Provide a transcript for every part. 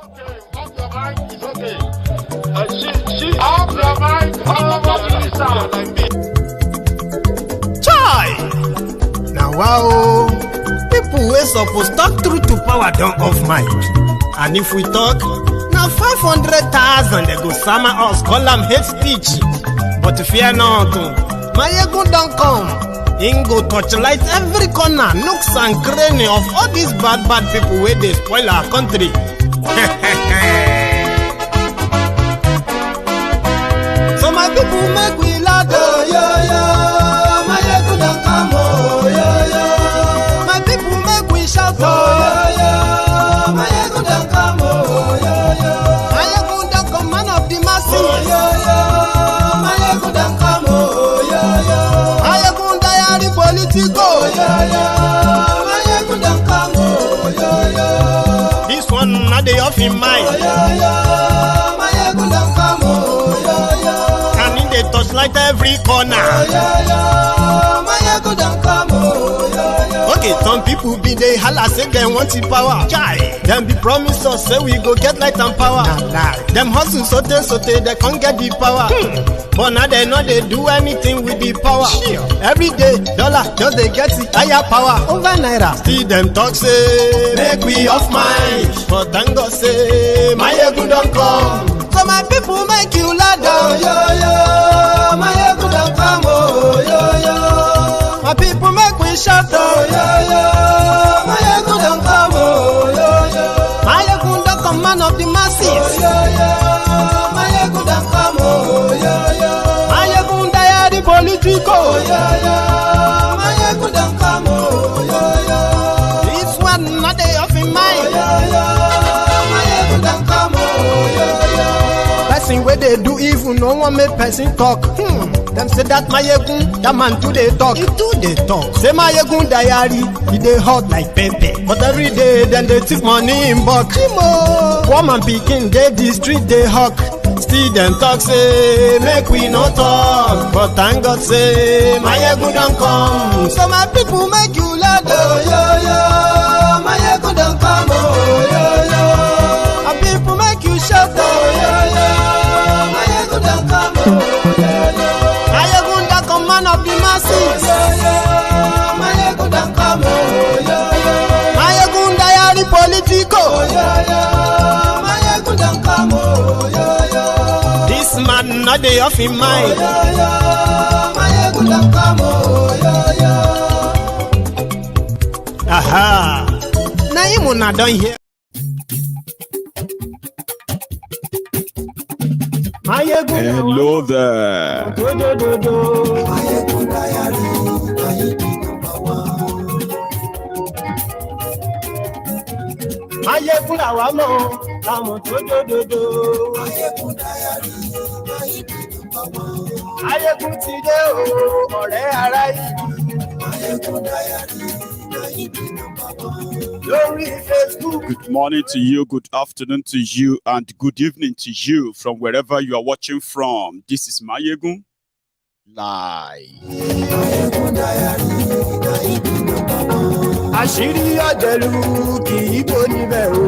Off your mic is okay. Off your mic, like me. Chai! Now wow, people wey suppose talk truth to power don't off mic. And if we talk, now 500,000 they go summer us, call them hate speech. But fear not, Maiyegun don't come. Him go torchlight every corner, nooks and cranny of all these bad people where they spoil our country. So my people make we loud, oh, yo, yo. Maiyegun don't come, oh, yo, yo. My people make we shout, oh, yo, yo. Maiyegun don't come, oh, yo, yo. Maiyegun don't come, man of the masses, oh, yo, yo. Maiyegun don't come, oh, yo, yo. Maiyegun diary Politico, yo, yo. Maiyegun don't come, oh, yo, yo. This one not the off in mind, oh, yo, yo. Maiyegun don't come, oh, yo, yo. And in the touchlight every corner, oh, yo, yo. Maiyegun don't come, oh, yo, yo. Okay, some people be they holla say they want the power. Chai. Them be promise us say we go get light and power. Nah. Them hustle sote they can't get the power. But now they know they do anything with the power. Sure. Every day, dollar just they get the higher power over naira. See them talk say make we off mind. But thank God say Maiyegun don't come. So my people make you loud, oh, yo, yo. Maiyegun don't come, oh, yo, yo. My people make we shout, oh, yo, yo. Maiyegun don't come, oh, yo, yo. Maiyegun don't come, man of the masses, oh, yo, yo. Maiyegun don't come, oh, yo, yo. Maiyegun diary Politico, oh, yo, yo. Maiyegun don't come, oh, yo, yo. This one not the off in mind, oh, yo, yo. Maiyegun don't come, oh, yo, yo. Person where they do evil, no one make person talk. Them say that Maiyegun, that man too they talk. He too they talk. Say Maiyegun diary, he they hot like pepper. But every day then they take money in bulk. Woman picking, they the street they hawk. Still them talk say make we no talk. But thank God say Maiyegun don't come. So my people make you loud, oh, yo, yo. Maiyegun don't come, oh, yo, yo. And people make you shout, oh, yo, yo. Maiyegun don't come, oh, yo, yo. Maiyegun don't come, man of the masses, oh, yo, yo. Maiyegun don't come, oh, yo, yo. Maiyegun diary Politico, oh, yo, yo. Maiyegun don't come, oh, yo, yo. This man not the off in mind, oh, yo, yo. Maiyegun don't come, oh, yo, yo. Aha. Now you not done here. Hello there. Maiyegun làwa mọ̀, làwọn tó dòdòdò. Maiyegun ti dé o, ọ̀rẹ́ ara yìí. Good morning to you, good afternoon to you, and good evening to you from wherever you are watching from. This is Maiyegun Live. Àṣírí ọ̀jẹ̀lú kì í bò níbẹ̀ o.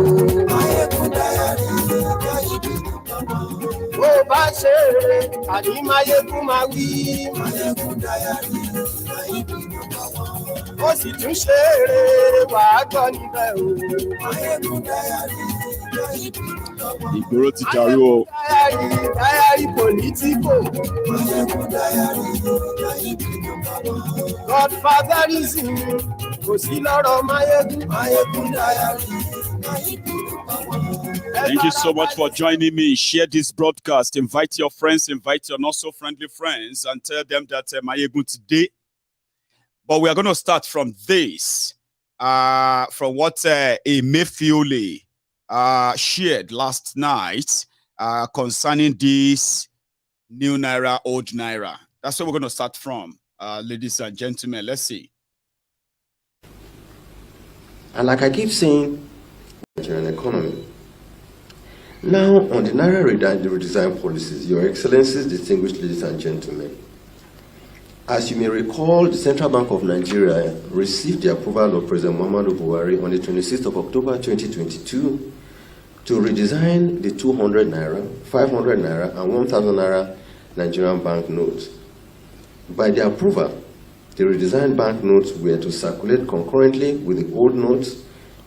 Bó bá ṣe eré, àní Maiyegun máa wí. Ó sì tún ṣe eré, wàá gbọ́ níbẹ̀ o. Ìgboro ti dàrú o. Diary Politico. Godfatherism kò sí lọ́rọ̀ Maiyegun diary. Thank you so much for joining me. Share this broadcast. Invite your friends, invite your not so friendly friends, and tell them that Maiyegun today. But we are going to start from this, from what Emefiole shared last night concerning this new naira, old naira. That's where we're going to start from, ladies and gentlemen. Let's see. And like I keep saying, Nigerian economy. Now, on the naira redesign policies, Your Excellencies, distinguished ladies and gentlemen, as you may recall, the Central Bank of Nigeria received the approval of President Muhammadu Buhari on the 26th of October 2022 to redesign the 200 naira, 500 naira, and 1,000 naira Nigerian bank notes. By the approval, the redesigned bank notes were to circulate concurrently with the old notes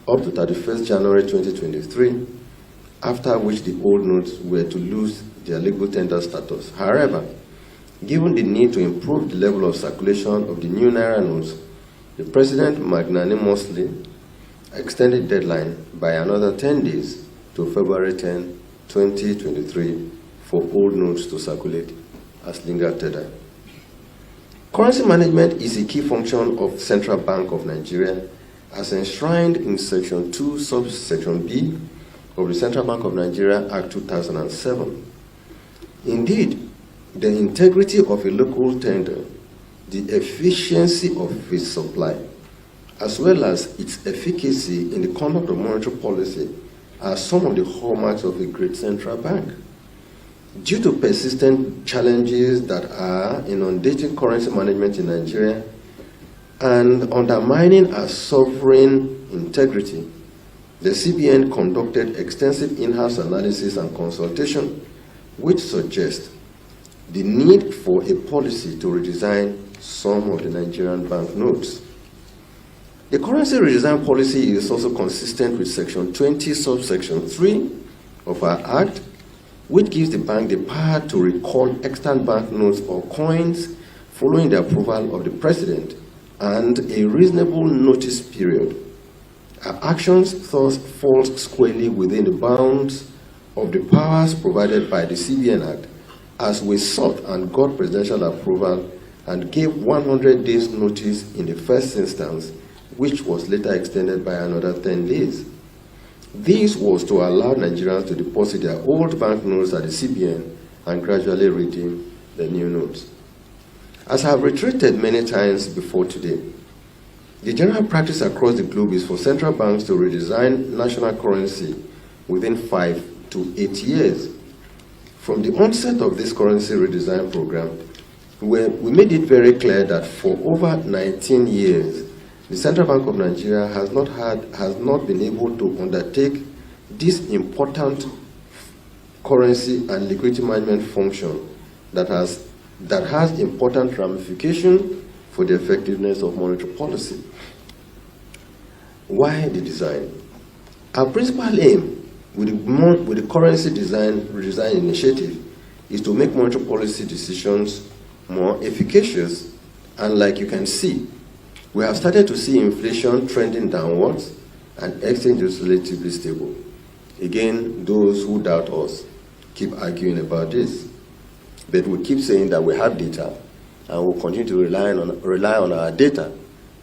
up to 31st January 2023, after which the old notes were to lose their legal tender status. However, given the need to improve the level of circulation of the new Naira notes, the President magnanimously extended the deadline by another 10 days to February 10, 2023 for old notes to circulate as legal tender. Currency management is a key function of Central Bank of Nigeria as enshrined in Section 2, subsection B of the Central Bank of Nigeria Act 2007. Indeed, the integrity of a local tender, the efficiency of its supply, as well as its efficacy in the conduct of monetary policy are some of the hallmarks of a great central bank. Due to persistent challenges that are inundating currency management in Nigeria and undermining our sovereign integrity, the CBN conducted extensive in-house analysis and consultation, which suggests the need for a policy to redesign some of the Nigerian banknotes. The currency redesign policy is also consistent with Section 20, subsection 3 of our Act, which gives the bank the power to recall extant banknotes or coins following the approval of the President and a reasonable notice period. Our actions thus fall squarely within the bounds of the powers provided by the CBN Act, as we sought and got presidential approval and gave 100 days notice in the first instance, which was later extended by another 10 days. This was to allow Nigerians to deposit their old banknotes at the CBN and gradually redeem the new notes. As I have reiterated many times before today, the general practice across the globe is for central banks to redesign national currency within 5 to 8 years. From the onset of this currency redesign program, we made it very clear that for over 19 years, the Central Bank of Nigeria has not been able to undertake this important currency and liquidity management function that has important ramification for the effectiveness of monetary policy. Why the design? Our principal aim with the currency redesign initiative is to make monetary policy decisions more efficacious, and like you can see, we have started to see inflation trending downwards and exchange is relatively stable. Again, those who doubt us keep arguing about this, but we keep saying that we have data and we'll continue to rely on our data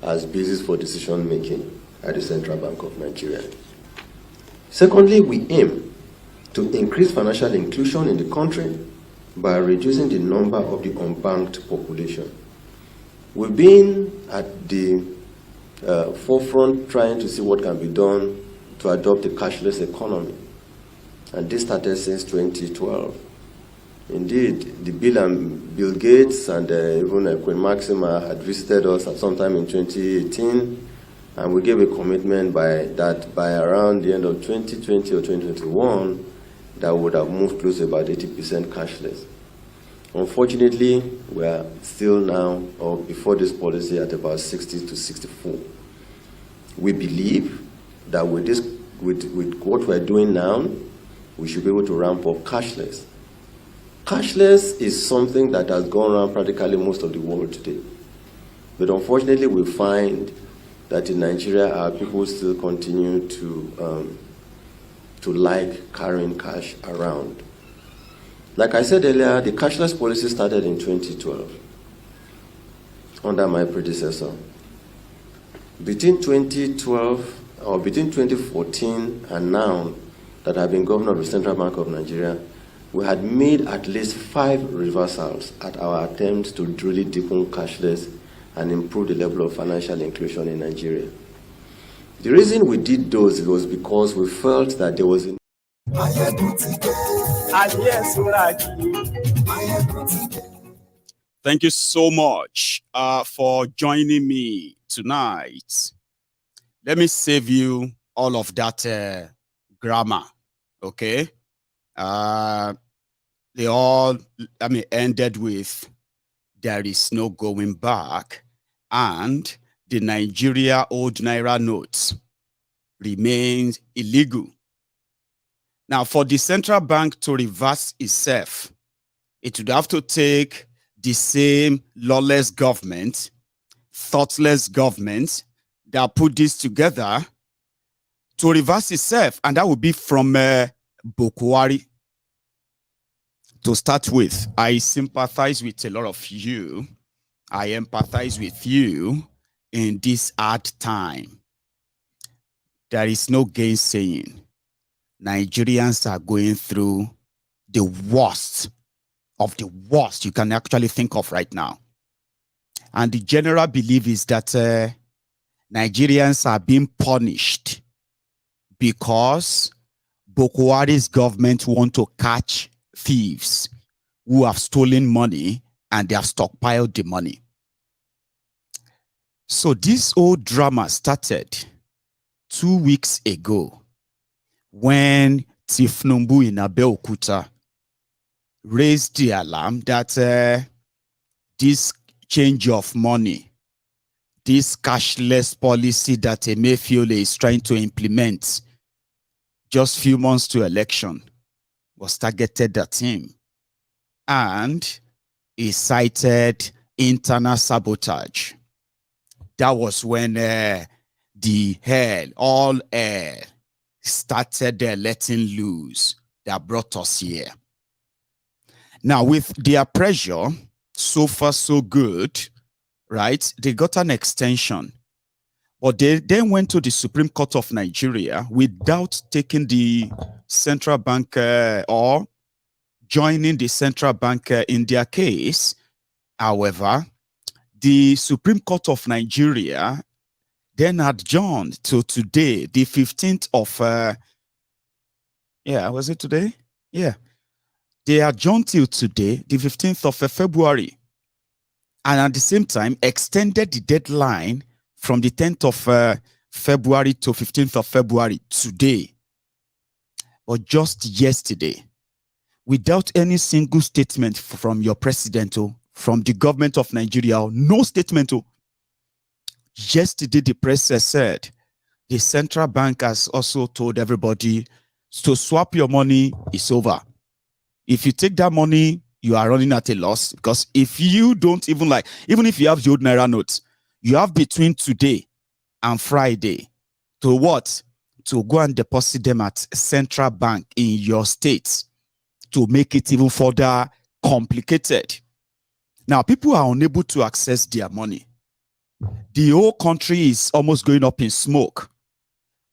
as basis for decision making at the Central Bank of Nigeria. Secondly, we aim to increase financial inclusion in the country by reducing the number of the unbanked population. We've been at the forefront trying to see what can be done to adopt a cashless economy, and this started since 2012. Indeed, the Bill Gates and even Queen Maxima had visited us at some time in 2018, and we gave a commitment by around the end of 2020 or 2021 that would have moved close to about 80% cashless. Unfortunately, we are still now, or before this policy, at about 60 to 64. We believe that with what we're doing now, we should be able to ramp up cashless. Cashless is something that has gone around practically most of the world today. But unfortunately, we find that in Nigeria, our people still continue to like carrying cash around. Like I said earlier, the cashless policy started in 2012 under my predecessor. Between 2014 and now that I've been governor of the Central Bank of Nigeria, we had made at least 5 reversals at our attempts to really deepen cashless and improve the level of financial inclusion in Nigeria. The reason we did those was because we felt that there was a Thank you so much for joining me tonight. Let me save you all of that grammar. Okay. They all, ended with there is no going back, and the Nigeria old Naira notes remains illegal. Now, for the central bank to reverse itself, it would have to take the same lawless government, thoughtless government that put this together to reverse itself, and that would be from Buhari. To start with, I sympathize with a lot of you. I empathize with you in this hard time. There is no gainsaying. Nigerians are going through the worst of the worst you can actually think of right now. And the general belief is that Nigerians are being punished because Buhari's government want to catch thieves who have stolen money and they have stockpiled the money. So this whole drama started 2 weeks ago when Tinubu in Abeokuta raised the alarm that this change of money, this cashless policy that Emefiele is trying to implement just few months to election was targeted at him. And he cited internal sabotage. That was when all hell started letting loose that brought us here. Now, with their pressure, so far so good, right? They got an extension. But they then went to the Supreme Court of Nigeria without taking the central bank or joining the central bank in their case. However, the Supreme Court of Nigeria then adjourned to today, the 15th of, was it today? Yeah. They adjourned till today, the 15th of February. And at the same time, extended the deadline from the 10th of February to 15th of February today. But just yesterday, without any single statement from your president or from the government of Nigeria, no statement. Yesterday, the press said the central bank has also told everybody to swap your money, it's over. If you take that money, you are running at a loss, because if you don't even if you have the old Naira notes, you have between today and Friday to what? To go and deposit them at central bank in your state to make it even further complicated. Now, people are unable to access their money. The whole country is almost going up in smoke.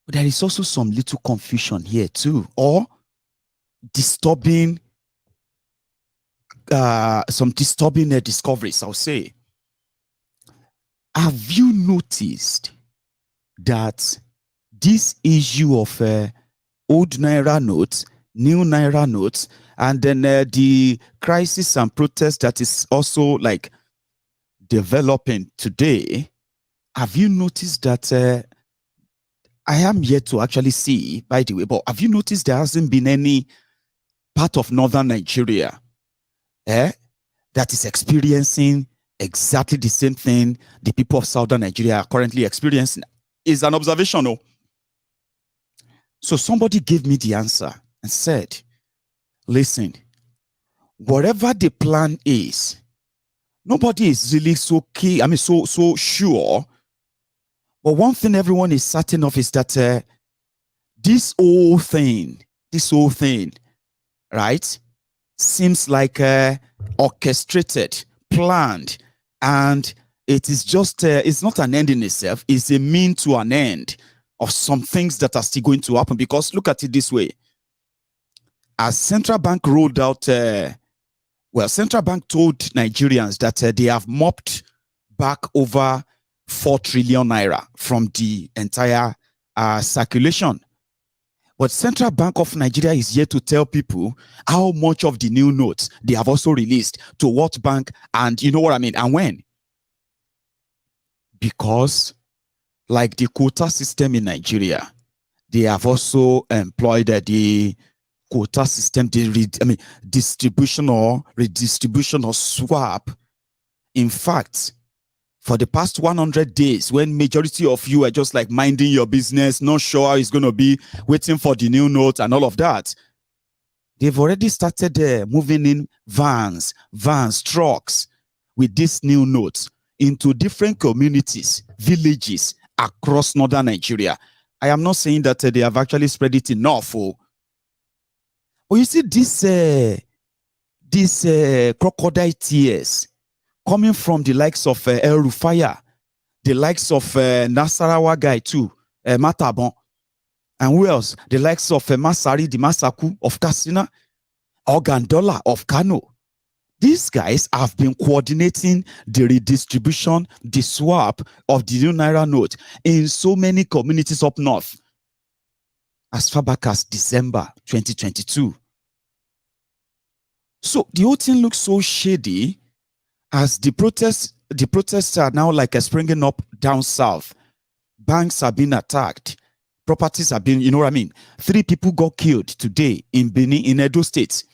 But there is also some little confusion here too, or disturbing, discoveries, I'll say. Have you noticed that this issue of old Naira notes, new Naira notes, and then the crisis and protest that is also developing today, have you noticed that I am yet to actually see, by the way, but have you noticed there hasn't been any part of northern Nigeria that is experiencing exactly the same thing the people of southern Nigeria are currently experiencing? Is an observation. Oh. So somebody gave me the answer and said, listen, whatever the plan is, nobody is really so key, so sure. But one thing everyone is certain of is that this whole thing, right, seems like orchestrated, planned, and it is just, it's not an end in itself, it's a mean to an end of some things that are still going to happen. Because look at it this way. As central bank rolled out, central bank told Nigerians that they have mopped back over 4 trillion naira from the entire circulation. But Central Bank of Nigeria is here to tell people how much of the new notes they have also released, to what bank, and you know what I mean, and when. Because like the quota system in Nigeria, they have also employed the quota system, the distribution or redistribution or swap. In fact, for the past 100 days, when majority of you are just like minding your business, not sure how it's going to be, waiting for the new note and all of that, they've already started moving in vans, trucks with this new note into different communities, villages across northern Nigeria. I am not saying that they have actually spread it enough. But you see this crocodile tears coming from the likes of El Rufaya, the likes of Nasarawa guy too, Matabon, and who else? The likes of Masari, the Masaku of Katsina, Ogandola of Kano. These guys have been coordinating the redistribution, the swap of the new Naira note in so many communities up north as far back as December 2022. So the whole thing looks so shady as the protests are now like springing up down south. Banks have been attacked. Properties have been, 3 people got killed today in Benin, in Edo State,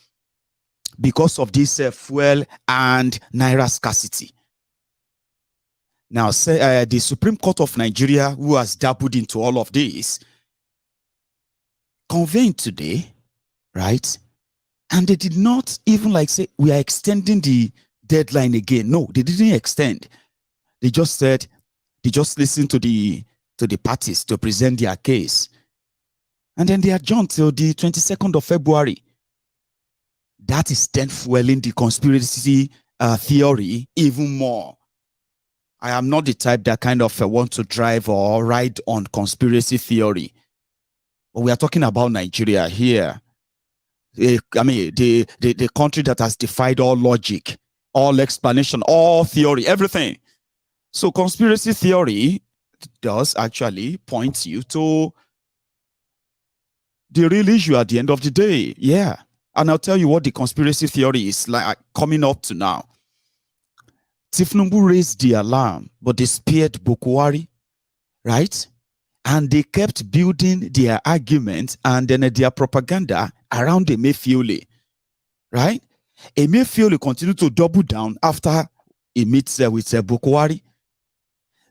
because of this fuel and Naira scarcity. Now, the Supreme Court of Nigeria, who has dabbled into all of this, convened today, right? And they did not even say, we are extending the deadline again. No, they didn't extend. They just said, they just listened to the parties to present their case. And then they adjourned till the 22nd of February. That is then fueling the conspiracy theory even more. I am not the type that kind of want to drive or ride on conspiracy theory. But we are talking about Nigeria here. The country that has defied all logic, all explanation, all theory, everything. So conspiracy theory does actually point you to the real issue at the end of the day. Yeah. And I'll tell you what the conspiracy theory is like coming up to now. Tinubu raised the alarm, but they spared Buhari, right? And they kept building their argument and then their propaganda around Emefiele, right? Emefiele continued to double down after he meets with Buhari.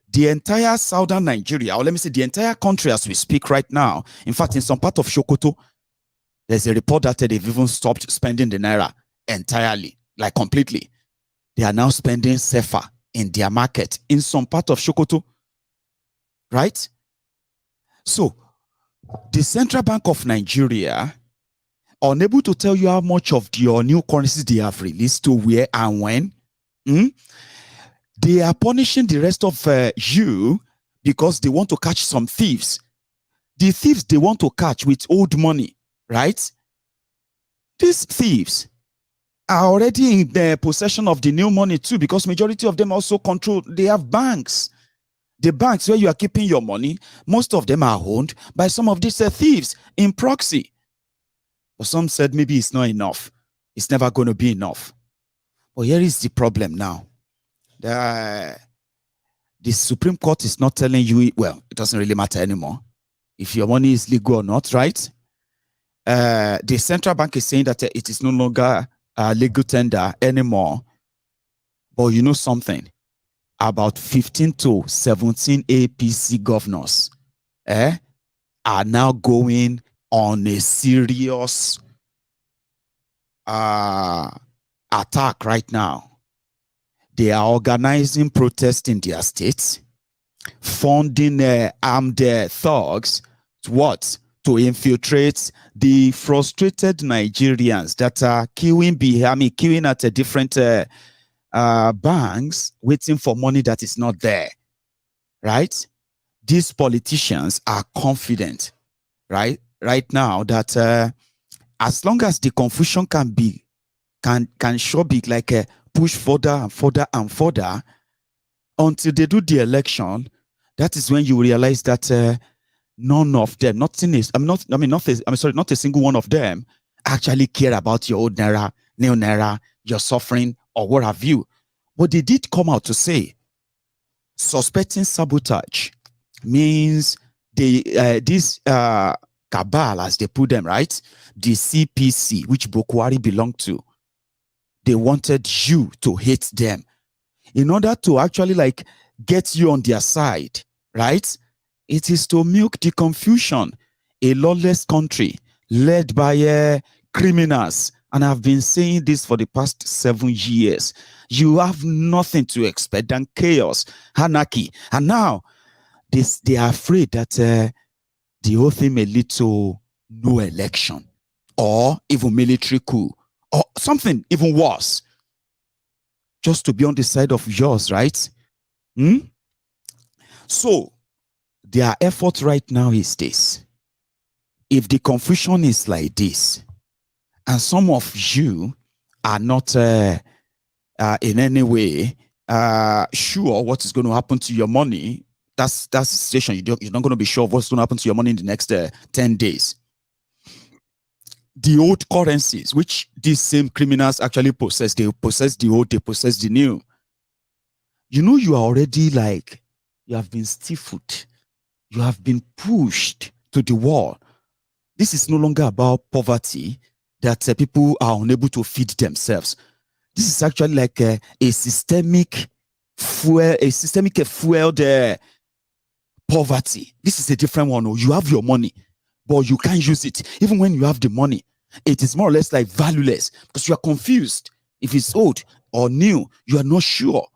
The entire southern Nigeria, or let me say the entire country as we speak right now, in fact, in some part of Sokoto, there's a report that they've even stopped spending the Naira entirely, like completely. They are now spending Sefa in their market in some part of Sokoto, right? So, the Central Bank of Nigeria, unable to tell you how much of your new currencies they have released to where and when, they are punishing the rest of you because they want to catch some thieves. The thieves they want to catch with old money, right? These thieves are already in the possession of the new money too, because majority of them also control, they have banks. The banks where you are keeping your money, most of them are owned by some of these thieves in proxy. But some said maybe it's not enough. It's never going to be enough. But here is the problem now. The Supreme Court is not telling you, well, it doesn't really matter anymore if your money is legal or not, right? The central bank is saying that it is no longer legal tender anymore. But you know something? About 15 to 17 APC governors are now going on a serious attack right now. They are organizing protests in their states, funding armed thugs to what? To infiltrate the frustrated Nigerians that are queuing at a different banks, waiting for money that is not there, right? These politicians are confident, right now that as long as the confusion can sure be like a push further and further and further until they do the election. That is when you realize that none of them, not a single one of them actually care about your old Naira, new Naira, your suffering, or what have you. But they did come out to say suspecting sabotage means these Cabal, as they put them, right? The CPC, which Buhari belonged to, they wanted you to hate them in order to actually like get you on their side, right? It is to milk the confusion. A lawless country led by criminals. And I've been saying this for the past 7 years. You have nothing to expect than chaos, anarchy. And now they are afraid that the whole thing may lead to no election or even military coup or something even worse. Just to be on the side of yours, right? So their effort right now is this. If the confusion is like this, and some of you are not in any way sure what is going to happen to your money, that's the situation. You're not going to be sure of what's going to happen to your money in the next 10 days. The old currencies, which these same criminals actually possess, they possess the old, they possess the new. You know, you are already like, you have been stifled. You have been pushed to the wall. This is no longer about poverty, that people are unable to feed themselves. This is actually like a systemic fueled poverty. This is a different one. You have your money, but you can't use it. Even when you have the money, it is more or less like valueless because you are confused. If it's old or new, you are not sure.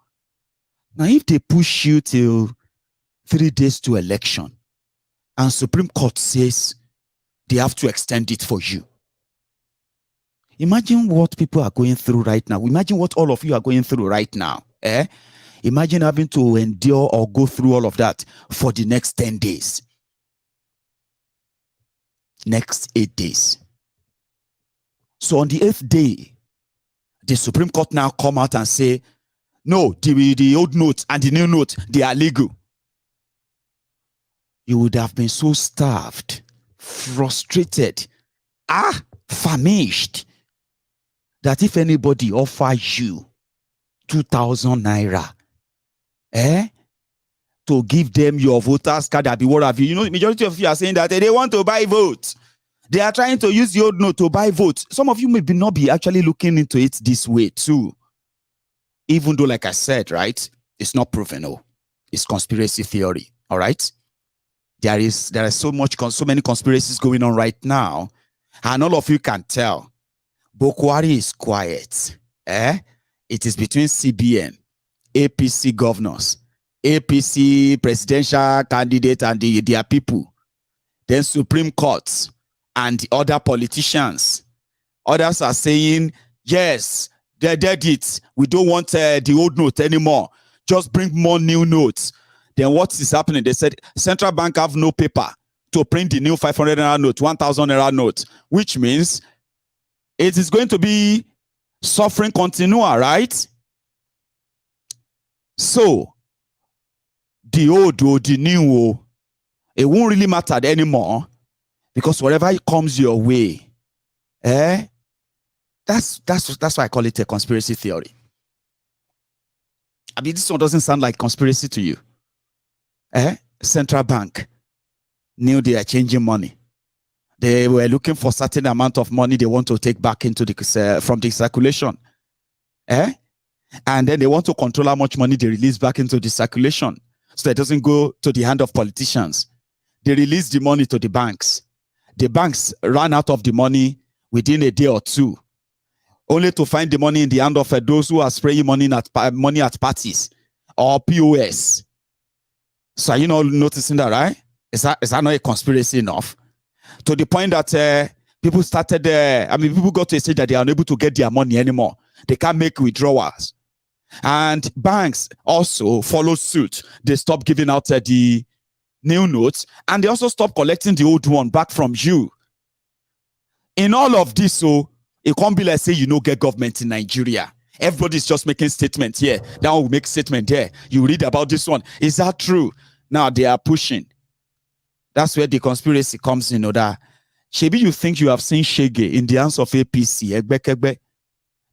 Now, if they push you till 3 days to election and Supreme Court says they have to extend it for you, imagine what people are going through right now. Imagine what all of you are going through right now. Imagine having to endure or go through all of that for the next 10 days. Next 8 days. So on the 8th day, the Supreme Court now come out and say, no, the old note and the new note, they are legal. You would have been so starved, frustrated, famished, that if anybody offers you 2,000 naira, to give them your voters card, that be what have you. You know, the majority of you are saying that they want to buy votes. They are trying to use the old note to buy votes. Some of you may not be actually looking into it this way too. Even though, like I said, right, it's not proven. No, it's conspiracy theory. All right. There are so many conspiracies going on right now, and all of you can tell. Buhari is quiet. It is between CBN, APC governors, APC presidential candidate and their people, then Supreme Court and the other politicians. Others are saying, yes, they did it. We don't want the old note anymore. Just bring more new notes. Then what is happening? They said central bank have no paper to print the new 500 naira note, 1,000 naira note, which means it is going to be suffering continual, right? So the old or the new, it won't really matter anymore, because whatever comes your way, that's why I call it a conspiracy theory. I mean, this one doesn't sound like conspiracy to you. Central bank knew they are changing money. They were looking for a certain amount of money they want to take back into from the circulation. And then they want to control how much money they release back into the circulation, so it doesn't go to the hand of politicians. They release the money to the banks. The banks ran out of the money within a day or two, only to find the money in the hand of those who are spraying money at parties or POS. So are you not noticing that, right? Is that not a conspiracy enough? To the point that people started, people got to a stage that they are unable to get their money anymore. They can't make withdrawals. And banks also followed suit. They stopped giving out the new notes, and they also stopped collecting the old one back from you. In all of this, so it can't be like, say, get government in Nigeria. Everybody's just making statements here. That one will make statement there. You read about this one. Is that true? Now they are pushing. That's where the conspiracy comes in. That maybe you think you have seen Shege in the hands of APC.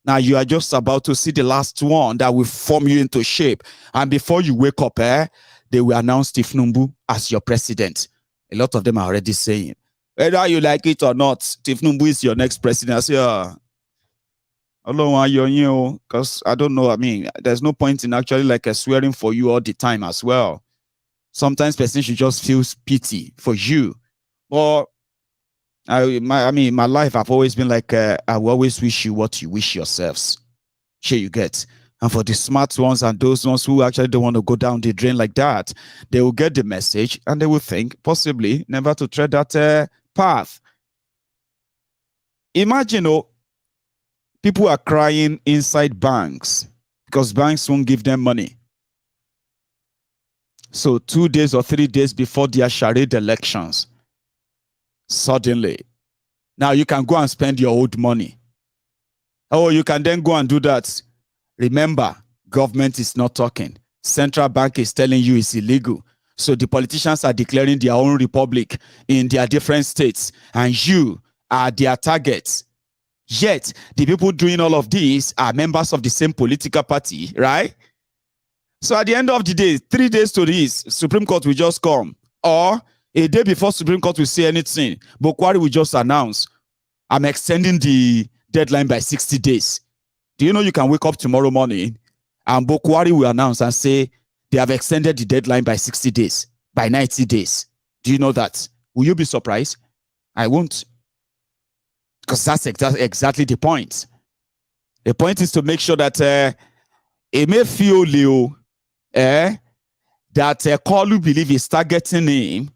Now you are just about to see the last one that will form you into shape. And before you wake up, they will announce Tinubu as your president. A lot of them are already saying, Whether you like it or not, Tinubu is your next president. I say, I don't want you, because I don't know. I mean, there's no point in actually like swearing for you all the time as well. Sometimes person should just feel pity for you. But my life, I've always been like, I will always wish you what you wish yourselves. Sure, you get. And for the smart ones and those ones who actually don't want to go down the drain like that, they will get the message and they will think possibly never to tread that path. Imagine, people are crying inside banks because banks won't give them money. So 2 days or 3 days before their charade elections, suddenly, now you can go and spend your old money. Oh, you can then go and do that. Remember, government is not talking. Central bank is telling you it's illegal. So the politicians are declaring their own republic in their different states, and you are their targets. Yet, the people doing all of this are members of the same political party, right? So at the end of the day, 3 days to this, Supreme Court will just come. Or a day before Supreme Court will say anything, Buhari will just announce, I'm extending the deadline by 60 days. Do you know you can wake up tomorrow morning and Buhari will announce and say they have extended the deadline by 60 days, by 90 days. Do you know that? Will you be surprised? I won't. Because that's exactly the point. The point is to make sure that Emefiole, that Kolu believe is targeting him,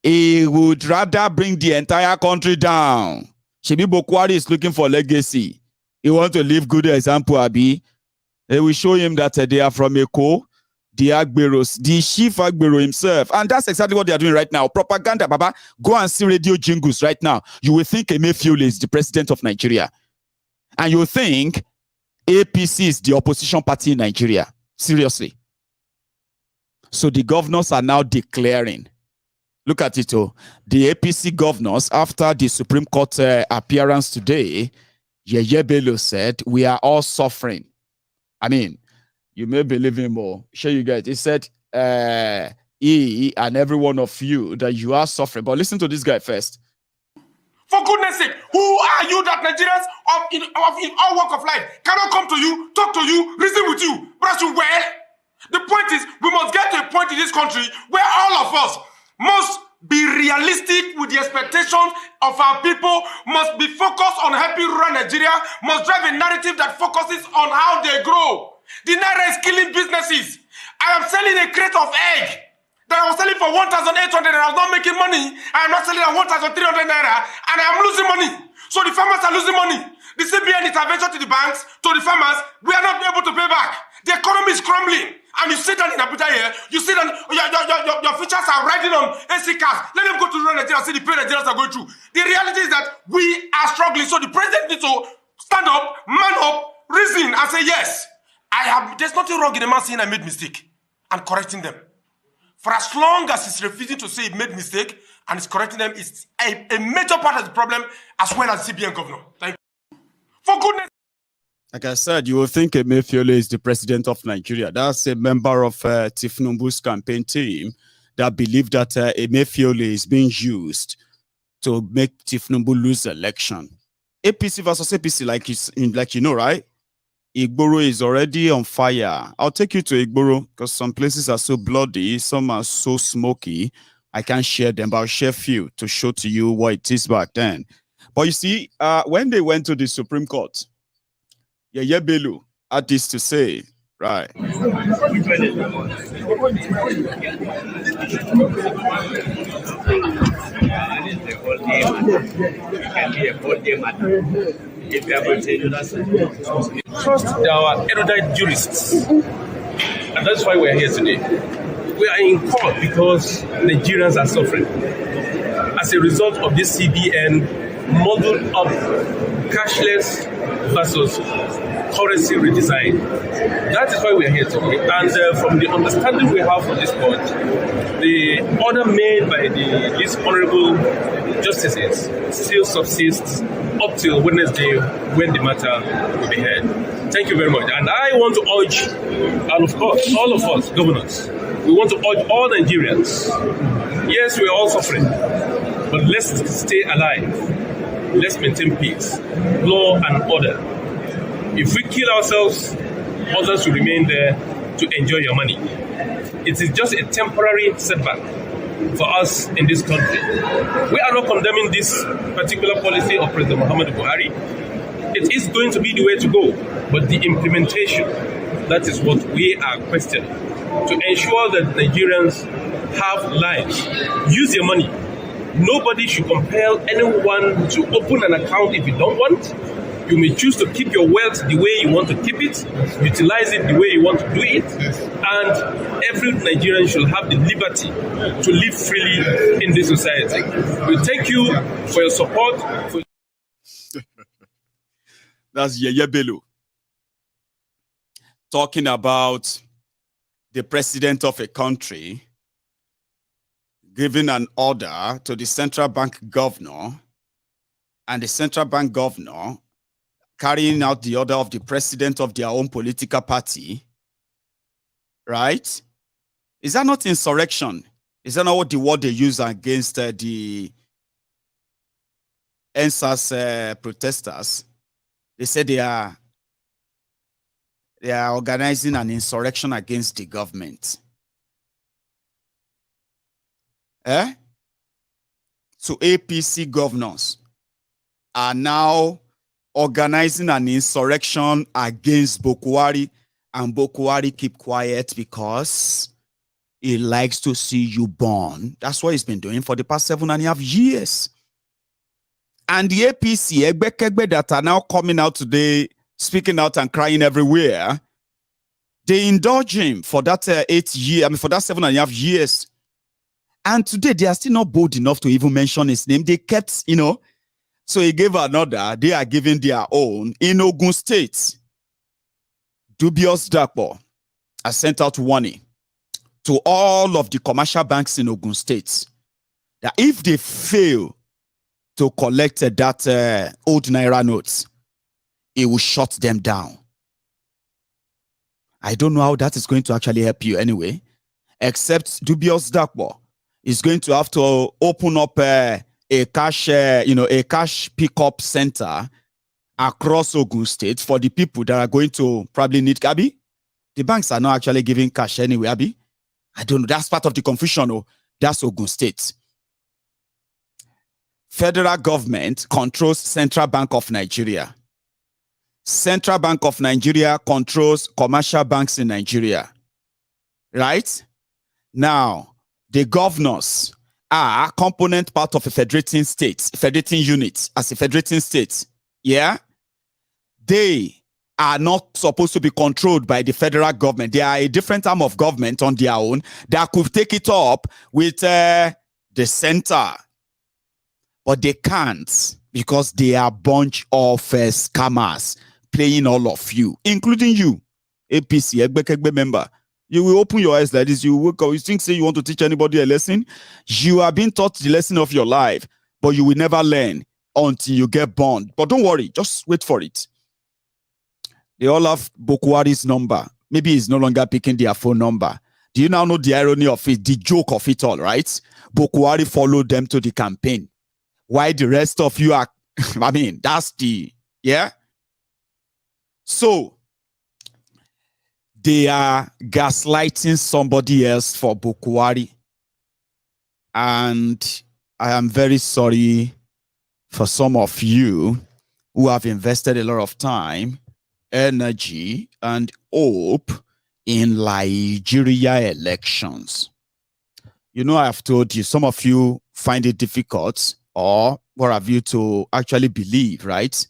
he would rather bring the entire country down. Shebi Buhari is looking for legacy. He wants to leave good example, Abi. They will show him that they are from Eko, the Agberos, the chief Agbero himself. And that's exactly what they are doing right now. Propaganda, Baba. Go and see radio jingles right now. You will think Emefiole is the president of Nigeria. And you will think APC is the opposition party in Nigeria. Seriously. So the governors are now declaring. Look at it, the APC governors, after the Supreme Court appearance today, Yeye Bello said, we are all suffering. I mean, you may believe him more. Sure you get it. He said, he and every one of you that you are suffering. But listen to this guy first. For goodness sake, who are you that Nigerians in all walk of life cannot come to you, talk to you, reason with you, brush you well? The point is, we must get to a point in this country where all of us must be realistic with the expectations of our people, must be focused on helping rural Nigeria, must drive a narrative that focuses on how they grow. The Naira is killing businesses. I am selling a crate of egg that I was selling for 1,800 and I was not making money. I am not selling at 1,300 Naira and I am losing money. So the farmers are losing money. The CBN intervention to the banks, to the farmers, we are not able to pay back. The economy is crumbling. And you sit down in Abuja here, you sit down, your features are riding on AC cars. Let them go to rural Nigeria and see the pain Nigerians are going through. The reality is that we are struggling. So the president needs to stand up, man up, reason, and say, yes, there's nothing wrong in a man saying I made mistake and correcting them. For as long as he's refusing to say he made mistake and is correcting them, it's a major part of the problem as well as CBN governor. Thank you. For goodness. Like I said, you will think Emefiole is the president of Nigeria. That's a member of Tinubu's campaign team that believe that Emefiole is being used to make Tinubu lose the election. APC versus APC, like you know, right? Igboro is already on fire. I'll take you to Igboro because some places are so bloody, some are so smoky. I can't share them, but I'll share a few to show to you what it is back then. But you see, when they went to the Supreme Court, Yeye Bello had this to say, right? Trust our erudite jurists, and that's why we're here today. We are in court because Nigerians are suffering as a result of this CBN modeled up cashless versus currency redesign. That is why we are here today. And from the understanding we have from this court, the order made by these honorable justices still subsists up till Wednesday when the matter will be heard. Thank you very much. And I want to urge, and of course, all of us governors, we want to urge all Nigerians. Yes, we're all suffering, but let's stay alive. Let's maintain peace, law, and order. If we kill ourselves, others will remain there to enjoy your money. It is just a temporary setback for us in this country. We are not condemning this particular policy of President Muhammadu Buhari. It is going to be the way to go, but the implementation, that is what we are questioning. To ensure that Nigerians have lives, use your money. Nobody should compel anyone to open an account if you don't want. You may choose to keep your wealth the way you want to keep it, utilize it the way you want to do it, and every Nigerian should have the liberty to live freely in this society. We thank you for your support. That's Yeye Bello talking about the president of a country giving an order to the central bank governor, and the central bank governor carrying out the order of the president of their own political party, right? Is that not insurrection? Is that not what the word they use against the NSAS protesters? They said they are organizing an insurrection against the government. So APC governors are now organizing an insurrection against Buhari, and Buhari keep quiet because he likes to see you burn. That's what he's been doing for the past 7.5 years. And the APC, Egbekegbe, that are now coming out today, speaking out and crying everywhere, they indulge him for that 8 years, for that 7.5 years. And today they are still not bold enough to even mention his name. They kept, so he gave another, they are giving their own. In Ogun State, dubious Dakpo has sent out warning to all of the commercial banks in Ogun State that if they fail to collect that old Naira notes, it will shut them down. I don't know how that is going to actually help you anyway, except dubious Dakpo is going to have to open up a cash pickup center across Ogun State for the people that are going to probably need Abi. The banks are not actually giving cash anyway, Abi. I don't know. That's part of the confusion. Oh, that's Ogun State. Federal government controls Central Bank of Nigeria. Central Bank of Nigeria controls commercial banks in Nigeria. Right? Now, the governors are a component part of a federating state, federating unit as a federating state. Yeah? They are not supposed to be controlled by the federal government. They are a different arm of government on their own that could take it up with the center. But they can't because they are a bunch of scammers playing all of you, including you, APC, Egbekegbe member. You will open your eyes like this. You will you think say you want to teach anybody a lesson? You are being taught the lesson of your life, but you will never learn until you get burned. But don't worry, just wait for it. They all have Buhari's number. Maybe he's no longer picking their phone number. Do you now know the irony of it, the joke of it all, right? Buhari followed them to the campaign. Why the rest of you are, that's the, yeah? So, they are gaslighting somebody else for Buhari. And I am very sorry for some of you who have invested a lot of time, energy, and hope in Nigeria elections. You know, I have told you, some of you find it difficult, or what have you, to actually believe, right,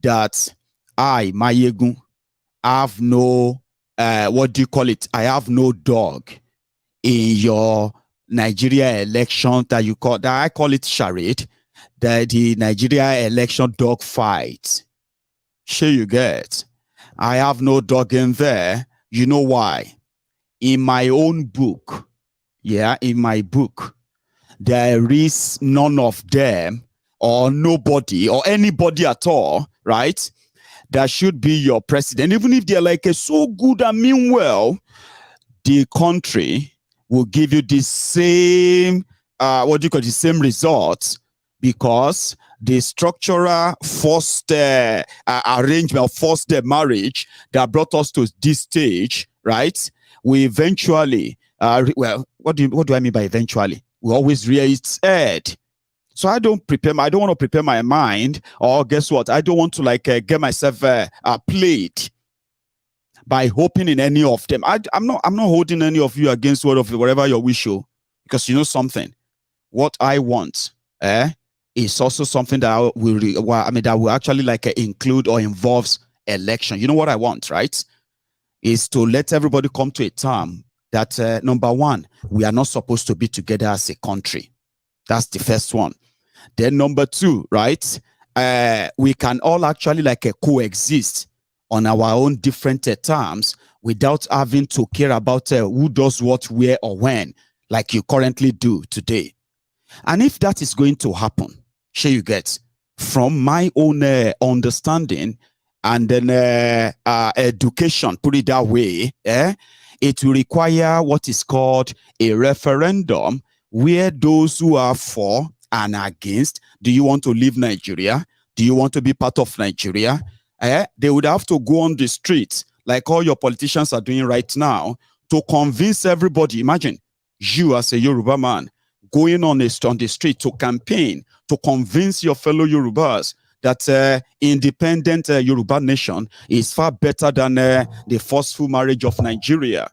that I, Maiyegun, have no what do you call it? I have no dog in your Nigeria election that you call that I call it charade, the Nigeria election dog fight. Sure you get. I have no dog in there. You know why? In my own book, yeah, in my book, there is none of them or nobody or anybody at all, right? That should be your president, even if they're like so good and mean well, the country will give you the same, the same results, because the structural forced arrangement, forced marriage that brought us to this stage, right? We eventually, what do I mean by eventually? We always rear its head. So I don't want to prepare my mind, or guess what? I don't want to get myself played by hoping in any of them. I'm not holding any of you against whatever your wish, because you know something. What I want, is also something that will actually include or involves election. You know what I want, right? Is to let everybody come to a term that number one, we are not supposed to be together as a country. That's the first one. Then number two, right? We can all actually coexist on our own different terms without having to care about who does what, where, or when, like you currently do today. And if that is going to happen, sure you get, from my own understanding and then education, put it that way, it will require what is called a referendum, where those who are for and against, do you want to leave Nigeria? Do you want to be part of Nigeria? They would have to go on the streets, like all your politicians are doing right now, to convince everybody. Imagine you as a Yoruba man going on the street to campaign, to convince your fellow Yorubas that independent Yoruba nation is far better than the forceful marriage of Nigeria.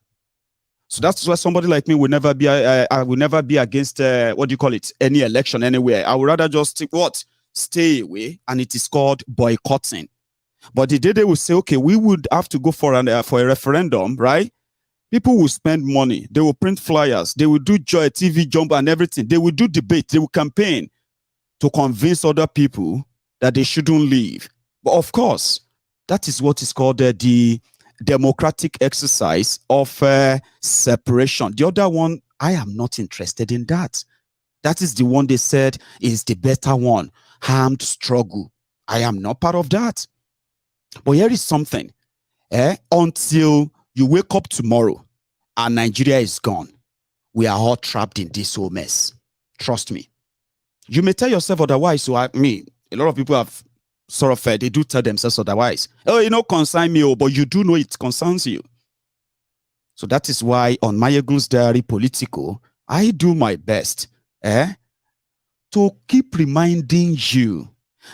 So that's why somebody like me will never be. I will never be against any election anywhere. I would rather just stay away, and it is called boycotting. But the day they will say, okay, we would have to go for a referendum, right? People will spend money. They will print flyers. They will do TV jump and everything. They will do debate. They will campaign to convince other people that they shouldn't leave. But of course, that is what is called the democratic exercise of separation. The other one, I am not interested in that. That is the one they said is the better one, armed struggle. I am not part of that. But here is something. Until you wake up tomorrow and Nigeria is gone, we are all trapped in this whole mess. Trust me. You may tell yourself otherwise. So a lot of people have sort of, they do tell themselves otherwise. Oh, concern me, but you do know it concerns you. So that is why on MaiyegunsDiary Politico, I do my best to keep reminding you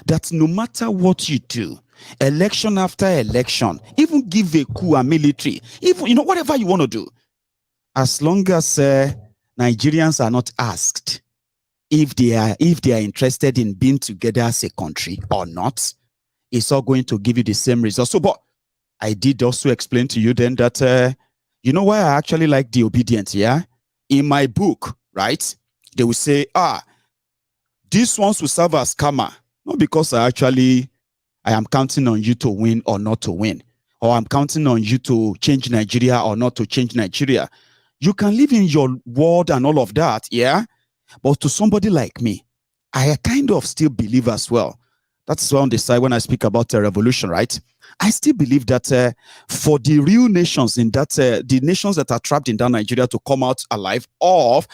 that no matter what you do, election after election, even give a coup and military, even whatever you want to do, as long as Nigerians are not asked if they are interested in being together as a country or not, it's all going to give you the same result. So, but I did also explain to you then that you know why I actually like the obedient. Yeah, in my book, right? They will say, this ones will serve as karma, not because I am counting on you to win or not to win, or I'm counting on you to change Nigeria or not to change Nigeria. You can live in your world and all of that, yeah? But to somebody like me, I kind of still believe as well. That's why on the side when I speak about a revolution, right? I still believe that for the real nations in that, the nations that are trapped in that Nigeria to come out alive of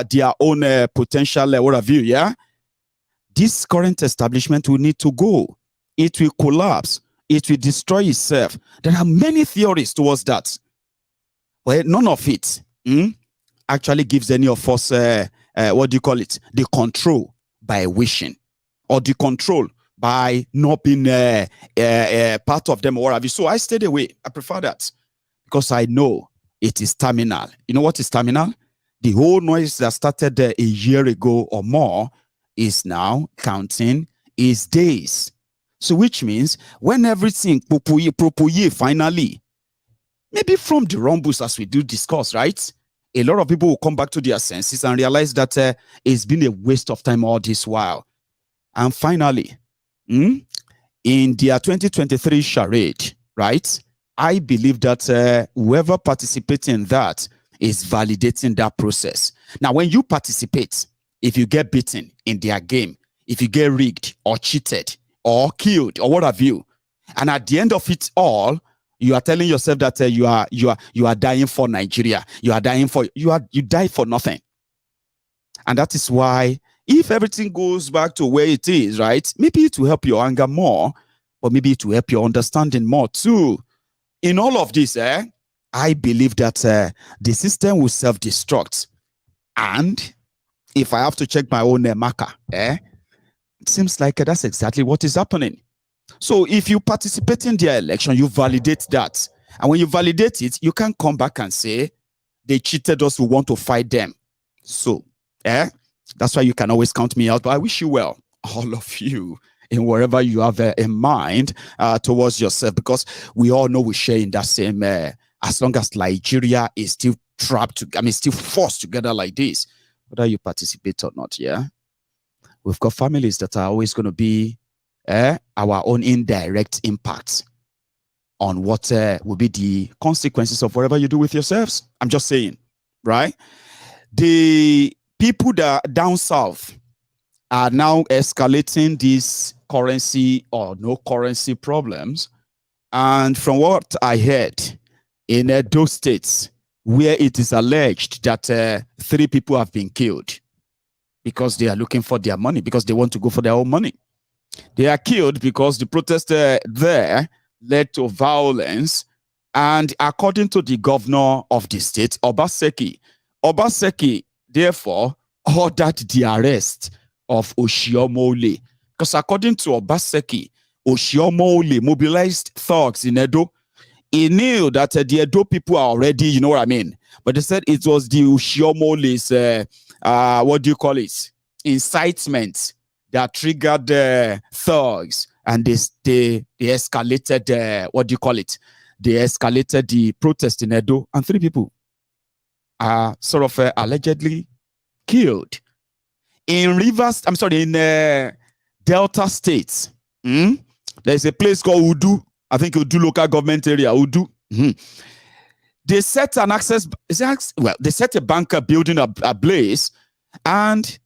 their own potential, yeah? This current establishment will need to go. It will collapse. It will destroy itself. There are many theories towards that. Well, none of it actually gives any of us, the control by wishing, or the control by not being part of them or what have you. So I stayed away. I prefer that because I know it is terminal. You know what is terminal? The whole noise that started a year ago or more is now counting its days. So which means when everything finally, maybe from the rumbles as we do discuss, right? A lot of people will come back to their senses and realize that it's been a waste of time all this while. And finally, in their 2023 charade, right? I believe that whoever participates in that is validating that process. Now, when you participate, if you get beaten in their game, if you get rigged or cheated or killed or what have you, and at the end of it all, You are telling yourself that you are dying for Nigeria. You die for nothing. And that is why, if everything goes back to where it is, right, maybe it will help your anger more, but maybe it will help your understanding more too. In all of this, I believe that the system will self-destruct. And if I have to check my own marker, it seems like that's exactly what is happening. So if you participate in their election, you validate that. And when you validate it, you can come back and say, they cheated us, we want to fight them. So, that's why you can always count me out. But I wish you well, all of you, in whatever you have in mind towards yourself, because we all know we share in that same, as long as Nigeria is still trapped, still forced together like this, whether you participate or not, we've got families that are always going to be our own indirect impact on what will be the consequences of whatever you do with yourselves. I'm just saying, right? The people that are down south are now escalating these currency or no currency problems. And from what I heard, in those states where it is alleged that 3 people have been killed because they are looking for their money, because they want to go for their own money. They are killed because the protest there led to violence. And according to the governor of the state, Obaseki, therefore, ordered the arrest of Oshiomhole. Because according to Obaseki, Oshiomhole mobilized thugs in Edo. He knew that the Edo people are already, you know what I mean? But they said it was the Oshiomhole's, incitement that triggered thugs, and they escalated, they escalated the protest in Edo, and 3 people are sort of allegedly killed. In Delta States, there's a place called Udu, I think Udu local government area, Udu. They set an they set a bunker building ablaze, and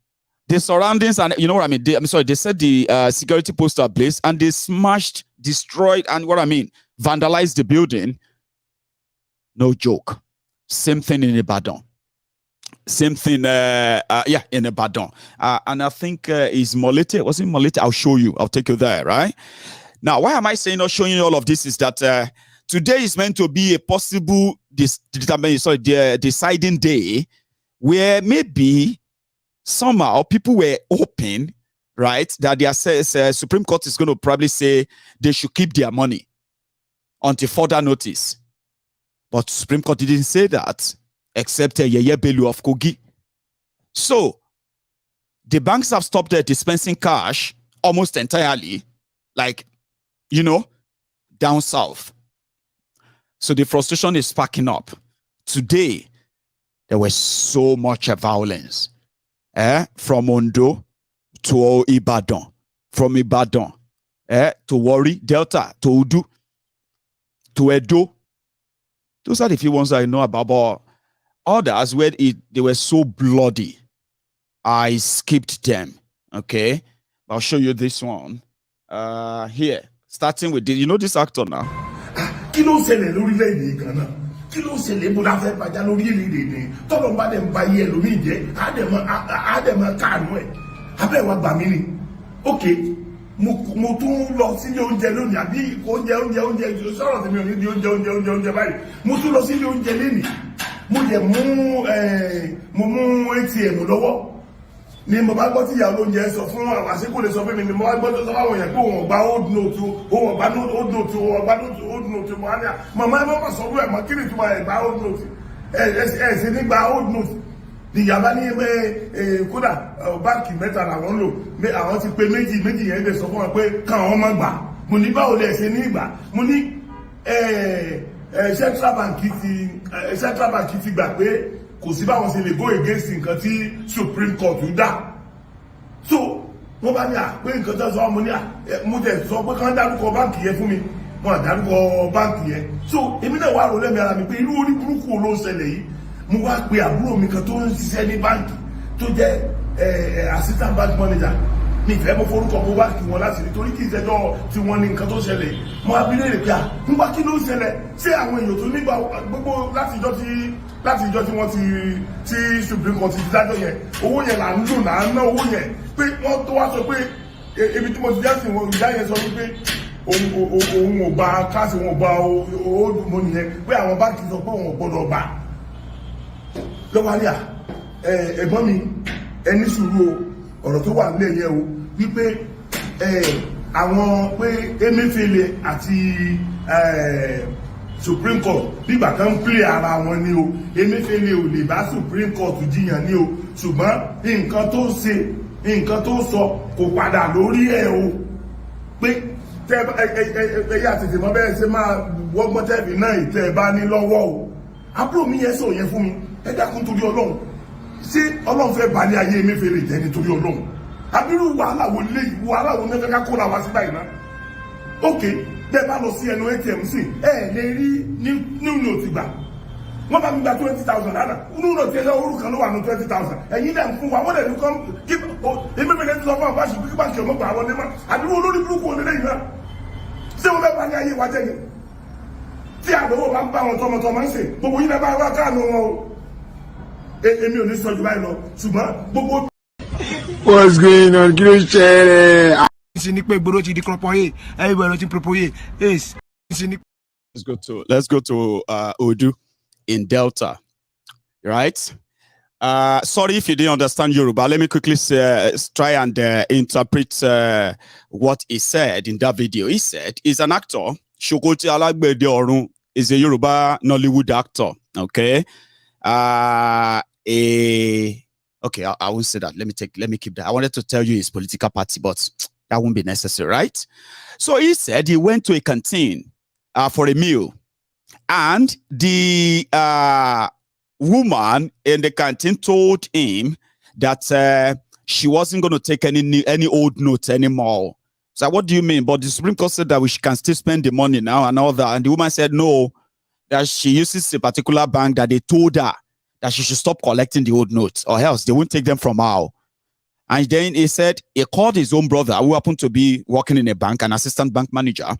the surroundings, and you know what I mean? They set the security post ablaze, and they smashed, destroyed, and vandalized the building. No joke. Same thing in Ibadan. Same thing, in Ibadan. And I think is Molete. Was it Molete? I'll show you. I'll take you there, right? Now, why am I saying or showing you all of this is that today is meant to be a possible deciding day where maybe somehow people were hoping, right, that their Supreme Court is going to probably say they should keep their money until further notice. But Supreme Court didn't say that, except Yeye Bello of Kogi. So, the banks have stopped dispensing cash almost entirely, down south. So the frustration is sparking up. Today, there was so much violence. From Ondo to Ibadan, from Ibadan to Warri, Delta, to Udu, to Edo. Those are the few ones I know about. But others where they were so bloody, I skipped them. Okay, I'll show you this one. Here, starting with this actor now. Kí ló ṣẹlẹ̀ lórílẹ̀-èdè Ghana? Kí ló ṣẹlẹ̀ bó la fẹ́ bàjá lórílẹ̀-èdè ni? Tọ́lọ́ bá dẹ̀ ń ba iye ẹlòmíì jẹ́, àdẹ̀mọ̀ káànú ẹ̀. Abẹ́ wa gbà mí ni. Ok, mo tún lọ sílé oúnjẹ lónìí, àbí oúnjẹ sọ̀rọ̀ tí mi ò ní di oúnjẹ báyìí. Mo tún lọ sílé oúnjẹ lénìí. Mo dẹ̀ mú ATM lọ́wọ́. Ni mo bá gbọ́ tí ìyá olóúnjẹ sọ fún àwọn àṣekò lè sọ fún mi, ni mo bá gbọ́ tó sọ fáwọn èèyàn pé òun ọ̀gbá old note mọ́ ní à. Màmá ẹ má sọ fún ẹ̀ mọ́ kí ni ìtumọ̀ ẹ̀ gba old note ẹ̀ sì ní gba old note. Ìyá bá ní kódà báńkì mẹ́ta làwọn lò, àwọn ti pé méjì yẹn lè sọ fún wọn pé káwọn má gbà. Mo ní báwo lẹ ṣe ní ìgbà? Mo ní Central Bank ti gbà pé kò sí báwọn ṣe lè go against nǹkan tí Supreme Court dá. So wọ́n bá ní pé nǹkan tó sọ mo ní mo tẹ̀ sọ pé kán dárúkọ báǹkì yẹn fún mi, wọ́n dárúkọ báǹkì yẹn. So èmi náà wà rò lẹ́mìí ara mi pé irú orí burúkú ló ń ṣẹlẹ̀ yìí. Mo wá pe àbúrò mi kan tó ń ṣiṣẹ́ ní báǹkì tó jẹ́ assistant bank manager mi ìfẹ́ mo forúkọ mo wá kí wọn láti rí torí kí ìṣẹ́jọ́ tí wọ́n ní nǹkan tó ṣẹlẹ̀ mo wá bí léèrè pé à nígbà kí ló ń ṣẹlẹ̀ ṣé àwọn èèyàn tó nígbà gbogbo látijọ́ tí wọ́n ti Supreme Court ti dájọ́ yẹn owó yẹn là ń lò là ń ná owó yẹn pé wọ́n tó wá sọ pé ebi tí mo ti jẹ́sìn wọn ìyá yẹn sọ wípé òun ò gba káàsì wọn ò gba owó mọ́ nìyẹn pé àwọn báńkì sọ pé òun ò gbọ́dọ̀ gbà lọ́wọ́ àríyá ẹ̀gbọ́n mi ẹni sùúrù ọ̀rọ̀ tó wà nílẹ̀ yẹn o wípé àwọn pé Emefiele àti Supreme Court nígbà kan ń play ara wọn ni o Emefiele ò lè bá Supreme Court jiyàn ni o ṣùgbọ́n nǹkan tó ṣe nǹkan tó sọ kò padà lórí ẹ̀ o pé ẹ̀yà tètè mọ́ bẹ́ẹ̀ ṣe máa wọ́gbọ́n tẹ́ẹ̀bì náà ìtẹ́ ẹ bá ní lọ́wọ́ o àbúrò mi yẹn sọ yẹn fún mi ẹ dákun torí Ọlọ́run ṣé Ọlọ́run fẹ́ balẹ̀ ayé Emefiele jẹ́ nítorí Ọlọ́run àbírú wàhálà wo lè wàhálà wo nẹ́fẹ́ ká kóra wá sí báyìí náà ok bẹ́ẹ̀ bá lọ sí ẹnu ATM sí ẹ lè rí new note gbà wọ́n bá mi gba 20,000 náírà new note ẹ̀yà orúkọ ló wà ní 20,000 ẹ̀yin dẹ̀ ń fún wa wọ́n dẹ̀ ní kọ́ Emefiele ti sọ fún àbáṣe bí báńkì ọmọ gbà wọ́n ní mọ́ àbírú olórí burúkú olóyìn náà ṣé wọ́n fẹ́ balẹ̀ ayé wa jẹ́ ni tí àdówó bá ń bá wọn tọmọtọmọ ń ṣe gbogbo yín lẹ́ bá wá káànù wọn o èmi ò ní sọ jù báyìí lọ ṣùgbọ́n gbogbo. What's going on? Kí ló ń ṣẹlẹ̀? Ṣé ní pé gbòòrò ti di kọ́pọ̀ everybody ti propose Let's go to Odu in Delta, right? Sorry if you didn't understand Yoruba. Let me quickly try and interpret what he said in that video. He said he's an actor. Shokoti Alagbede Orun is a Yoruba Nollywood actor. Okay. Okay, I won't say that. Let me keep that. I wanted to tell you his political party, but that won't be necessary, right? So he said he went to a canteen for a meal, and the woman in the canteen told him that she wasn't going to take any old notes anymore. So what do you mean? But the Supreme Court said that we can still spend the money now and all that. And the woman said no, that she uses a particular bank that they told her that she should stop collecting the old notes or else they won't take them from her. And then he said he called his own brother who happened to be working in a bank, an assistant bank manager.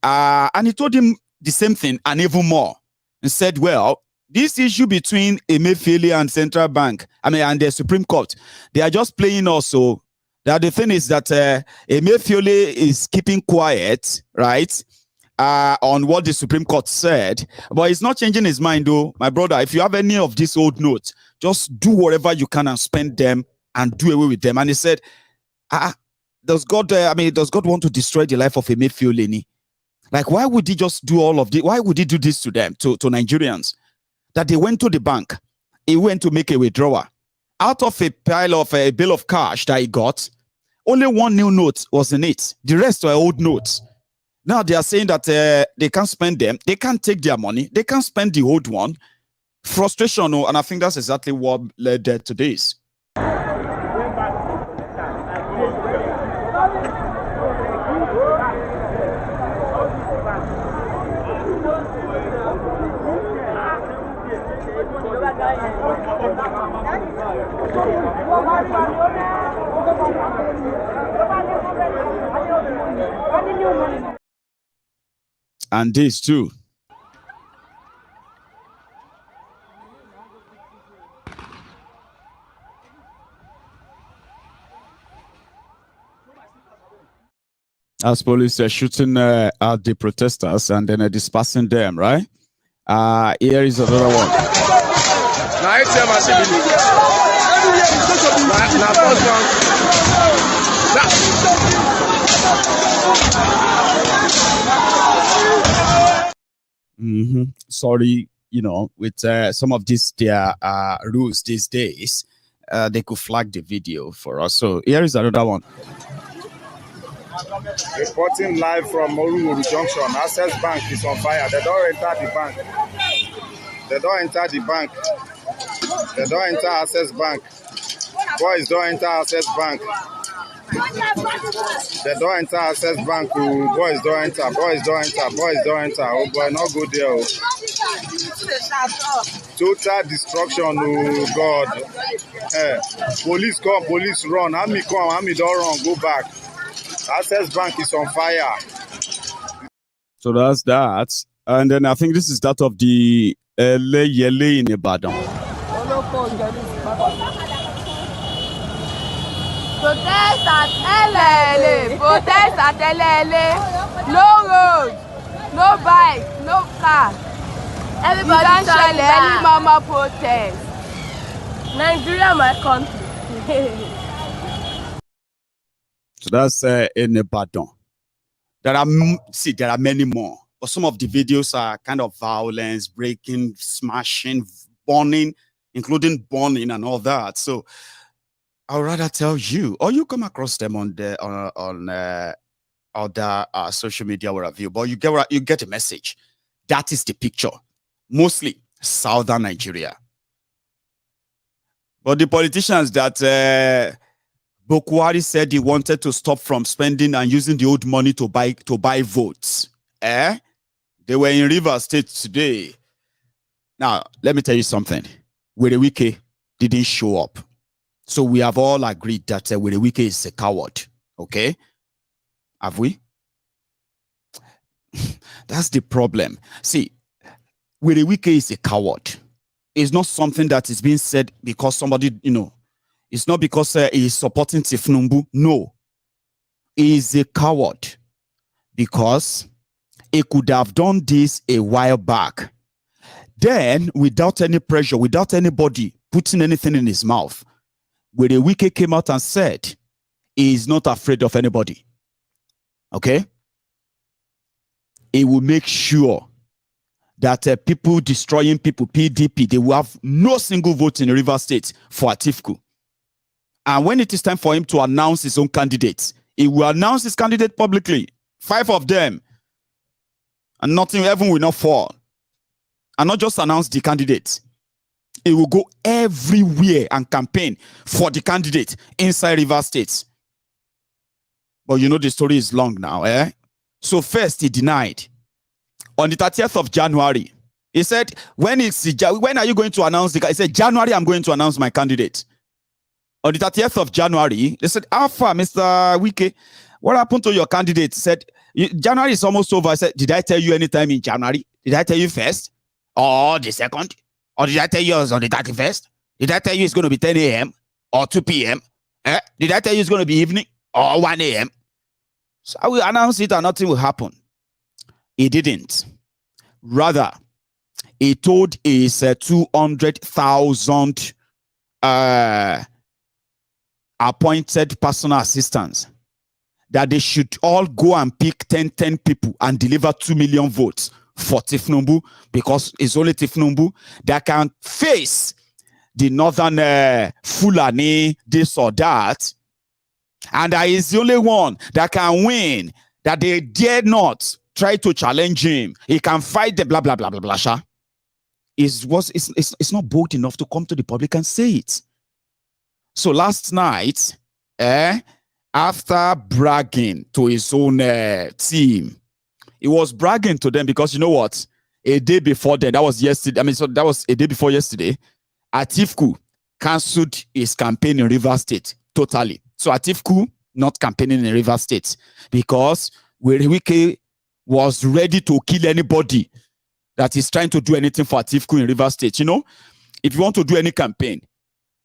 And he told him the same thing and even more. And said, well, this issue between Emefiele and Central Bank, and the Supreme Court, they are just playing also. That the thing is that Emefiele is keeping quiet, right? On what the Supreme Court said, but he's not changing his mind though. My brother, if you have any of these old notes, just do whatever you can and spend them and do away with them. And he said, does God want to destroy the life of Emefiele? Like, why would he just do all of this? Why would he do this to them, to Nigerians? That they went to the bank, he went to make a withdrawal. Out of a pile of a bill of cash that he got, only one new note was in it. The rest were old notes. Now they are saying that they can't spend them. They can't take their money. They can't spend the old one. Frustration, and I think that's exactly what led to this. And this too. As police are shooting at the protesters and then dispersing them, right? Here is another one. Sorry, with some of these their rules these days, they could flag the video for us. So here is another one. Reporting live from Yoruna Junction. Access Bank is on fire. They don't enter the bank. They don't enter the bank. They don't enter Access Bank. Boys don't enter Access Bank. They don't enter Access Bank. Boys don't enter. Boys don't enter. Boys don't enter. Oh boy, not good there. Oh. Total destruction, oh God. Police come, police run. Army come, army don't run, go back. Access Bank is on fire. So that's that. And then I think this is that of the Yele in Ibadan. Protest at LLA. Protest at LLA. No road, no bike, no car. Everybody shall any mama protest. Nigeria, my country. So that's in Ibadan. There are many more, but some of the videos are kind of violence, breaking, smashing, burning, including burning and all that. So I would rather tell you, or you come across them on the other social media wherever you, but you get a message. That is the picture, mostly southern Nigeria. But the politicians that Buhari said he wanted to stop from spending and using the old money to buy votes. They were in Rivers State today. Now, let me tell you something. Wike didn't show up. So we have all agreed that Wike is a coward. Okay? Have we? That's the problem. See, Wike is a coward. It's not something that is being said because somebody, it's not because he's supporting Tinubu. No. He is a coward because he could have done this a while back. Then, without any pressure, without anybody putting anything in his mouth, Wike came out and said he is not afraid of anybody. Okay? He will make sure that people destroying people, PDP, they will have no single vote in Rivers State for Atiku. And when it is time for him to announce his own candidates, he will announce his candidate publicly. 5 of them. And nothing, heaven will not fall. And not just announce the candidate. He will go everywhere and campaign for the candidate inside Rivers State. But the story is long now. So first he denied. On the 30th of January, he said, when are you going to announce the candidate? He said, January, I'm going to announce my candidate. On the 30th of January, they said, Alpha, Mr. Wike, what happened to your candidate? He said, January is almost over. I said, did I tell you anytime in January? Did I tell you first? Or the second? Or did I tell you it was on the 31st? Did I tell you it's going to be 10 a.m. or 2 p.m.? Did I tell you it's going to be evening or 1 a.m.? So I will announce it and nothing will happen. He didn't. Rather, he told his 200,000 appointed personal assistants that they should all go and pick 10 people and deliver 2 million votes for Tinubu, because it's only Tinubu that can face the northern Fulani, this or that, and that is the only one that can win, that they dare not try to challenge him. He can fight the blah, blah, blah, blah, blah. It's not bold enough to come to the public and say it. So last night, after bragging to his own team, he was bragging to them because you know what? A day before then, that was yesterday. That was a day before yesterday. Atiku cancelled his campaign in Rivers State totally. So Atiku not campaigning in Rivers State because Wike was ready to kill anybody that is trying to do anything for Atiku in Rivers State. If you want to do any campaign,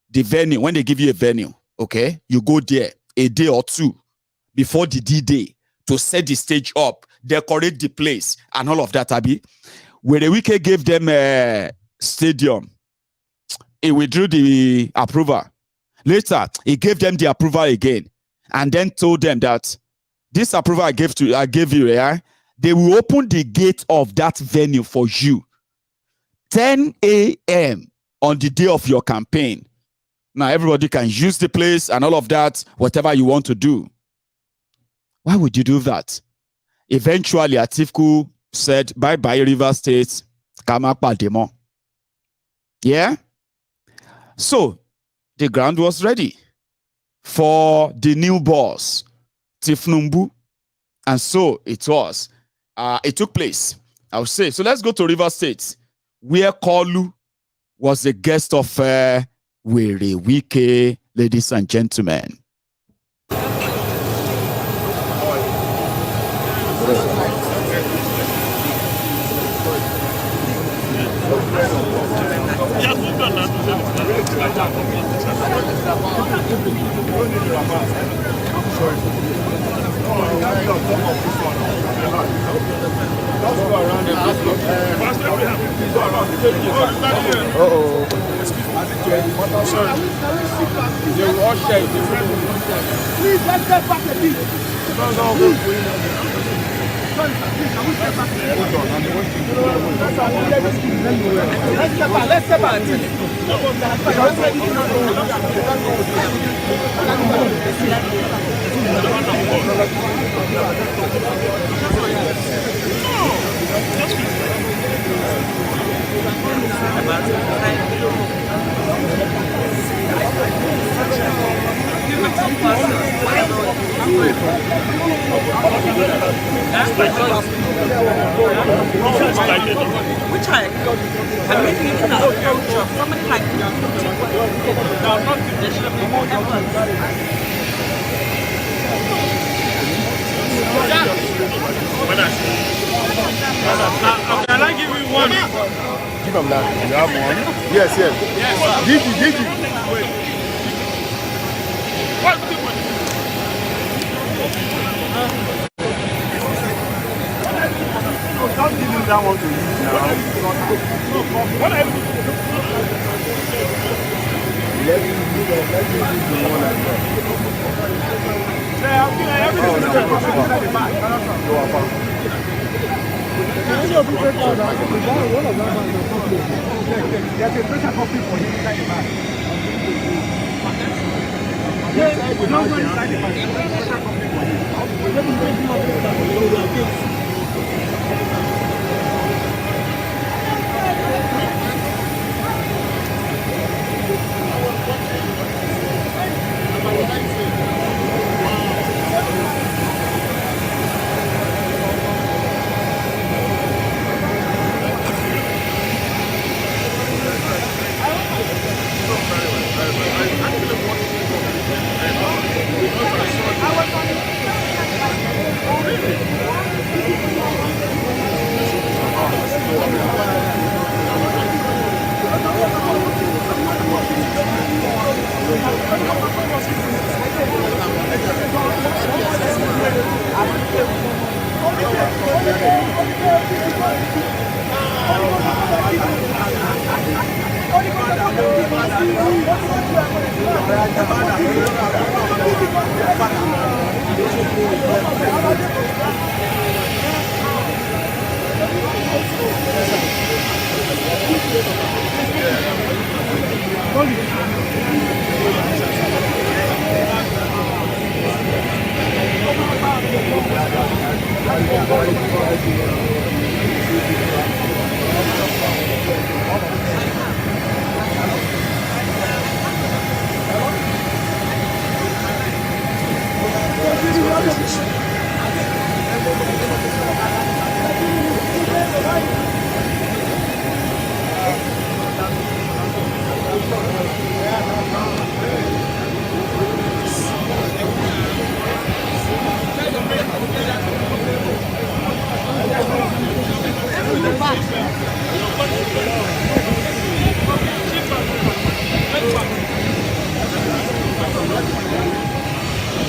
the venue, when they give you a venue, okay, you go there a day or two before the D-Day to set the stage up, decorate the place, and all of that, Abi. When Wike gave them a stadium, he withdrew the approval. Later, he gave them the approval again, and then told them that this approval I gave you, they will open the gate of that venue for you 10 a.m. on the day of your campaign. Now, everybody can use the place and all of that, whatever you want to do. Why would you do that? Eventually, Atiku said, bye-bye, Rivers State, Kamapa Demo. Yeah? So, the ground was ready for the new boss, Tinubu. And so it was. It took place, I would say. So let's go to Rivers State, where Kolu was the guest of Wike, ladies and gentlemen. Please, let's get back a bit. Let's step back. Which I making it in a job. Somebody like no, not there should have been more effort. Can I give you one? Give him that. You have one? Yes, yes. Gigi. Don't give him that one to use now. What are you doing? Let me use the one as well. There's a special copy for him inside the bag. Yes, we don't go inside the bag. There's a special copy for him.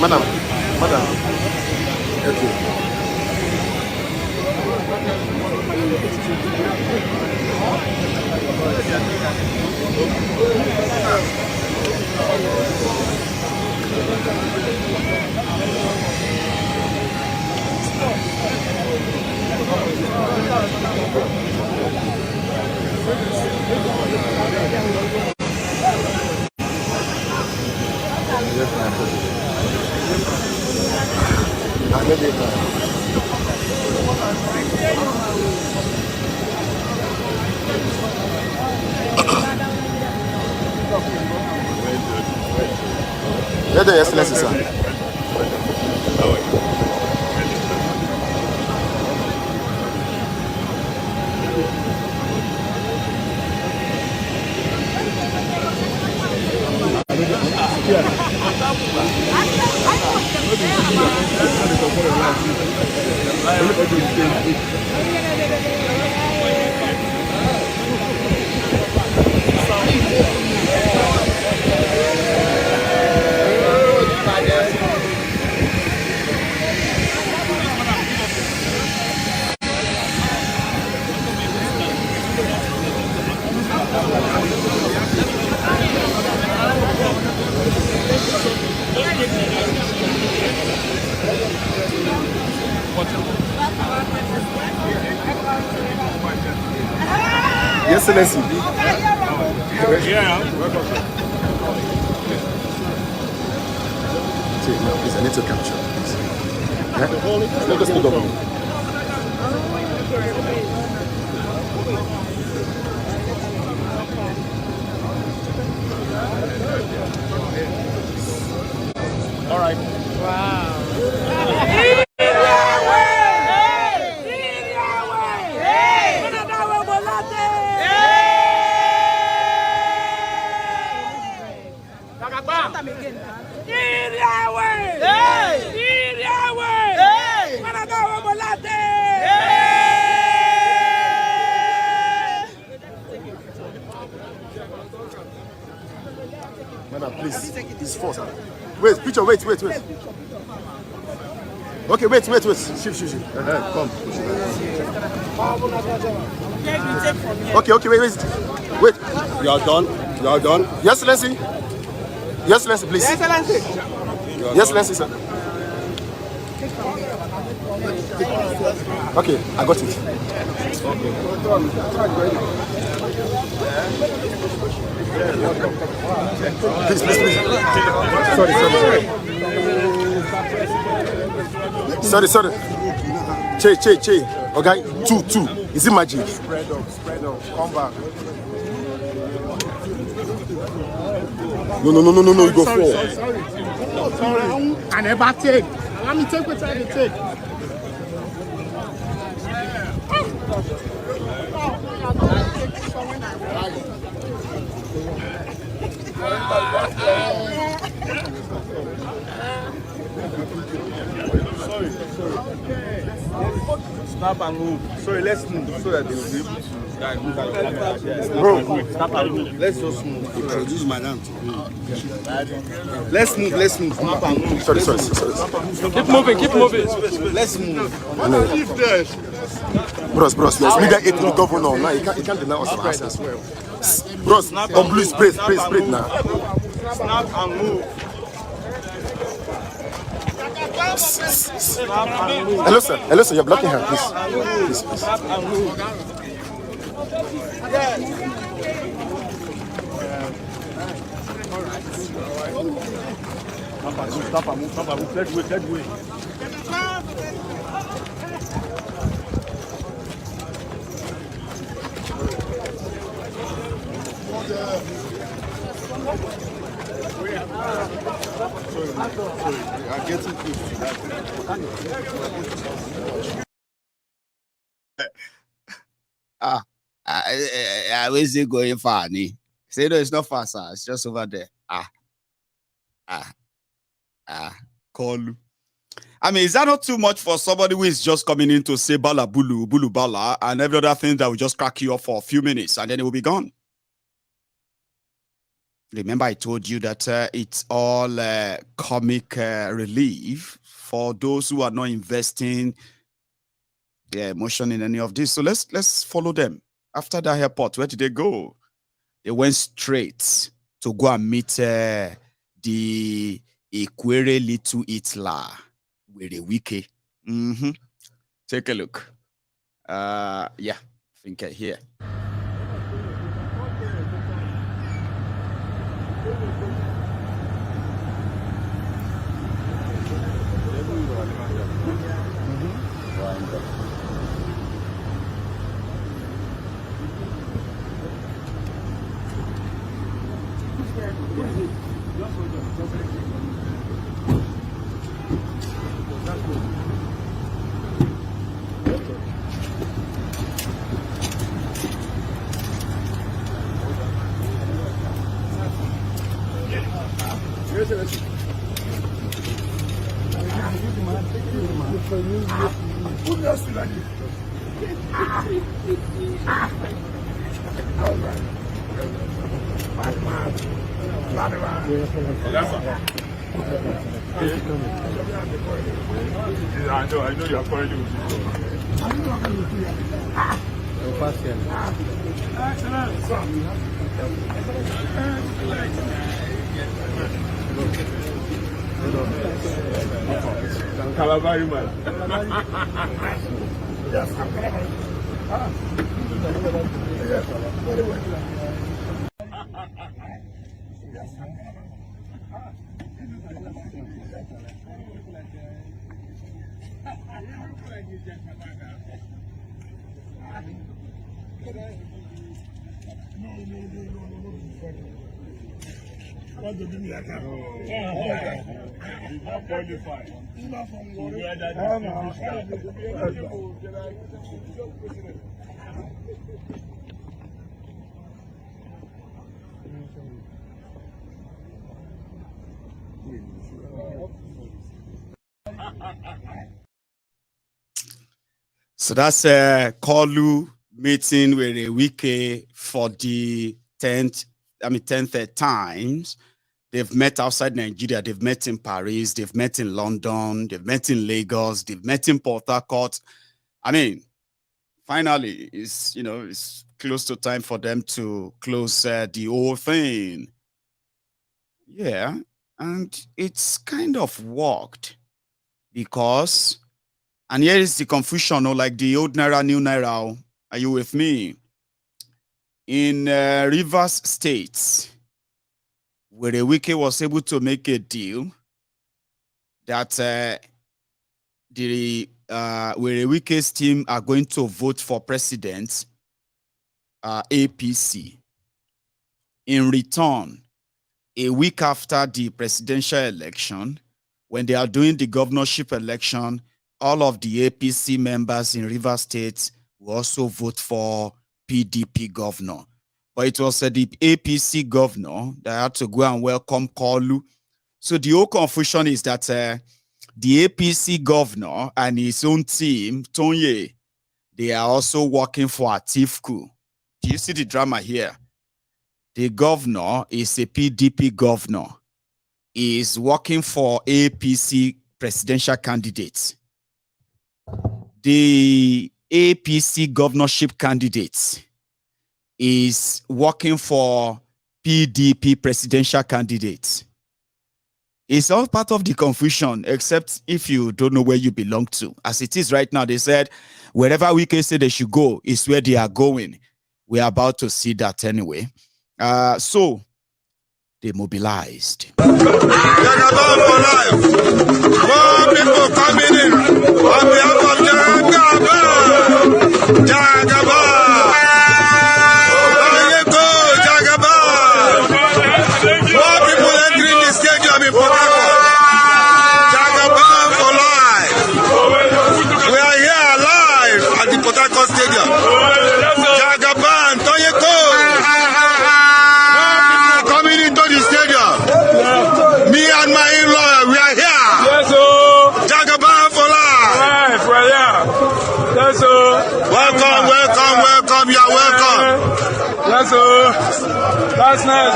Madam. Okay. Your Excellency, sir. Yes, Excellency. Yeah. Please, I need to capture. Let us speak up. All right. Wow. Madam, please. It's forced. Wait, picture, wait. Okay, wait. Shift. Come. Okay, wait. You are done. Yes, Excellency. Yes, Excellency, please. Yes, Excellency. Yes, Excellency, sir. Okay, I got it. Please. Sorry. Che. Okay, two. Is it magic? Spread up. Come back. No, you go forward. Sorry. I never take. Let me take what I can take. Sorry. Snap and move. Sorry, let's move so that they will be able to. Bro, Snap and move. Let's just move. introduce my name. Let's move. Snap and move. Sorry. Keep moving. Let's move. Bros, yes, we got it to the governor now. You can't deny us our access. Bros, please, breathe now. Snap and move. Hello, sir, you're blocking her, please. Snap and move. Snap and move. Third way. I'm getting close to that. I was going far, say no, it's not far, sir. It's just over there. Call. I mean, is that not too much for somebody who is just coming in to say bala bulu bala and every other thing that will just crack you up for a few minutes and then it will be gone? Remember, I told you that it's all comic relief for those who are not investing their emotion in any of this. So let's follow them. After that airport, where did they go? They went straight to go and meet the Equere Little Hitler with a Wike. Take a look. Yeah, I think here. I know you are quarreling with Calabari man. Want to give me a car? Not qualified. Not from So that's a Kolu meeting with a Wike for the 10th times. They've met outside Nigeria. They've met in Paris. They've met in London. They've met in Lagos. They've met in Port Harcourt. I mean, finally, it's close to time for them to close the whole thing. Yeah, and it's kind of worked because, and here is the confusion, like the old Naira, new Naira. Are you with me? In Rivers State, where Wike was able to make a deal that where Wike's team are going to vote for president, APC. In return, a week after the presidential election, when they are doing the governorship election, all of the APC members in Rivers State will also vote for PDP governor. But it was the APC governor that had to go and welcome Kolu. So the whole confusion is that the APC governor and his own team, Tonye, they are also working for Atiku. Do you see the drama here? The governor is a PDP governor. He is working for APC presidential candidates. The APC governorship candidate is working for PDP presidential candidates. It's all part of the confusion, except if you don't know where you belong to. As it is right now, they said wherever Wike say they should go is where they are going. We are about to see that anyway. So they mobilized. Jagaban for life. More people coming in on behalf of Jagaban. Jagaban. Jagaban. More people entering the stadium in Port Harcourt. Jagaban for life. We are here live at the Port Harcourt Stadium. Jagaban, Toyeko. Me and my in-law, we are here. Yes, sir. Jagaban for life. Right, we're here. Yes, sir. Welcome. You are welcome. Yes, sir. That's nice.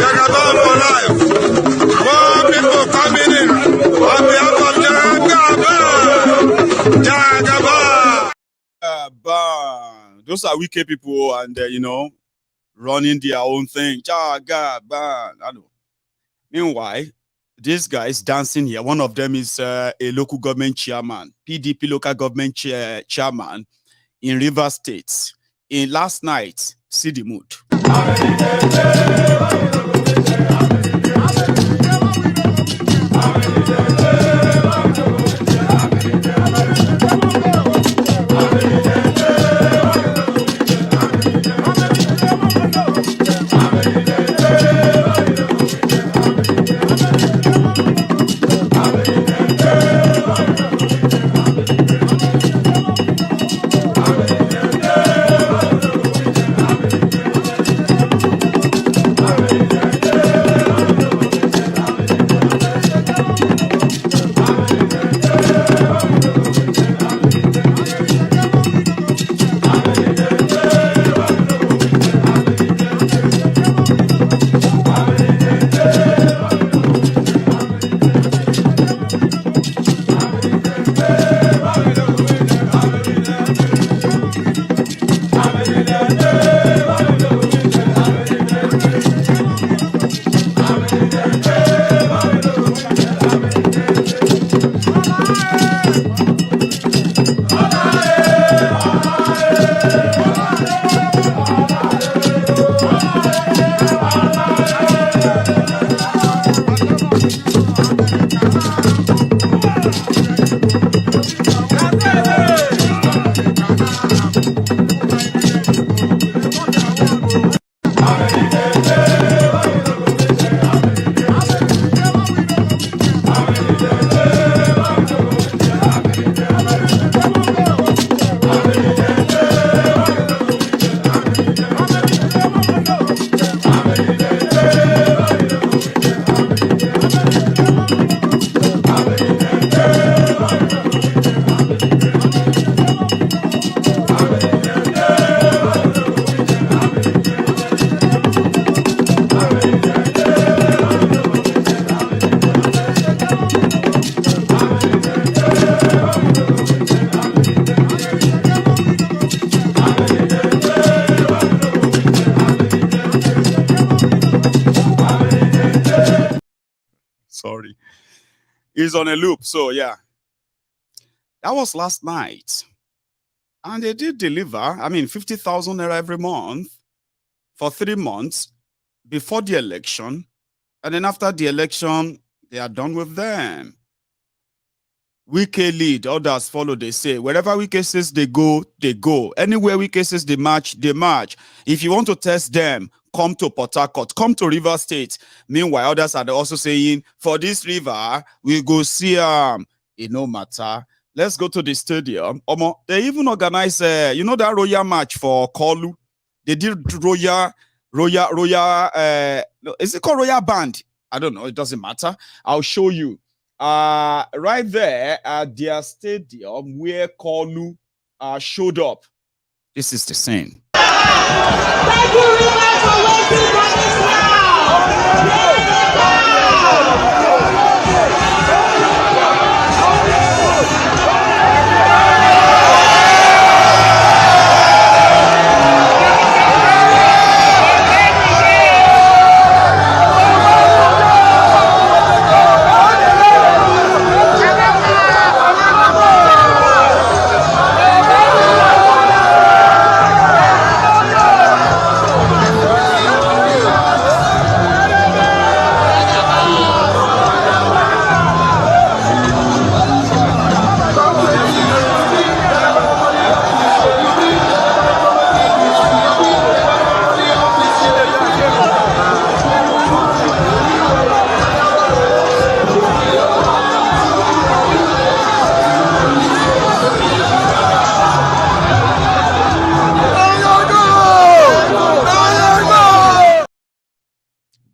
Jagaban for life. More people coming in on behalf of Jagaban. Those are Wike people, and running their own thing. I know. Meanwhile, these guys dancing here. One of them is a local government chairman, PDP local government chairman in Rivers State. In last night, see the mood. Sorry. He's on a loop. So, yeah. That was last night. And they did deliver, 50,000 naira every month for 3 months before the election. And then after the election, they are done with them. Wike lead, others follow, they say. Wherever Wike says they go, they go. Anywhere Wike says they march, they march. If you want to test them, come to Port Harcourt, come to River State. Meanwhile, others are also saying, for this river, we go see it no matter. Let's go to the stadium. They even organize, that Royal March for Kolu. They did Royal, is it called Royal Band? I don't know, it doesn't matter. I'll show you. Right there at their stadium where Kolu showed up. This is the scene. Thank you very much for waiting for this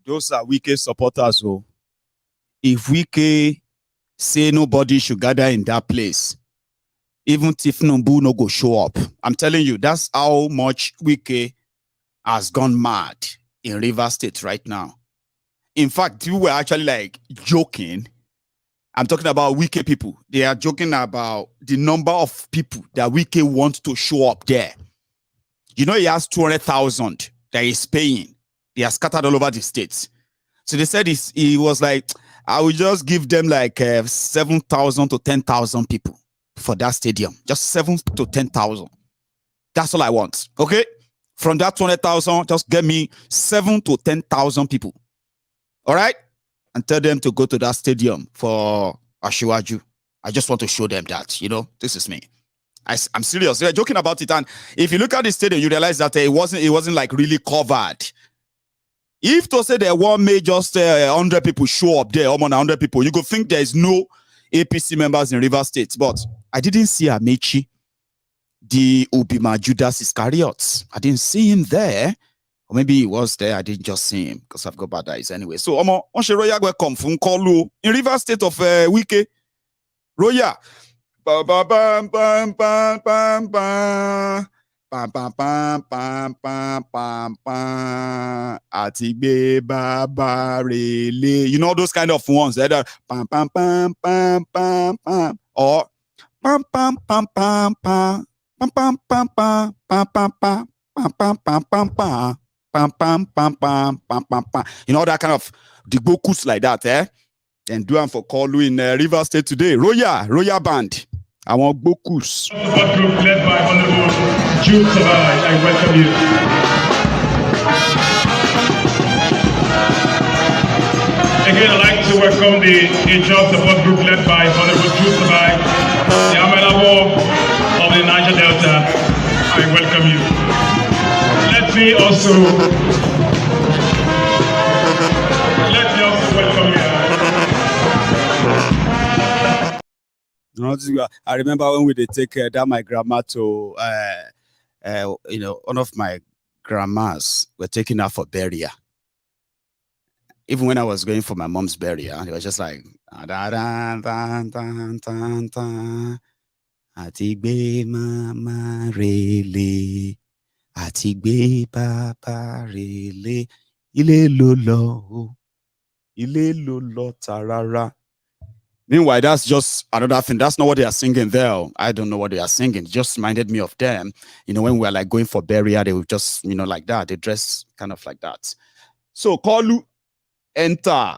Those are Wike supporters. So if Wike say nobody should gather in that place, even Tinubu no go show up. I'm telling you, that's how much Wike has gone mad in River State right now. In fact, we were actually like joking. I'm talking about Wike people. They are joking about the number of people that Wike wants to show up there. You know, he has 200,000 that he's paying. They are scattered all over the states. So they said he was like, I will just give them like 7,000 to 10,000 people for that stadium. Just 7 to 10,000. That's all I want. Okay? From that 200,000, just get me 7 to 10,000 people. All right? And tell them to go to that stadium for Ashiwaju. I just want to show them that, this is me. I'm serious. They're joking about it. And if you look at the stadium, you realize that it wasn't like really covered. If to say there were just 100 people show up there, almost 100 people, you could think there is no APC members in River State. But I didn't see Amechi, the Ubima Judas Iscariot. I didn't see him there. Or maybe he was there. I didn't just see him because I've got bad eyes anyway. So, Roya come from Kolu in River State of Wike. Roya. Ba ba bam bam bam bam bam. Pam pam pam pam pam pam pam. Atigbe baba rele. You know those kind of ones. That pam pam pam pam pam pam. Or pam pam pam pam pam pam pam pam pam pam pam pam pam pam pam pam pam. Pam pam pam pam pam pam pam. You know that kind of the bokus like that, And do one for Kolu in River State today. Roya Band. I want bokus. Support group led by Honorable Cabal. I welcome you. Again, I'd like to welcome the Job support group led by Honorable Cabal, the Amalabo of the Niger Delta. I welcome you. Let me also welcome you. I remember when we did take that my grandma to one of my grandmas were taking her for burial. Even when I was going for my mom's burial, it was just like Atigbe mama rele. Atigbe papa rele. Ile lolo tarara. Meanwhile, that's just another thing. That's not what they are singing there. I don't know what they are singing. It just reminded me of them. When we were like going for burial, they would just, like that. They dress kind of like that. So, Kolu, enter.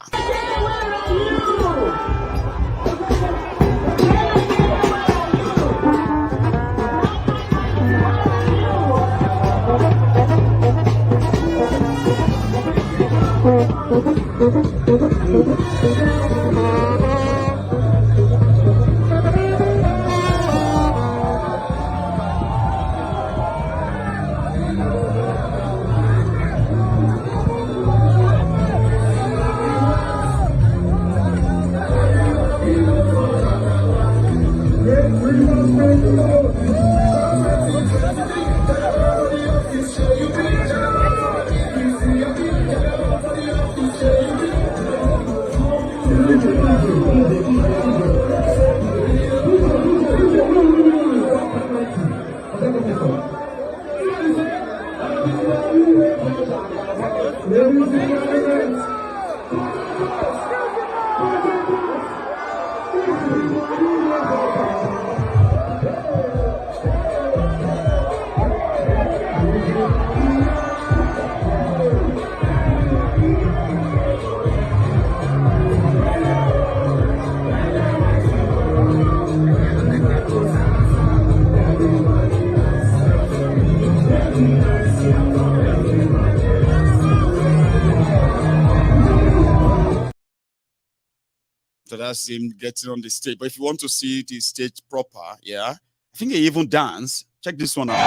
So that's him getting on the stage. But if you want to see the stage proper, yeah, I think he even dance. Check this one out.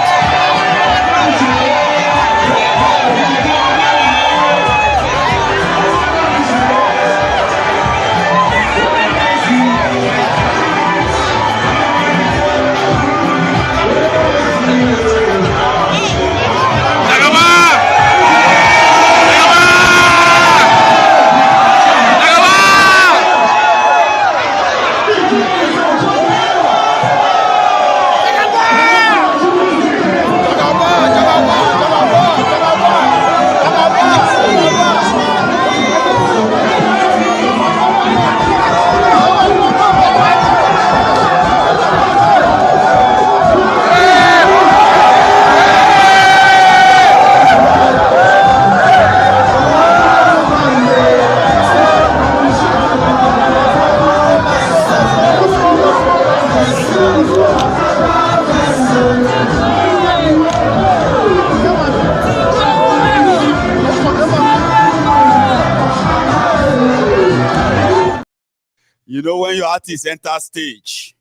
You know, when your artist enter stage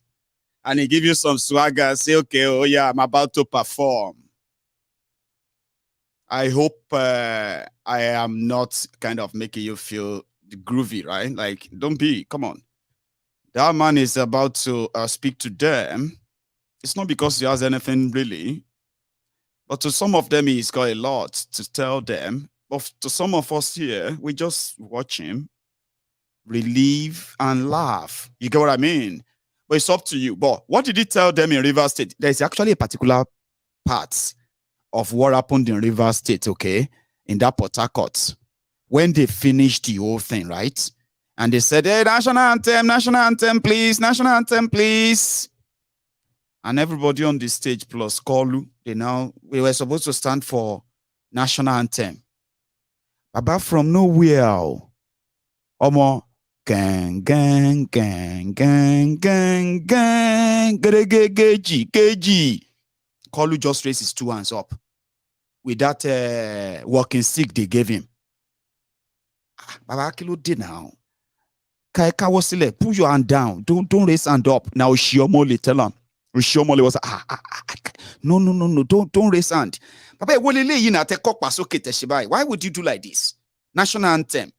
and he give you some swagger, say, okay, oh yeah, I'm about to perform. I hope I am not kind of making you feel groovy, right? Like, don't be, come on. That man is about to speak to them. It's not because he has anything really, but to some of them, he's got a lot to tell them. But to some of us here, we just watch him, relieve and laugh. You get what I mean? But it's up to you. But what did he tell them in Rivers State? There's actually a particular part of what happened in Rivers State, okay, in that Port Harcourt, when they finished the whole thing, right? And they said, hey, national anthem, please, national anthem, please. And everybody on the stage plus Kolu, we were supposed to stand for national anthem. Baba from nowhere, Omo, gang, gang, gang, gang, gang, gang, KG. Kolu just raised his 2 hands up with that walking stick they gave him. Baba Kilo did now. Put your hand down. Don't raise hand up. Now Shiomole tell him. Shiomole was no, don't raise hand. Papa, why would you do like this? National anthem.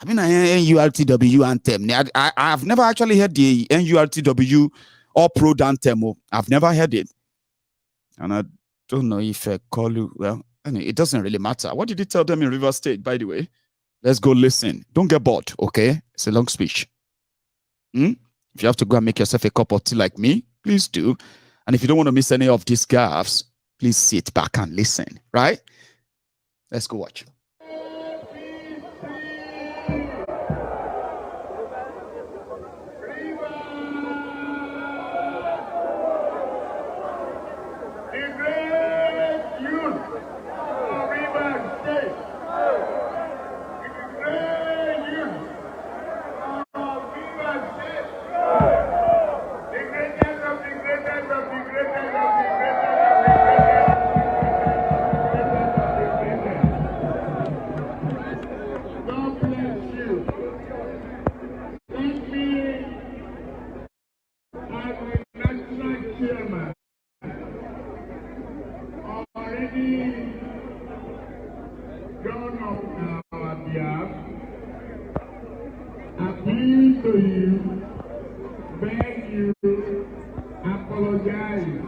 I mean, NURTW anthem. I've never actually heard the NURTW or pro anthem. I've never heard it. And I don't know if I call you. Well, anyway, it doesn't really matter. What did he tell them in River State, by the way? Let's go listen. Don't get bored, okay? It's a long speech. If you have to go and make yourself a cup of tea like me, please do. And if you don't want to miss any of these gaffes, please sit back and listen, right? Let's go watch. to you, beg you, apologize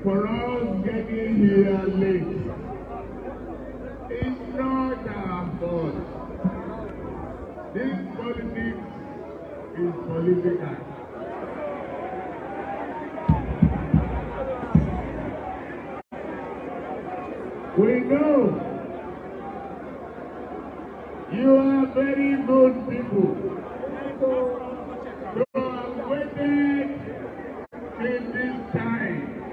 for us getting here late. It's not our fault. This politics is political. We know you are very good people. So I've waited till this time.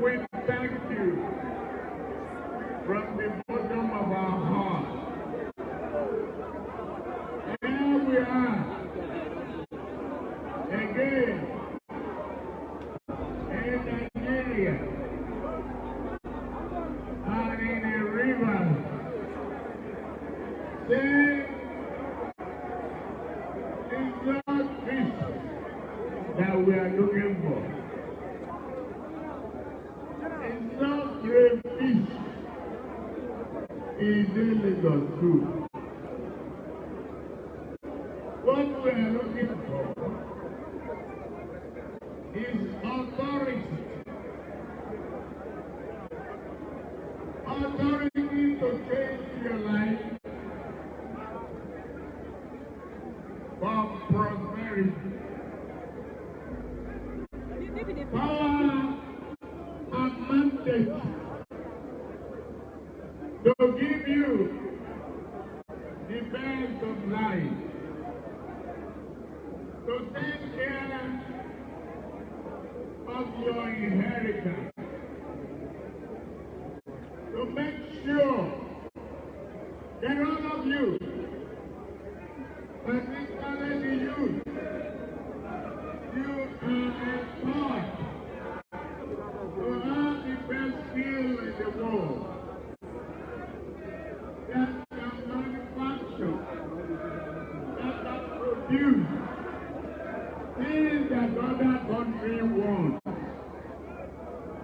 We thank you from the bottom of our heart. Here we are again in Nigeria and in a river. Say it's not fish that we are looking for. It's not great fish. It's illegal too. What we are looking for is authority. Authority to change your life for prosperity. Power and mandate to give you the best of life, to take care of your inheritance, to make sure that all of you, particularly the youth, you are empowered to have the best skill in the world that can manufacture, that can produce things that other countries want,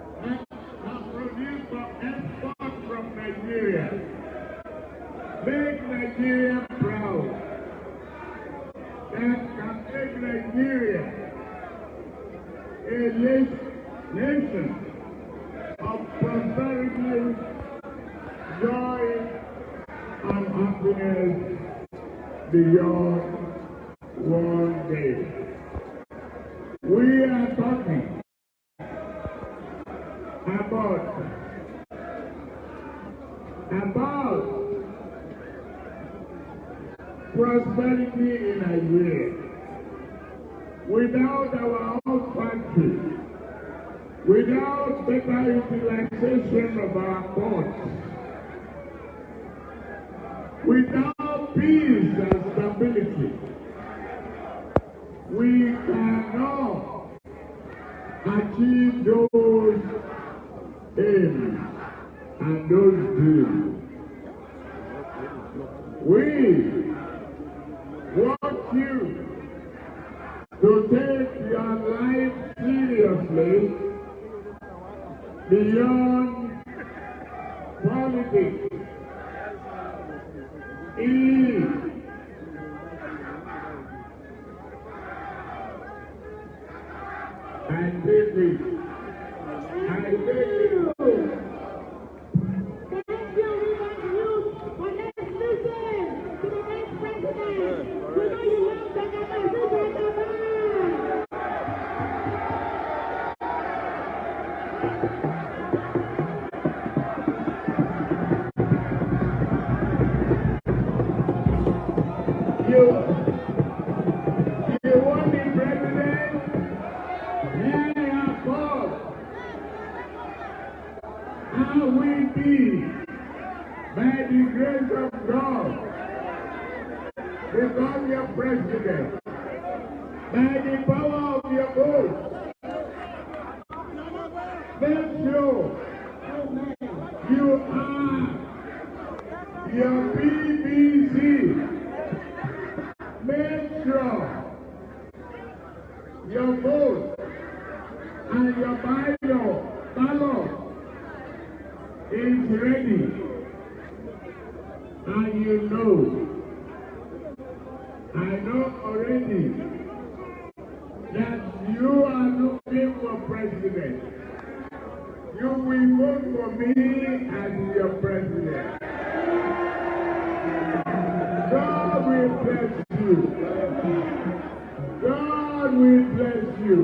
that can produce for export from Nigeria, make Nigeria proud, that can make Nigeria a nation of prosperity, joy, and happiness beyond one day. We are talking about prosperity in Nigeria. Without our own factory, without better utilization of our ports, without peace and stability, we cannot achieve those aims and those dreams. We want you to take your life seriously beyond politics. And this is, I thank you. Thank you, youth. But let's listen to the next president. We know you love the You want the president? Here are God. How we be, by the grace of God, become your president, by the power of your vote. Make sure you are your PBC. Make sure your vote and your ballot is ready, and you know know already that you are looking for president. You will vote for me as your president. God will bless you. God will bless you.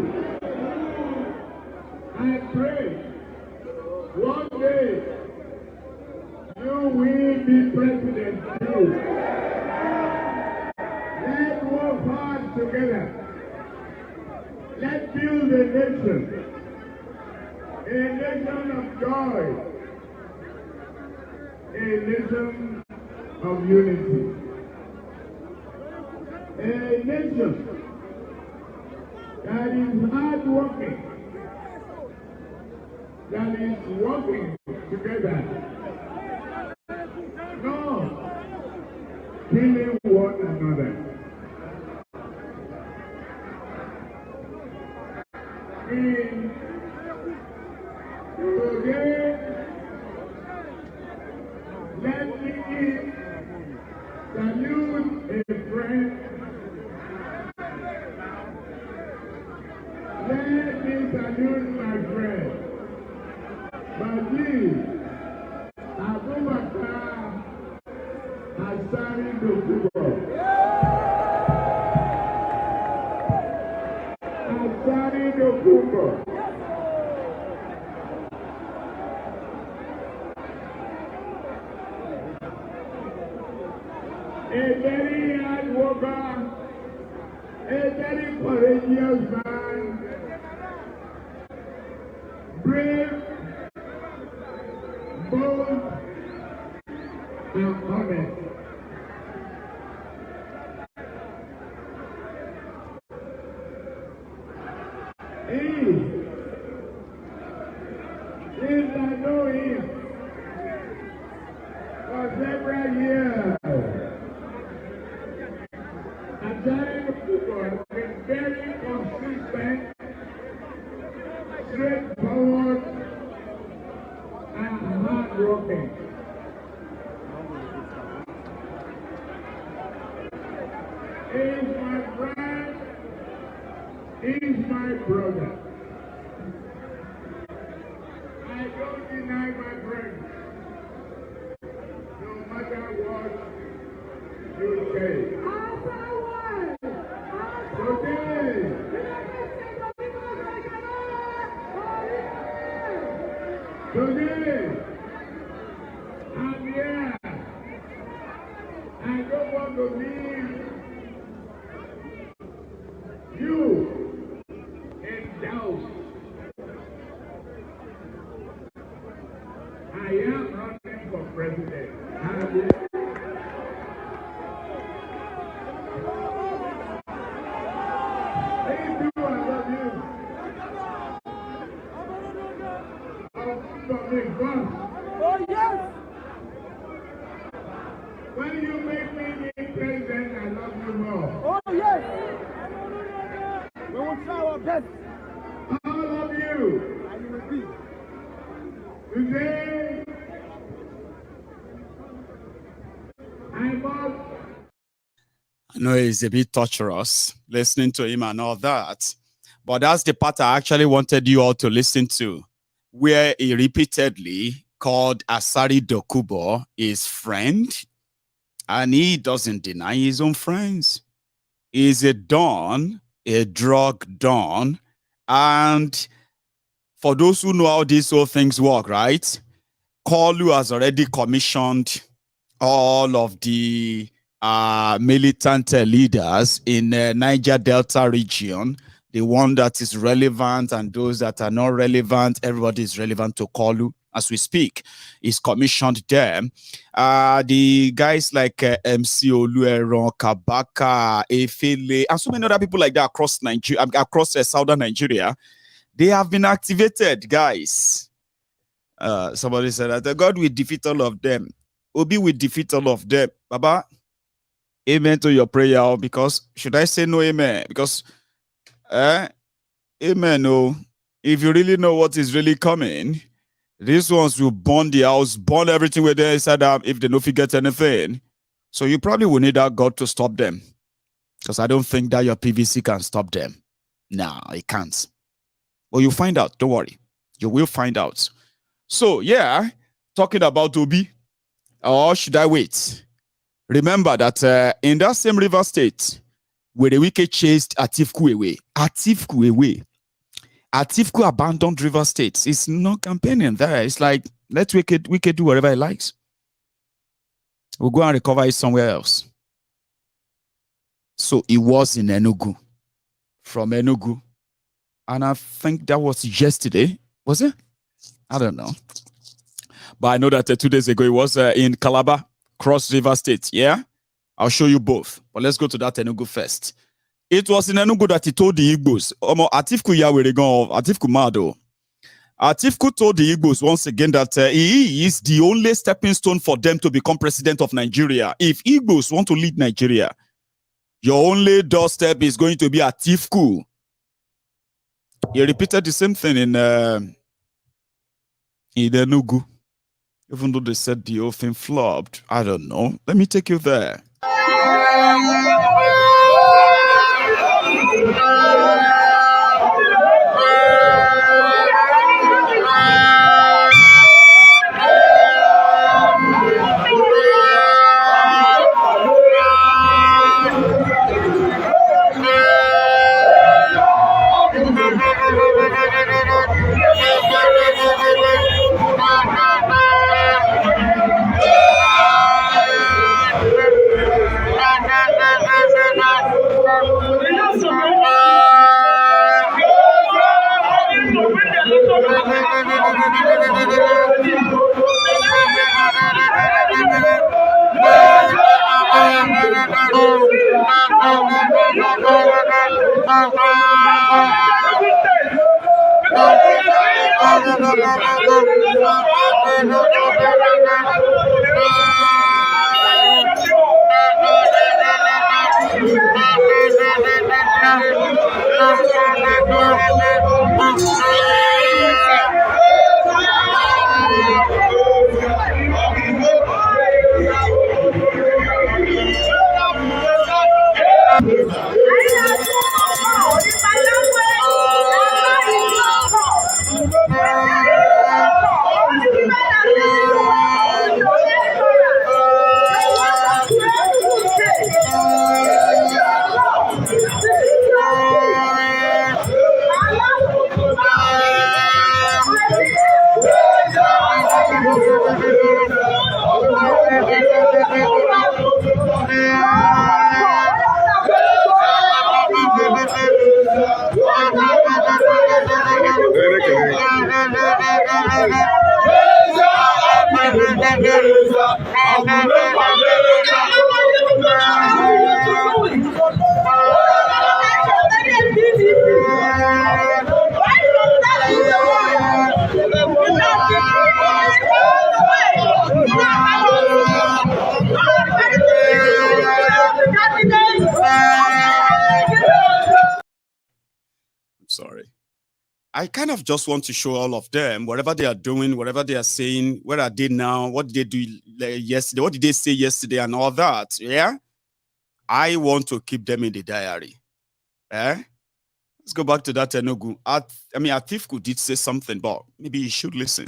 I pray one day you will be president too. Let's work hard together. Let's build a nation of joy, a nation of unity, a nation that is hard working, that is working together, not killing one another. Today, let me salute a friend. Let me salute my friend. Baji, Abubakar, Asari Dokubo. Asari Dokubo. A very hard worker, a very courageous man, brave, bold, and honest. Since I know him for several years, people have been very consistent, straightforward, and hardworking. He's my friend, he's my brother. I don't deny my friend, no matter what you say. Today, I'm here. I don't want to leave you in doubt. I am running for president. Oh yes! When you make me president, I love you more. Oh yes! We will try our best. All of you. And you will be. Today, I must. I know it's a bit torturous listening to him and all that, but that's the part I actually wanted you all to listen to, where he repeatedly called Asari Dokubo his friend, and he doesn't deny his own friends. He's a don, a drug don, and for those who know how these whole things work, right? Kalu has already commissioned all of the militant leaders in Niger Delta region, the one that is relevant and those that are not relevant. Everybody is relevant to Kalu as we speak. He's commissioned them. The guys like MC Olueron, Kabaka, Efele, and so many other people like that across Nigeria, across southern Nigeria, they have been activated, guys. Somebody said that God will defeat all of them. Obi will defeat all of them. Baba, amen to your prayer. Because should I say no amen? Because amen, no. If you really know what is really coming, these ones will burn the house, burn everything where they inside if they don't forget anything. So you probably will need that God to stop them. Because I don't think that your PVC can stop them. Nah, it can't. Well, you'll find out. Don't worry. You will find out. So, yeah, talking about Obi, or should I wait? Remember that in that same River State, where the Wike chased Atifku away. Atifku abandoned River State. It's not campaigning there. It's like, let Wike do whatever he likes. We'll go and recover it somewhere else. So it was in Enugu. From Enugu. And I think that was yesterday. Was it? I don't know. But I know that 2 days ago it was in Calabar, Cross River State. Yeah? I'll show you both. But let's go to that Enugu first. It was in Enugu that he told the Igbos, Atifku Atifku Mado. Atifku told the Igbos once again that he is the only stepping stone for them to become president of Nigeria. If Igbos want to lead Nigeria, your only doorstep is going to be Atifku. He repeated the same thing in Enugu. Even though they said the whole thing flopped, I don't know. Let me take you there. Sorry. I kind of just want to show all of them, whatever they are doing, whatever they are saying, where are they now, what did they do yesterday, what did they say yesterday and all that, yeah? I want to keep them in the diary. Eh? Let's go back to that Enugu. Atifku did say something, but maybe you should listen.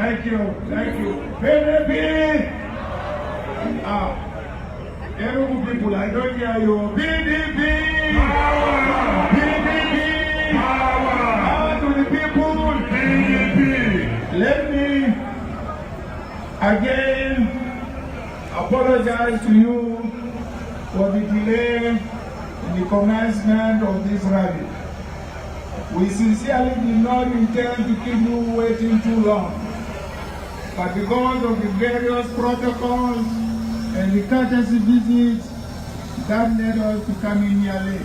Thank you. PDP! Enugu people, I don't hear you. PDP! PDP! Power to the people! PDP! Let me again apologize to you for the delay in the commencement of this rally. We sincerely did not intend to keep you waiting too long. But because of the various protocols and the courtesy visits, that led us to come in here late.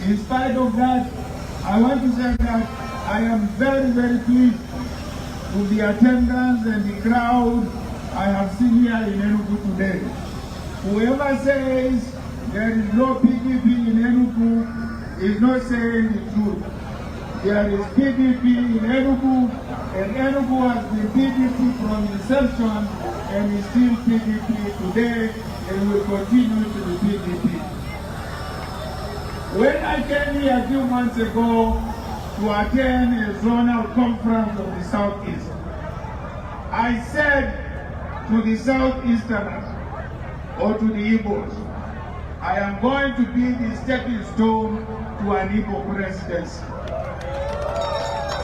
In spite of that, I want to say that I am very, very pleased with the attendance and the crowd I have seen here in Enugu today. Whoever says there is no PDP in Enugu is not saying the truth. There is PDP in Enugu, and Enugu has been PDP from inception and is still PDP today and will continue to be PDP. When I came here a few months ago to attend a zonal conference of the Southeast, I said to the Southeasterners or to the Igbos, I am going to be the stepping stone to an Igbo presidency.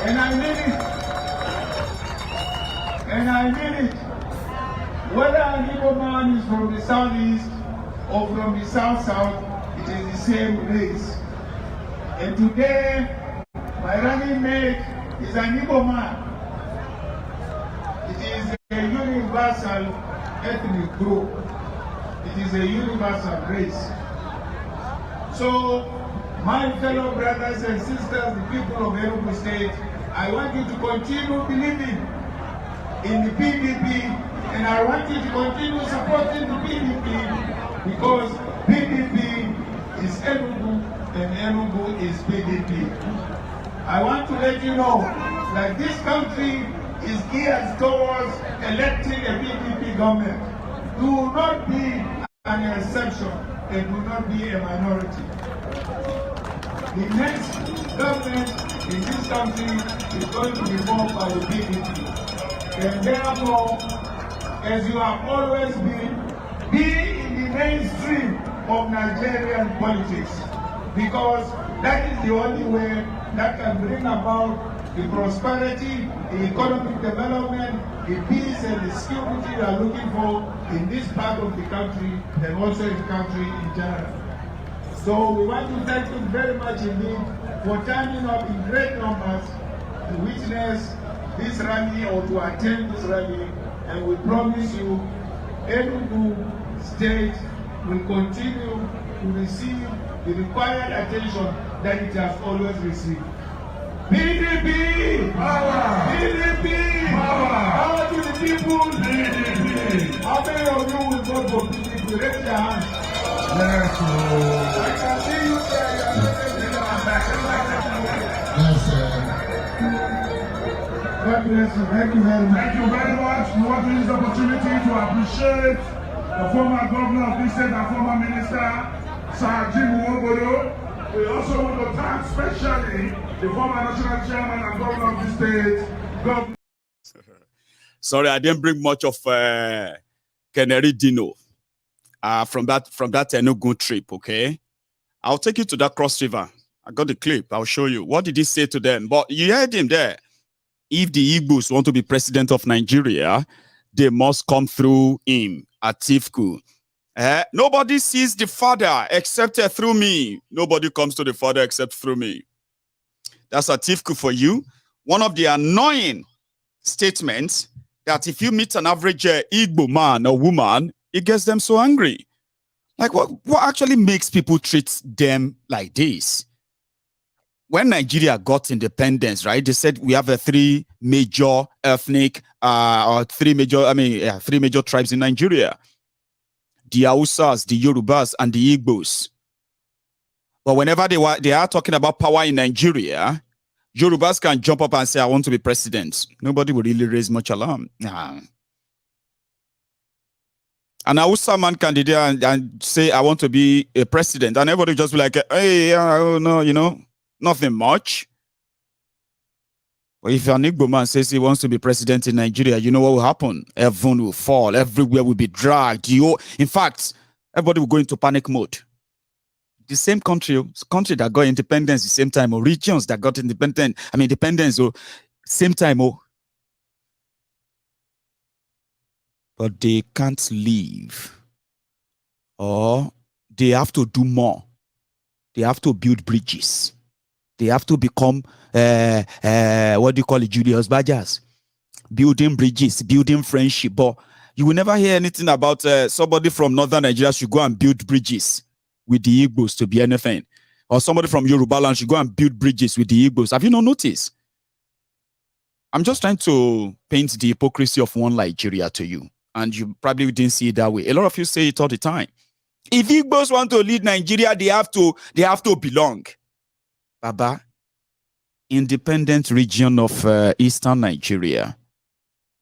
And I mean it. And I mean it. Whether an Igbo man is from the southeast or from the south-south, it is the same race. And today, my running mate is an Igbo man. It is a universal ethnic group. It is a universal race. So, my fellow brothers and sisters, the people of Enugu State, I want you to continue believing in the PDP, and I want you to continue supporting the PDP, because PDP is Enugu and Enugu is PDP. I want to let you know that this country is geared towards electing a PDP government. Do not be an exception and do not be a minority. The next government in this country is going to be formed by the PDP. And therefore, as you have always been, be in the mainstream of Nigerian politics, because that is the only way that can bring about the prosperity, the economic development, the peace and the security we are looking for in this part of the country and also in the country in general. So we want to thank you very much indeed for turning up in great numbers to witness this rally or to attend this rally, and we promise you Enugu State will continue to receive the required attention that it has always received. PDP! Power! PDP! Power! Power to the people! PDP! How many of you will vote for PDP? Raise your hands. Yes, Lord. I can see you there. Yes, sir. God bless you. Thank you very much. Thank you very much. We want to use the opportunity to appreciate the former governor of this state and former minister, Sir Jim Wobodo. We also want to thank specially the former national chairman and governor of the state, Governor. Sorry, I didn't bring much of Canary Dino from that Enugu trip, okay? I'll take you to that Cross River. I got the clip. I'll show you. What did he say to them? But you heard him there. If the Igbos want to be president of Nigeria, they must come through him, Atiku. Nobody sees the Father except through me. Nobody comes to the Father except through me. That's Atiku for you. One of the annoying statements that if you meet an average Igbo man or woman, it gets them so angry. Like, what actually makes people treat them like this? When Nigeria got independence, right, they said we have three major ethnic, three major tribes in Nigeria. The Hausas, the Yorubas, and the Igbos. But whenever they are talking about power in Nigeria, Yorubas can jump up and say, I want to be president. Nobody will really raise much alarm. Nah. An Hausa man can do and say, I want to be a president. And everybody just be like, hey, no, you know, nothing much. But if an Igbo man says he wants to be president in Nigeria, you know what will happen? Heaven will fall. Everywhere will be dragged. In fact, everybody will go into panic mode. The same country that got independence the same time, or regions that got independence, or same time, but they can't leave, or they have to do more. They have to build bridges. They have to become, what do you call it, Julius Bajas? Building bridges, building friendship. But you will never hear anything about somebody from northern Nigeria should go and build bridges with the Igbos to be anything. or somebody from Yoruba land should go and build bridges with the Igbos. Have you not noticed? I'm just trying to paint the hypocrisy of one Nigeria to you, and you probably didn't see it that way. A lot of you say it all the time. If Igbos want to lead Nigeria, they have to belong. Baba, independent region of Eastern Nigeria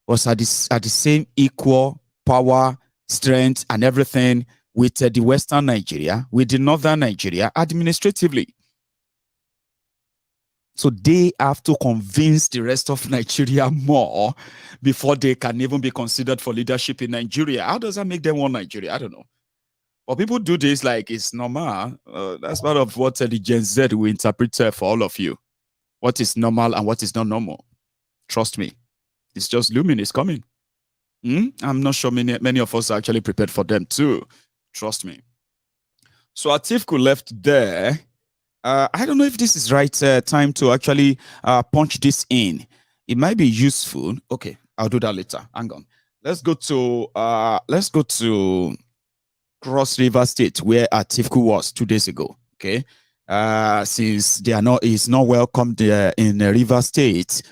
was at the same equal power, strength, and everything with the Western Nigeria, with the Northern Nigeria administratively. So they have to convince the rest of Nigeria more before they can even be considered for leadership in Nigeria. How does that make them one Nigeria? I don't know. But people do this like it's normal. That's part of what the Gen Z will interpret for all of you. What is normal and what is not normal. Trust me. It's just looming. It's coming. I'm not sure many of us are actually prepared for them too. Trust me. So Atiku left there. I don't know if this is right time to actually punch this in. It might be useful. Okay, I'll do that later. Hang on. Let's go to Cross River State where Atiku was 2 days ago. Okay, since he's not welcomed there in River State,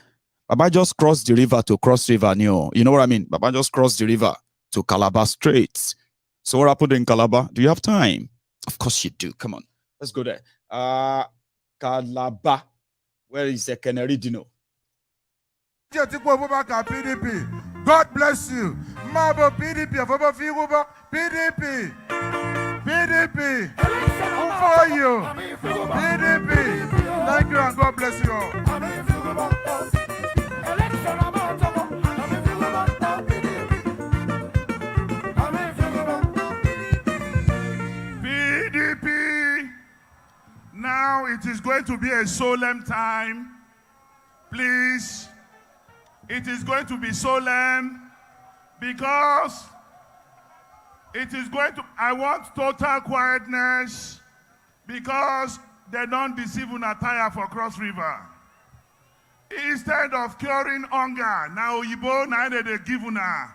Baba just crossed the river to Cross River. You know what I mean? Baba just crossed the river to Calabar Straits. So what happened in Calabar? Do you have time? Of course you do. Come on, let's go there. Calabar. Where is the Canary Dino? PDP. God bless you. Mabo PDP. PDP. PDP. For you. PDP. Thank you and God bless you all. PDP. Now it is going to be a solemn time. Please. It is going to be solemn because it is going to, I want total quietness because they don't deceive una tire for Cross River. Instead of curing hunger, now Oyibo na they give una.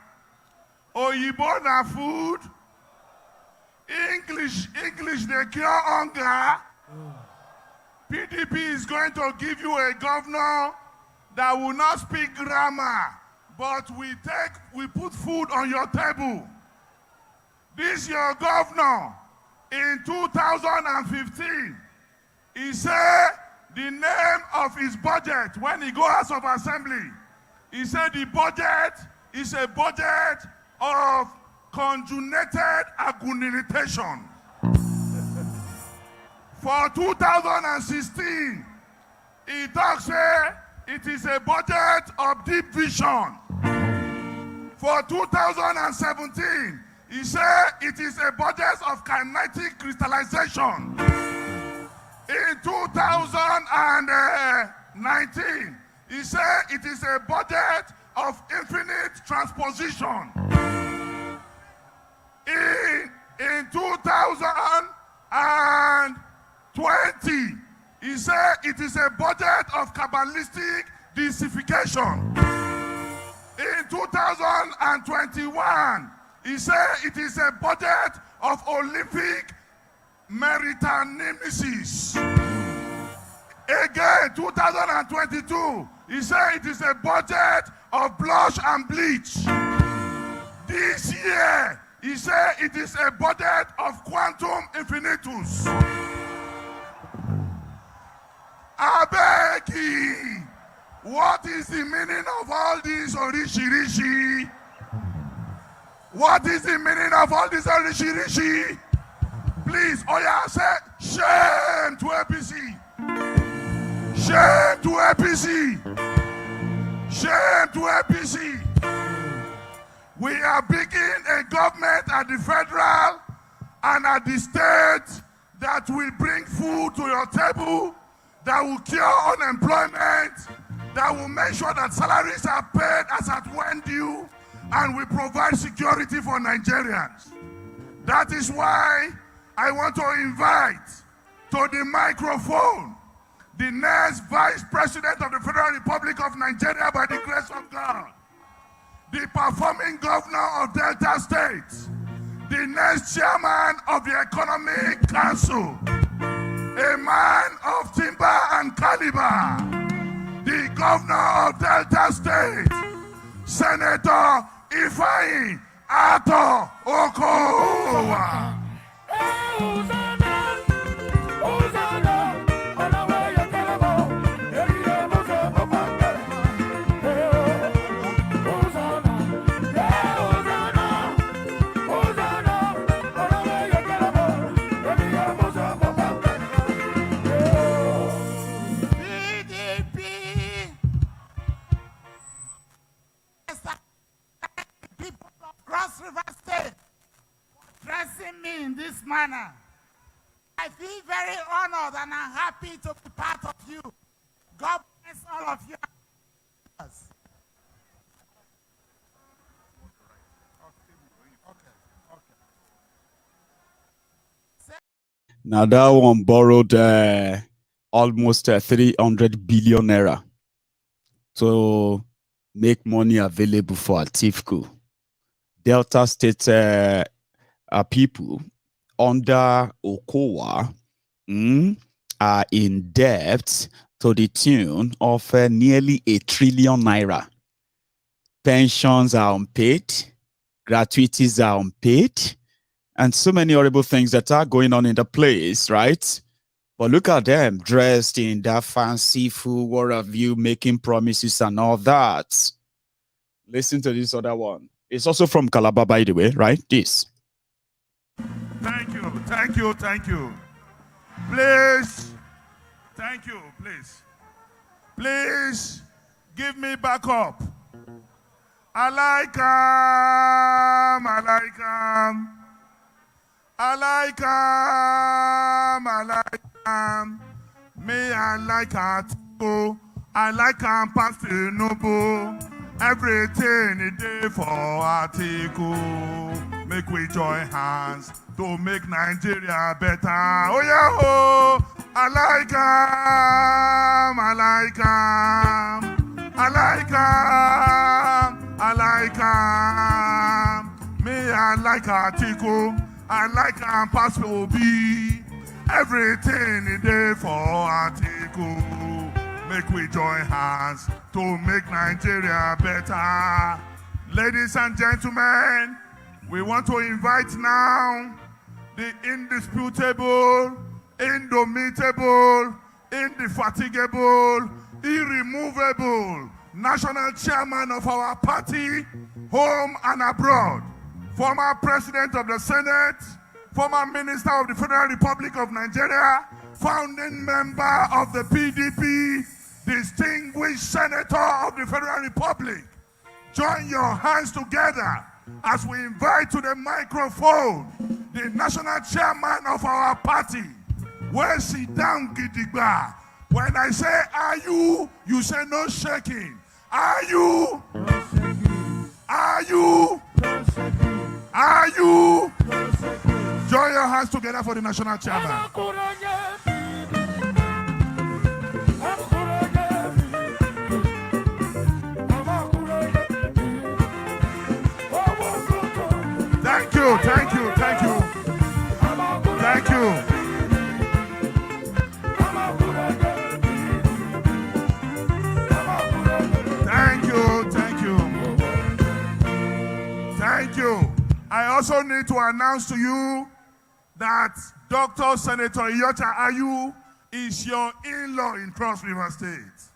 Oyibo na food. English they cure hunger. PDP is going to give you a governor that will not speak grammar, but we put food on your table. This your governor in 2015. He said the name of his budget when he go House of Assembly. He said the budget is a budget of conjugated agglutination. For 2016, he talks it is a budget of deep vision. For 2017, he said it is a budget of kinetic crystallization. In 2019, he said it is a budget of infinite transposition. In 2020, he said it is a budget of Kabbalistic deification. In 2021, he said it is a budget of Olympic meritocracy. Again, 2022, he said it is a budget of blush and bleach. This year, he said it is a budget of quantum infinitus. Abeki, what is the meaning of all this Orishirishi? What is the meaning of all this Orishirishi? Please, Oya, say shame to APC. Shame to APC. Shame to APC. We are beginning a government at the federal and at the state that will bring food to your table, that will cure unemployment, that will make sure that salaries are paid as at when due, and will provide security for Nigerians. That is why I want to invite to the microphone the next Vice President of the Federal Republic of Nigeria by the grace of God, the performing governor of Delta State, the next chairman of the Economic Council, a man of Delta State, Senator Ifeanyi Ato Okowa. Cross River State dressing me in this manner. I feel very honored and I'm happy to be part of you. God bless all of you. Now that one borrowed almost 300 billion naira to make money available for Atiku. Delta State people under Okowa are in debt to the tune of nearly 1 trillion naira. Pensions are unpaid, gratuities are unpaid, and so many horrible things that are going on in the place, right? But look at them dressed in that fancy food, what have you, making promises and all that. Listen to this other one. It's also from Calabar, by the way, right? This. Thank you, thank you, thank you. Please, thank you, please. Please give me backup. I like him, I like him. I like him, I like him. Me, I like Atiku. I like him past Tinubu. Everything he did for Atiku. Make we join hands to make Nigeria better. Oh yeah, oh. I like him, I like him. I like him, I like him. Me, I like Atiku. I like him past Obi. Everything he did for Politico. Make we join hands to make Nigeria better. Ladies and gentlemen, we want to invite now the indisputable, indomitable, indefatigable, irremovable national chairman of our party, home and abroad, former president of the Senate, former minister of the Federal Republic of Nigeria, founding member of the PDP, distinguished senator of the Federal Republic. Join your hands together as we invite to the microphone the national chairman of our party. Where sit down, Gidigba. When I say, are you? You say no shaking. Are you? No shaking. Are you? No shaking. Are you? No shaking. Join your hands together for the national chairman. Thank you, thank you, thank you. Thank you. Thank you, thank you. Thank you. I also need to announce to you that Dr. Senator Iyota Ayu is your in-law in Cross River State.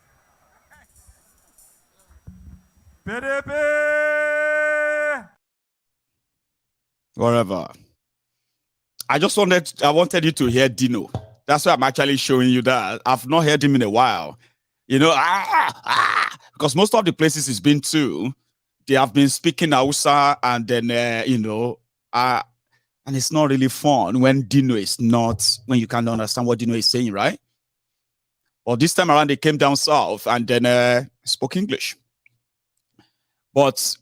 Whatever. I wanted you to hear Dino. That's why I'm actually showing you that. I've not heard him in a while. You know, because most of the places he's been to, they have been speaking Hausa and then, and it's not really fun when Dino is not, when you can't understand what Dino is saying, right? But this time around, they came down south and then spoke English. But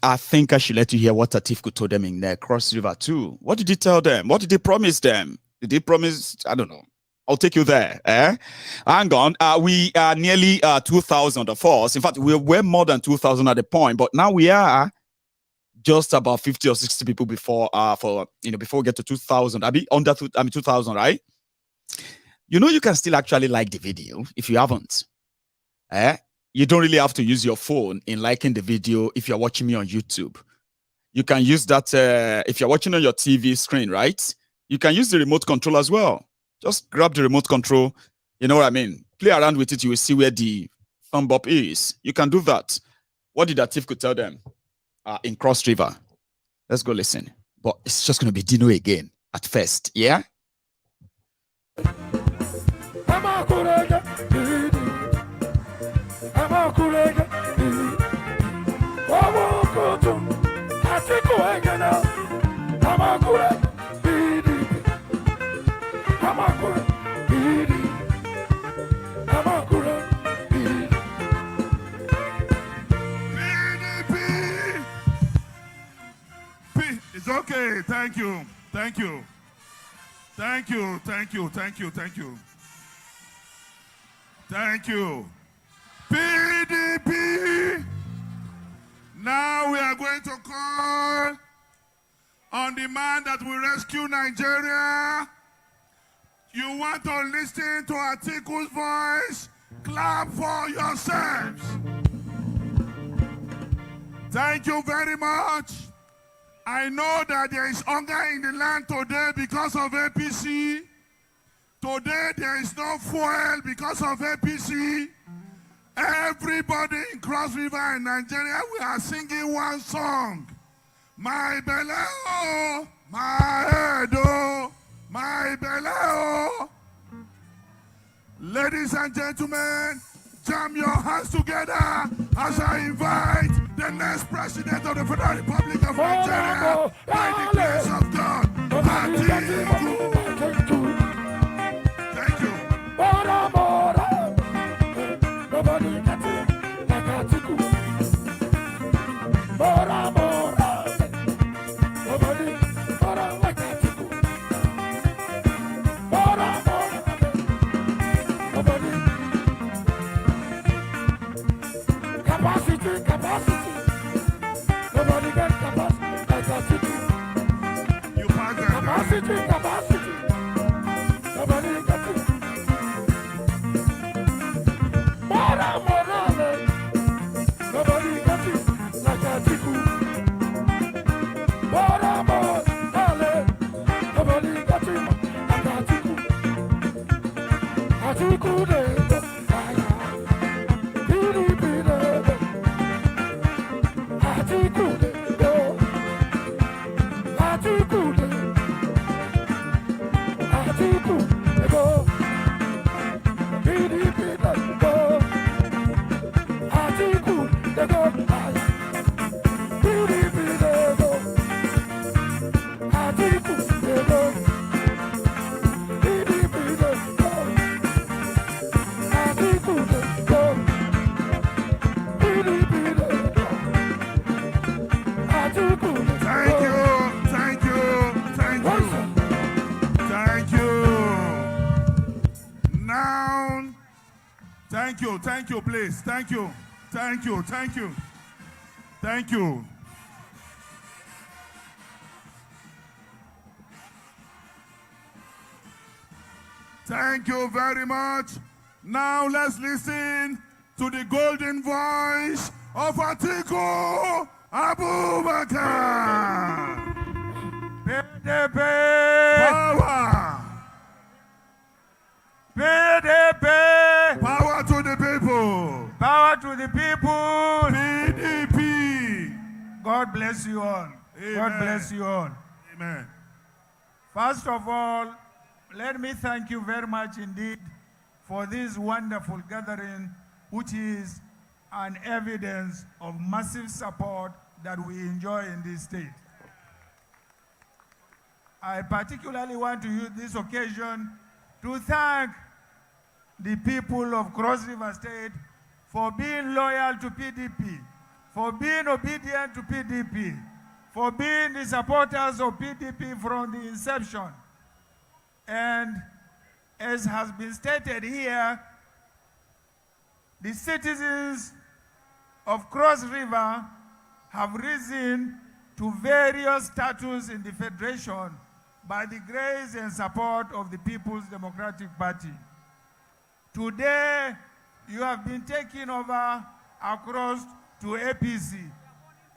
I think I should let you hear what Atiku told them in Cross River too. What did he tell them? What did he promise them? Did he promise? I don't know. I'll take you there. Hang on. We are nearly 2,000 of us. In fact, we were more than 2,000 at the point, but now we are just about 50 or 60 people before before we get to 2,000. I mean, 2,000, right? You know, you can still actually like the video if you haven't. you don't really have to use your phone in liking the video if you're watching me on YouTube. You can use that if you're watching on your TV screen, right? You can use the remote control as well. Just grab the remote control. You know what I mean? Play around with it. You will see where the thumb up is. You can do that. What did Atiku tell them in Cross River? Let's go listen. But it's just going to be Dino again at first. Yeah? It's okay. Thank you. Thank you. Thank you. Thank you. Thank you. Thank you. Thank you. PDP. Now we are going to call on the man that will rescue Nigeria. You want to listen to Atiku's voice? Clap for yourselves. Thank you very much. I know that there is hunger in the land today because of APC. Today there is no fuel because of APC. Everybody in Cross River and Nigeria, we are singing one song. My belly, oh, my head, oh, my belly, oh. Ladies and gentlemen, jam your hands together as I invite the next president of the Federal Republic of Nigeria, by the grace of God, Atiku. Thank you. Nobody gets it like Atiku. Nobody like Atiku. Nobody. Capacity. Nobody gets capacity like Atiku. You pass that. Capacity. Nobody gets it. Nobody gets it like Atiku. Nobody gets it like Atiku. Atiku Thank you, please. Thank you. Thank you. Thank you. Thank you. Thank you very much. Now let's listen to the golden voice of Atiku Abubakar. PDP. Power. PDP. Power to the people. Power to the people. PDP. God bless you all. Amen. God bless you all. Amen. First of all, let me thank you very much indeed for this wonderful gathering, which is an evidence of massive support that we enjoy in this state. I particularly want to use this occasion to thank the people of Cross River State for being loyal to PDP, for being obedient to PDP, for being the supporters of PDP from the inception. And as has been stated here, the citizens of Cross River have risen to various status in the Federation by the grace and support of the People's Democratic Party. Today, you have been taking over across to APC.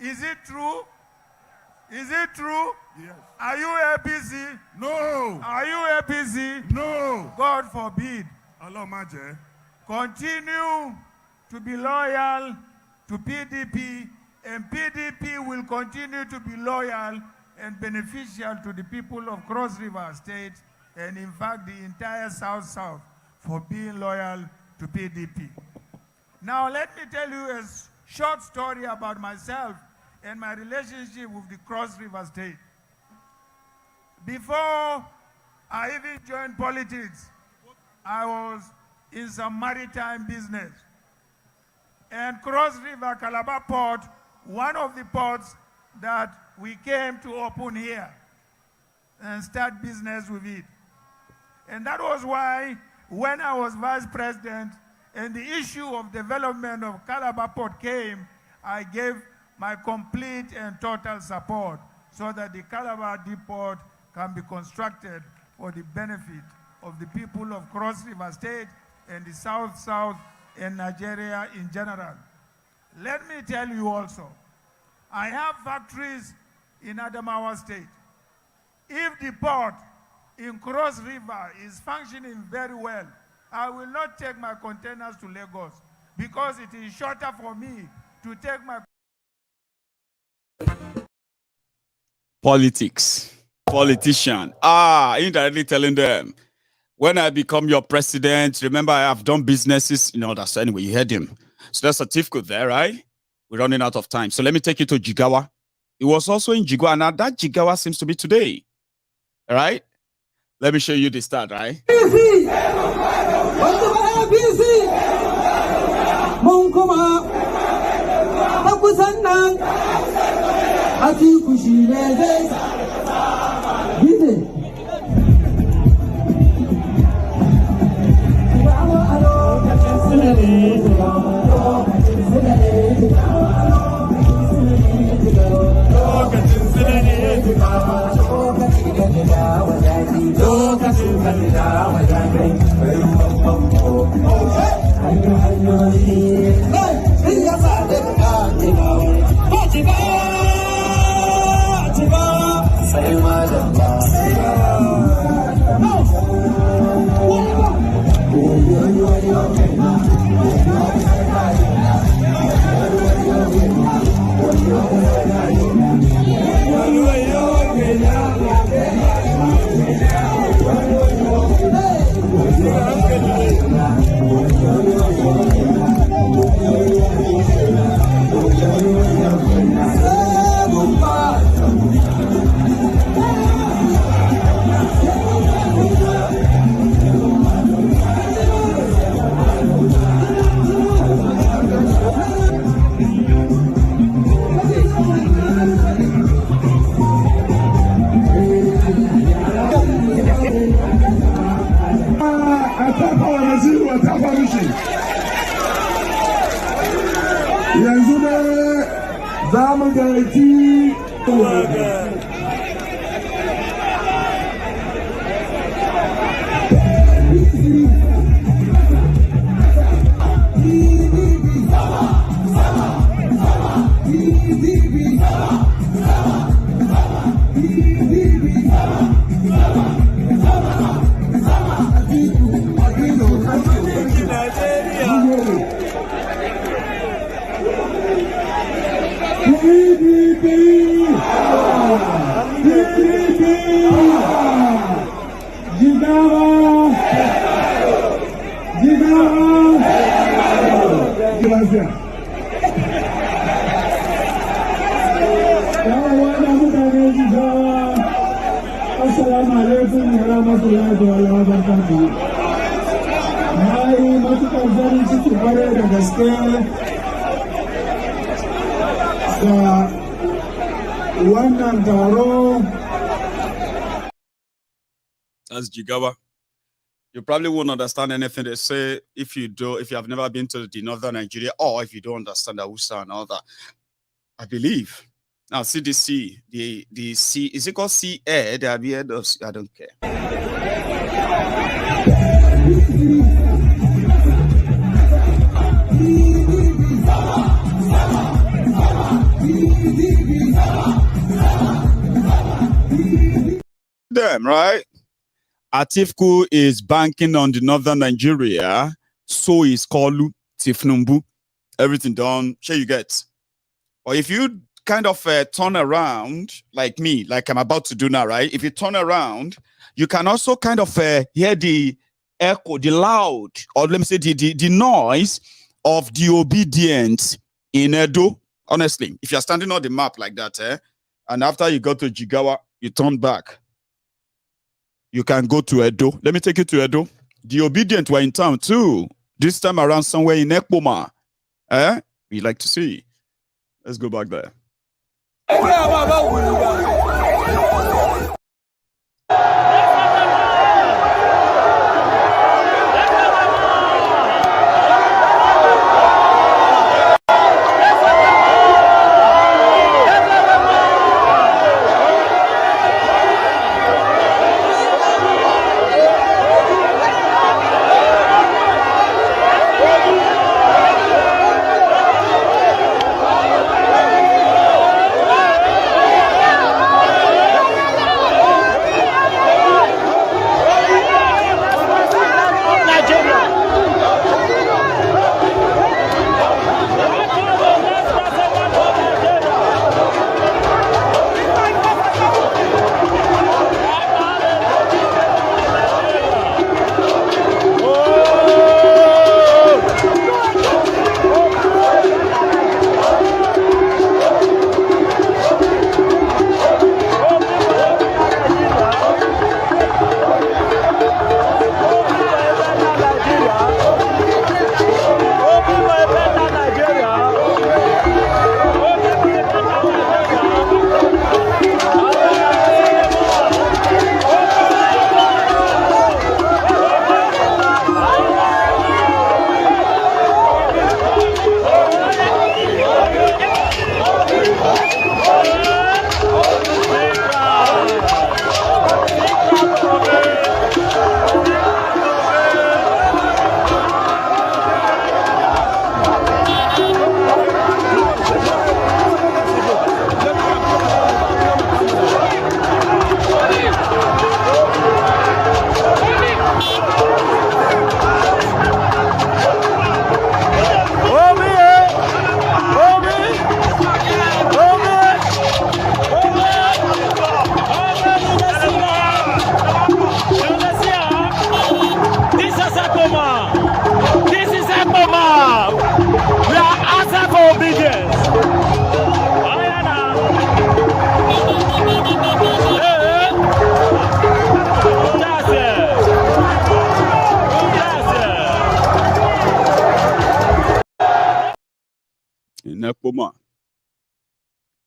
Is it true? Is it true? Yes. Are you APC? No. Are you APC? No. God forbid. Allah Maje. Continue to be loyal to PDP, and PDP will continue to be loyal and beneficial to the people of Cross River State, and in fact the entire South for being loyal to PDP. Now let me tell you a short story about myself and my relationship with the Cross River State. Before I even joined politics, I was in some maritime business. And Cross River Calabar Port, one of the ports that we came to open here and start business with it. And that was why when I was vice president and the issue of development of Calabar Port came, I gave my complete and total support so that the Calabar Depot can be constructed for the benefit of the people of Cross River State and the South and Nigeria in general. Let me tell you also, I have factories in Adamawa State. If the port in Cross River is functioning very well, I will not take my containers to Lagos because it is shorter for me to take my politics, politician. Indirectly telling them, when I become your president, remember I have done businesses, that's anyway, you heard him. So that's a certificate there, right? We're running out of time. So let me take you to Jigawa. It was also in Jigawa. Now that Jigawa seems to be today. All right? Let me show you the start, right? That's Jigawa. You probably won't understand anything they say if you have never been to the northern Nigeria, or if you don't understand Hausa and all that. I believe. Now, CDC, the C, is it called C Air? They have heard of, I don't care. time, right? Atiku is banking on the northern Nigeria. So is Kolu, Tifnumbu. Everything done. Sure you get. Or if you kind of turn around like me, like I'm about to do now, right? If you turn around, you can also kind of hear the echo, the loud, or let me say the noise of the obedience in Edo. Honestly, if you're standing on the map like that, and after you go to Jigawa, you turn back. You can go to Edo. Let me take you to Edo. The obedient were in town too. This time around somewhere in Ekpoma. We like to see. Let's go back there.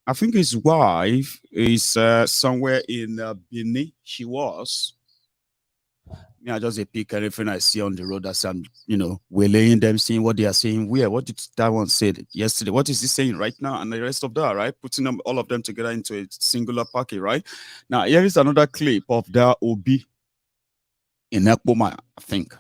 I think his wife is somewhere in Benin. She was. I just pick anything I see on the road as I'm, we're laying them, seeing what they are saying. Where? What did that one say yesterday? What is he saying right now? And the rest of that, right? Putting them, all of them together into a singular package, right? Now, here is another clip of that OB in Ekpoma, I think.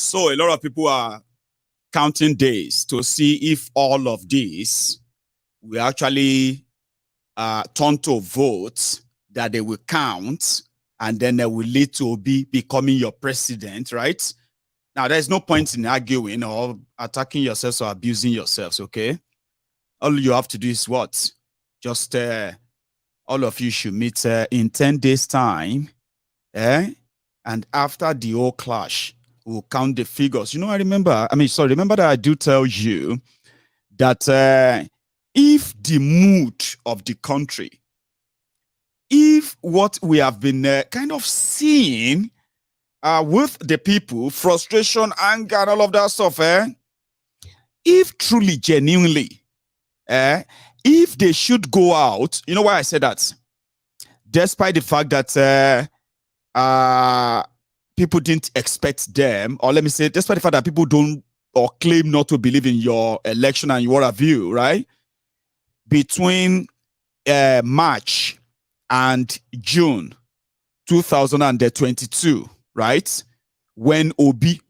So a lot of people are counting days to see if all of these will actually turn to votes that they will count, and then they will lead to Obi becoming your president, right? Now, there's no point in arguing or attacking yourselves or abusing yourselves, okay? All you have to do is what? Just all of you should meet in 10 days' time, and after the whole clash, we'll count the figures. You know, remember that I do tell you that if the mood of the country, if what we have been kind of seeing with the people, frustration, anger, and all of that stuff, if truly, genuinely, if they should go out, you know why I said that? Despite the fact that people didn't expect them, or let me say, despite the fact that people don't or claim not to believe in your election and your view, right? Between March and June 2022, right? When Obi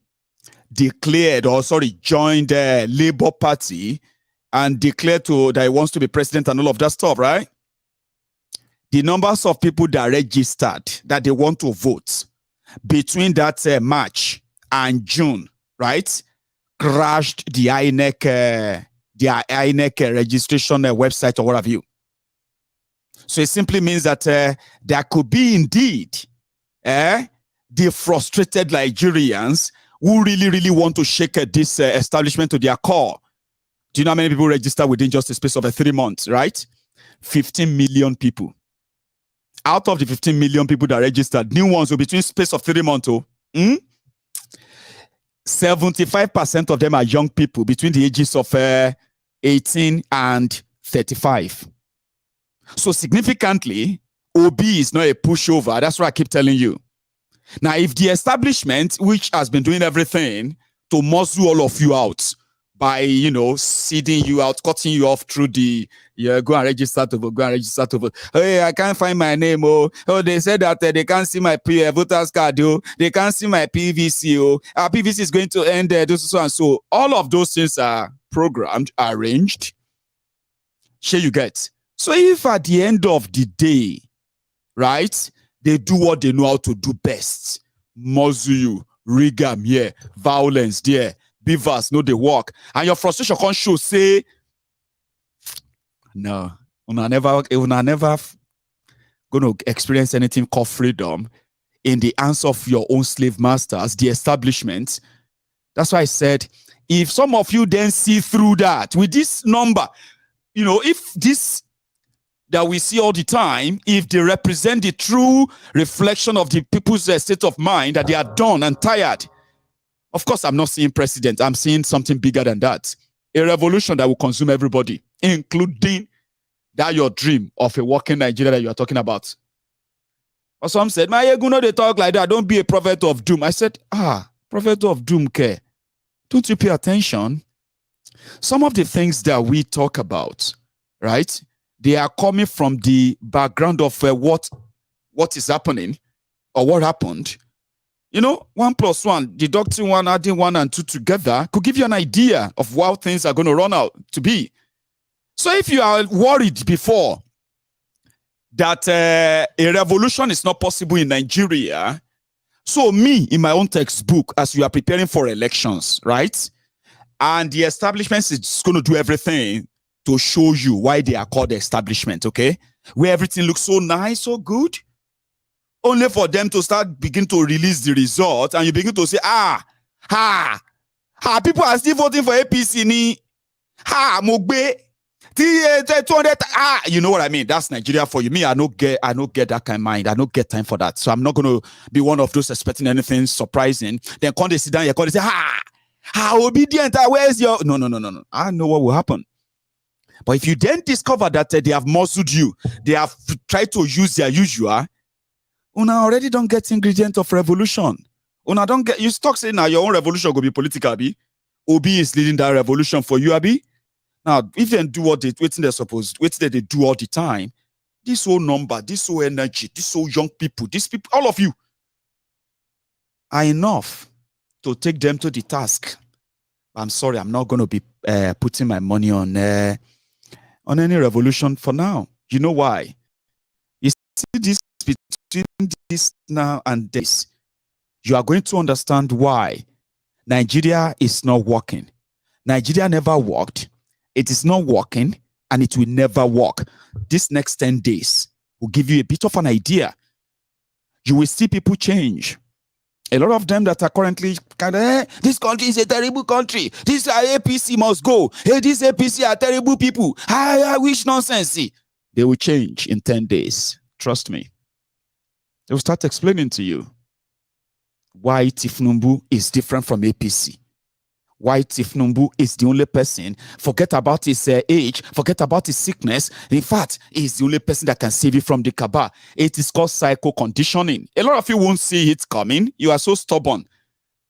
joined the Labour Party and declared that he wants to be president and all of that stuff, right? The numbers of people that registered that they want to vote between that March and June, right, crashed the INEC registration website or what have you. So it simply means that there could be indeed the frustrated Nigerians who really want to shake this establishment to their core. Do you know how many people registered within just a space of 3 months, right? 15 million people. Out of the 15 million people that registered, new ones will between space of 3 months, 75% of them are young people between the ages of 18 and 35. So significantly, OB is not a pushover. That's what I keep telling you. Now, if the establishment, which has been doing everything to muzzle all of you out by, seeding you out, cutting you off through the, go and register to vote, Hey, I can't find my name, they said that they can't see my voter's card, they can't see my PVC, our PVC is going to end there, so and so. All of those things are programmed, arranged. Sure you get. So if at the end of the day, right, they do what they know how to do best, muzzle you, rigam here, violence there, beavers know they work, and your frustration can't show, say, no, una never gonna experience anything called freedom in the hands of your own slave masters, the establishment. That's why I said, if some of you then see through that with this number, if this that we see all the time, if they represent the true reflection of the people's state of mind, that they are done and tired. Of course, I'm not seeing precedent. I'm seeing something bigger than that. A revolution that will consume everybody, including that your dream of a working Nigeria that you are talking about. Or some said, Maiyegun, they talk like that. Don't be a prophet of doom. I said, prophet of doom, care. Don't you pay attention? Some of the things that we talk about, right, they are coming from the background of what is happening or what happened. 1 + 1, deducting 1, adding 1 and 2 together could give you an idea of how things are going to run out to be. So if you are worried before that a revolution is not possible in Nigeria, so me, in my own textbook, as you are preparing for elections, right? And the establishment is going to do everything to show you why they are called the establishment, okay? Where everything looks so nice, so good. Only for them to begin to release the results, and you begin to say, people are still voting for APC, Mogbe, 200, you know what I mean? That's Nigeria for you. Me, I don't get that kind of mind. I don't get time for that. So I'm not going to be one of those expecting anything surprising. Then when they sit down, you're going to say, obedient, where's your... No. I know what will happen. But if you then discover that they have muzzled you, they have tried to use their usual, Una already don't get ingredient of revolution. Una don't get, you stop saying now your own revolution will be political, Abi. Obi is leading that revolution for you, Abi. Now, if they do what they're supposed, they do all the time, this whole number, this whole energy, this whole young people, these people, all of you are enough to take them to the task. I'm sorry, I'm not going to be putting my money on any revolution for now. You know why? You see this between this now and this. You are going to understand why Nigeria is not working. Nigeria never worked. It is not working, and it will never work. This next 10 days will give you a bit of an idea. You will see people change. A lot of them that are currently kind of, this country is a terrible country. This APC must go. Hey, this APC are terrible people. I wish nonsense. They will change in 10 days. Trust me. They will start explaining to you why Tinubu is different from APC. Why Tinubu is the only person. Forget about his age. Forget about his sickness. In fact, he's the only person that can save you from the cabal. It is called psycho conditioning. A lot of you won't see it coming. You are so stubborn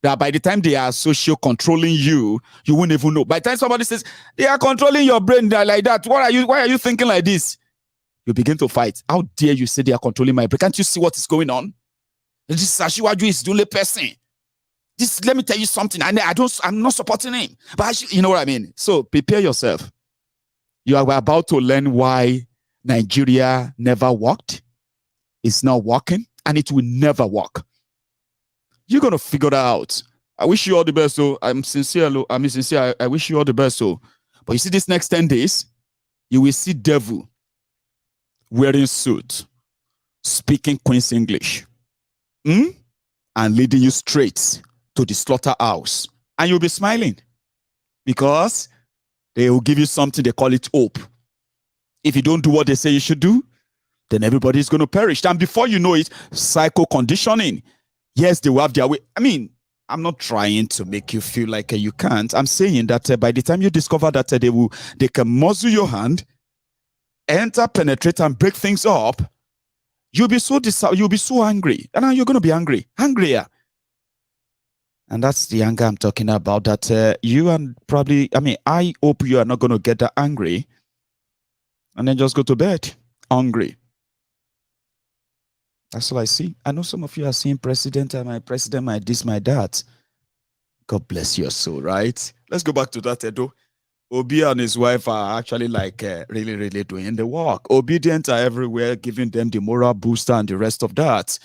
that by the time they are social controlling you, you won't even know. By the time somebody says they are controlling your brain like that, why are you thinking like this? You begin to fight. How dare you say they are controlling my brain? Can't you see what is going on? This Ashiwaju is the only person. This, let me tell you something. I'm not supporting him, but you know what I mean. So prepare yourself. You are about to learn why Nigeria never worked. It's not working, and it will never work. You're gonna figure that out. I wish you all the best. So I'm sincere. I wish you all the best. So, but you see, this next 10 days, you will see devil wearing suit, speaking Queen's English, and leading you straight to the slaughterhouse, and you'll be smiling because they will give you something, they call it hope. If you don't do what they say you should do, then everybody is going to perish. And before you know it, psycho conditioning. Yes, they will have their way. I mean, I'm not trying to make you feel like you can't. I'm saying that by the time you discover that they can muzzle your hand, enter, penetrate, and break things up, you'll be so angry, and now you're going to be angrier. And that's the anger I'm talking about, that you and probably, I hope you are not going to get that angry and then just go to bed hungry. That's all I see. I know some of you are seeing president, my president, my this, my that. God bless your soul, right? Let's go back to that, Edo. Obi and his wife are actually really, really doing the work. Obedient are everywhere, giving them the moral booster and the rest of that.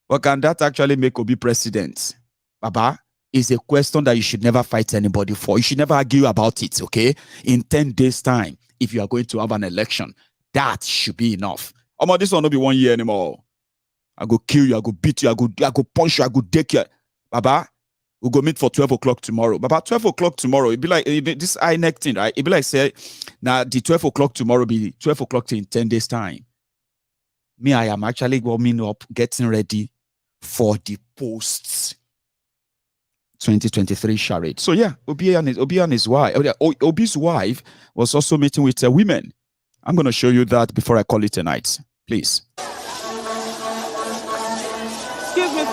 But can that actually make Obi president? Baba, is a question that you should never fight anybody for. You should never argue about it, okay? In 10 days' time, if you are going to have an election, that should be enough. This will not be 1 year anymore. I go kill you, I go beat you, I go punch you, I go take you. Baba, we'll go meet for 12 o'clock tomorrow. Baba, 12 o'clock tomorrow, it'd be like this INEC thing, right? It'd be like, say, now the 12 o'clock tomorrow be 12 o'clock in 10 days' time. Me, I am actually warming up, getting ready for the posts. 2023 charade. So yeah, Obi and his wife, Obi's wife was also meeting with women. I'm going to show you that before I call it a night. Please. Excuse me.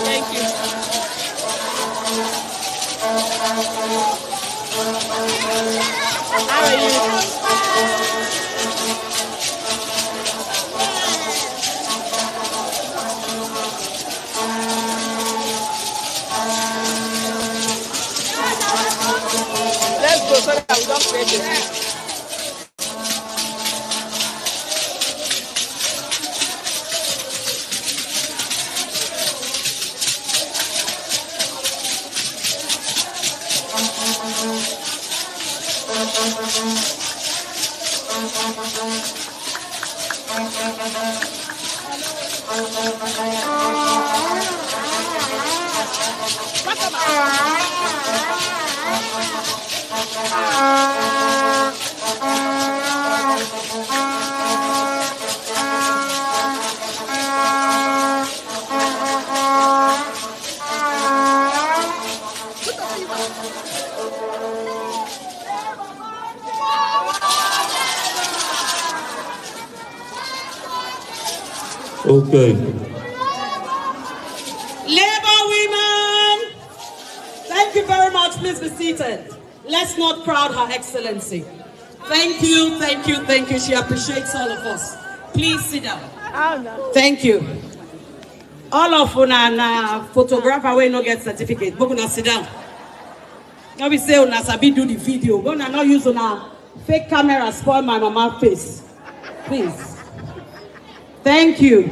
Thank you. How are you? Let's go so that we don't create this. Okay. Labour women, thank you very much. Please be seated. Let's not crowd Her Excellency. Thank you, thank you, thank you. She appreciates all of us. Please sit down. Thank you. All of una photographer will not get certificate. But una sit down. Now we say una sabi do the video. But una not use una fake camera spoil my mama face. Please. Thank you.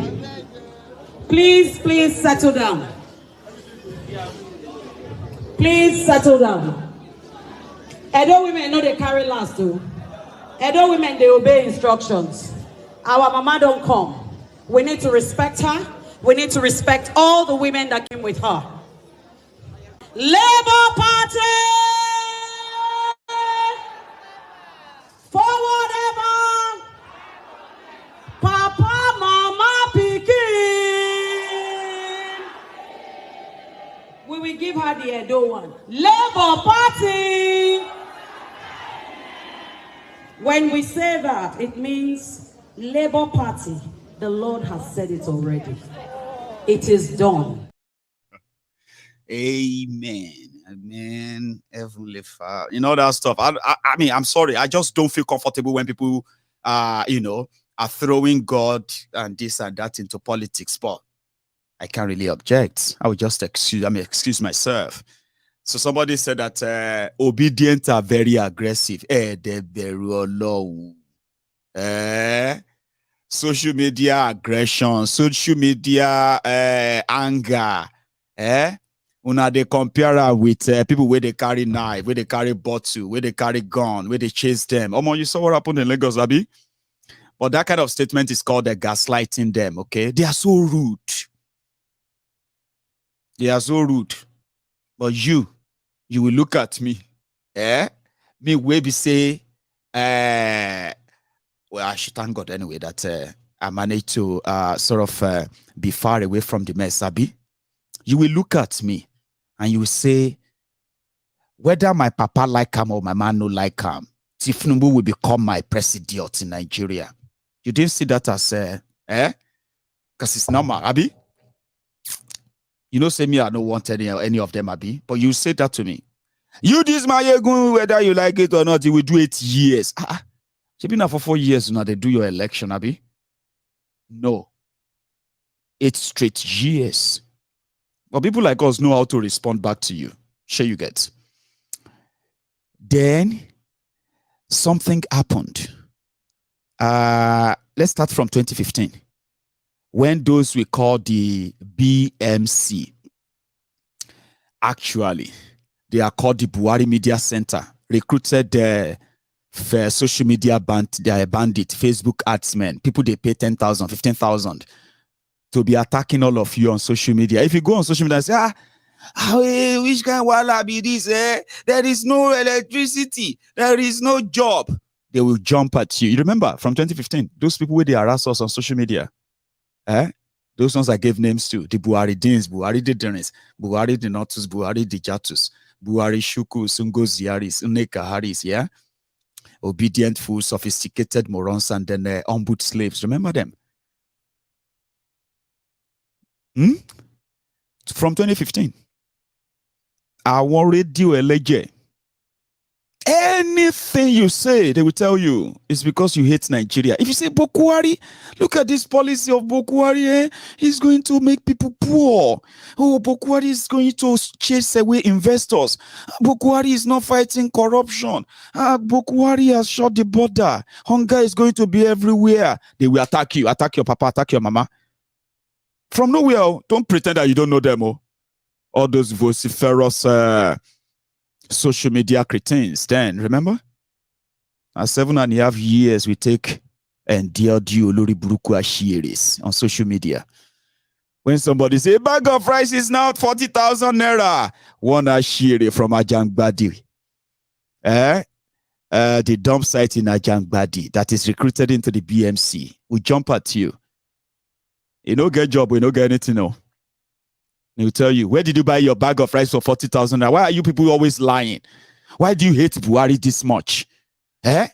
Please, please settle down. Please settle down. Edo women know they carry last too. Edo women, they obey instructions. Our mama don't come. We need to respect her. We need to respect all the women that came with her. Labour Party! Forward ever! Papa, Mama, Pikin! We will give her the Edo one. Labour Party! When we say that, it means Labour Party. The Lord has said it already. It is done. Amen. Amen. Heavenly Father. You know that stuff. I mean, I'm sorry. I just don't feel comfortable when people, are throwing God and this and that into politics. But I can't really object. I would just excuse myself. So somebody said that obedient are very aggressive. Social media aggression, social media anger. Una they compare with people where they carry knife, where they carry bottle, where they carry gun, where they chase them. You saw what happened in Lagos, Abi? But that kind of statement is called gaslighting them, okay? They are so rude. They are so rude. But you will look at me. Me will be say, well, I should thank God anyway that I managed to sort of be far away from the mess, Abi. You will look at me and you will say, whether my papa like him or my man no like him, Tinubu will become my president in Nigeria. You didn't see that as, because it's normal, Abi. You know, say me, I don't want any of them, Abi. But you say that to me. You, this Maiyegun, whether you like it or not, you will do 8 years. You've been now for 4 years now, they do your election, Abi. No. 8 straight years. But people like us know how to respond back to you. Sure you get. Then, something happened. Let's start from 2015. When those we call the BMC, actually, they are called the Buhari Media Center, recruited the social media bandit, Facebook adsmen, people they pay 10,000, 15,000 to be attacking all of you on social media. If you go on social media and say, which kind of wala be this? There is no electricity, there is no job. They will jump at you. You remember from 2015, those people where they harass us on social media, those ones I gave names to, the Buhari Deans, Buhari the Denis, Buhari the Notus, Buhari the Jatus, Buhari Shuku, Sungo Ziaris, Uneka Haris, yeah? Obedient fools, sophisticated morons, and then ombud slaves. Remember them? From 2015. I want radio LJ. Anything you say, they will tell you it's because you hate Nigeria. If you say Buhari, look at this policy of Buhari, he's going to make people poor. Oh, Buhari is going to chase away investors. Buhari is not fighting corruption. Buhari has shut the border. Hunger is going to be everywhere. They will attack you, attack your papa, attack your mama. From nowhere, don't pretend that you don't know them. All those vociferous social media cretins. Then remember, 7.5 years we take endured you Olori Buruku Ashiris on social media. When somebody say bag of rice is now 40,000 naira, one Ashiri from Ajangbadi, the dump site in Ajangbadi that is recruited into the BMC, we jump at you. You don't get job, we don't get anything. No. He'll tell you, where did you buy your bag of rice for 40,000? Why are you people always lying? Why do you hate Buhari this much? Buhari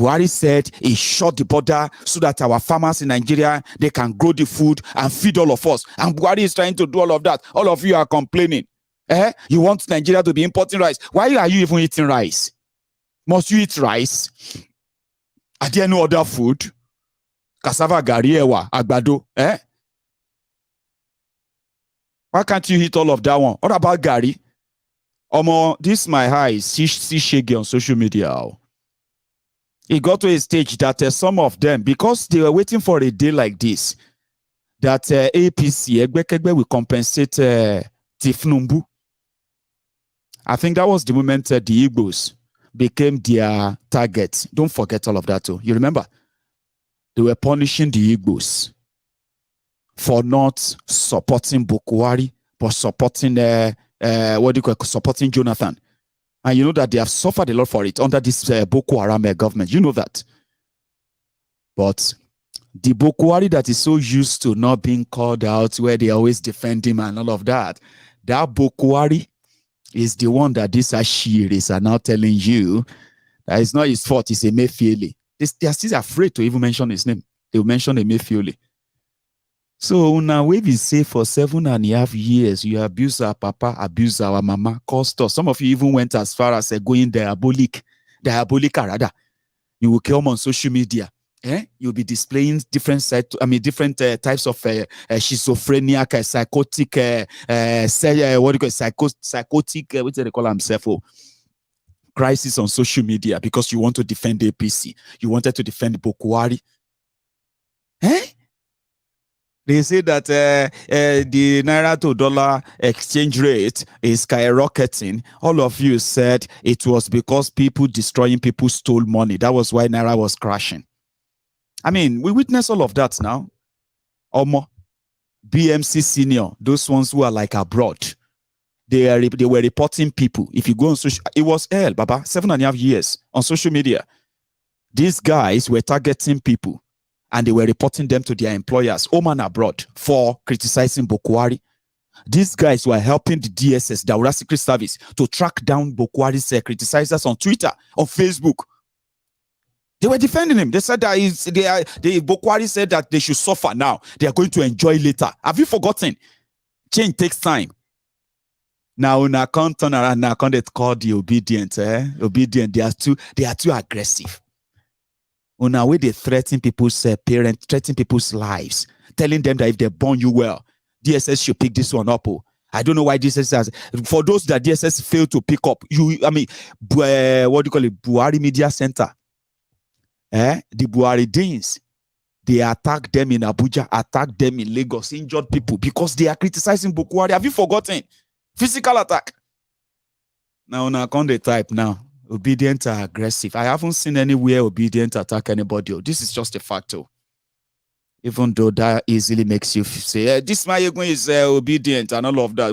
Buhari said he shut the border so that our farmers in Nigeria, they can grow the food and feed all of us. And Buhari is trying to do all of that. All of you are complaining. You want Nigeria to be importing rice. Why are you even eating rice? Must you eat rice? Are there no other food? Cassava, gari, ewa, agbado. Why can't you eat all of that one? What about gari? Omo, this my eyes. See shaggy on social media. It got to a stage that some of them, because they were waiting for a day like this, that APC, Egbekegbe, will compensate Tinubu. I think that was the moment the Igbos became their target. Don't forget all of that too. You remember? They were punishing the Igbos for not supporting Buhari, but supporting supporting Jonathan. And you know that they have suffered a lot for it under this Boko Haram government. You know that. But the Buhari that is so used to not being called out, where they always defend him and all of that, that Buhari is the one that these Ashiris are now telling you that it's not his fault, it's Emefiele. They are still afraid to even mention his name. They will mention Emefiele. So now we will say for 7.5 years, you abuse our papa, abuse our mama, cost us. Some of you even went as far as going diabolic rather. You will come on social media. You'll be displaying different types of schizophrenia, psychotic, psychotic, what do they call themselves? Crisis on social media because you want to defend APC. You wanted to defend Buhari. They say that the Naira to dollar exchange rate is skyrocketing. All of you said it was because people stole money. That was why Naira was crashing. I mean, we witness all of that now. Omo, BMC senior, those ones who are like abroad, they were reporting people. If you go on social, it was hell, Baba, 7.5 years on social media. These guys were targeting people. And they were reporting them to their employers, home and abroad, for criticizing Buhari. These guys were helping the DSS, the Aura Secret Service, to track down Buhari's criticizers on Twitter, on Facebook. They were defending him. They said that Buhari said that they should suffer now. They are going to enjoy later. Have you forgotten? Change takes time. Now, when I can't turn around, now can't call the obedient. Obedient. They are too aggressive. On our way, they threaten people's parents, threaten people's lives, telling them that if they born you well, DSS should pick this one up. I don't know why DSS has. For those that DSS failed to pick up, what do you call it? Buhari Media Center. The Buhari Deans, they attack them in Abuja, attack them in Lagos, injured people because they are criticizing Buhari. Have you forgotten? Physical attack. Now, on account the type now. Obedient or aggressive. I haven't seen anywhere obedient attack anybody. This is just a fact. Even though that easily makes you say, this Maiyegun is obedient and all of that.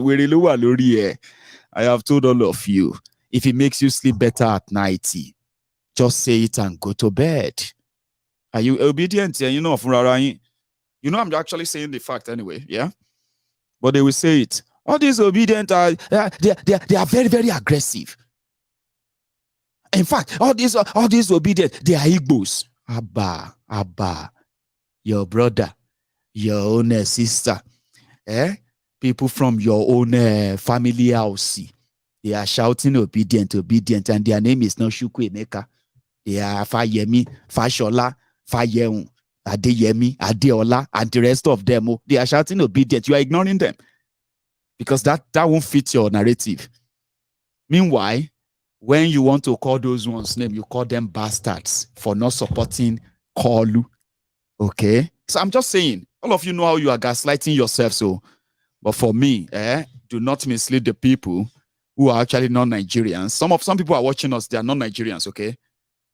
I have told all of you, if it makes you sleep better at night, just say it and go to bed. Are you obedient? You know, I'm actually saying the fact anyway, yeah? But they will say it. All these obedient are they are very, very aggressive. In fact, all these obedient, they are Igbos. Abba, your brother, your own sister, people from your own family house, they are shouting obedient, and their name is not Shukwu Emeka. They are Fayemi, Fashola, Fayeun, Adeyemi, Adeola, and the rest of them. They are shouting obedient. You are ignoring them because that won't fit your narrative. Meanwhile, when you want to call those ones name, you call them bastards for not supporting Kolu. Okay? So I'm just saying, all of you know how you are gaslighting yourself. So, but for me, do not mislead the people who are actually non-Nigerians. Some people are watching us, they are non-Nigerians, okay?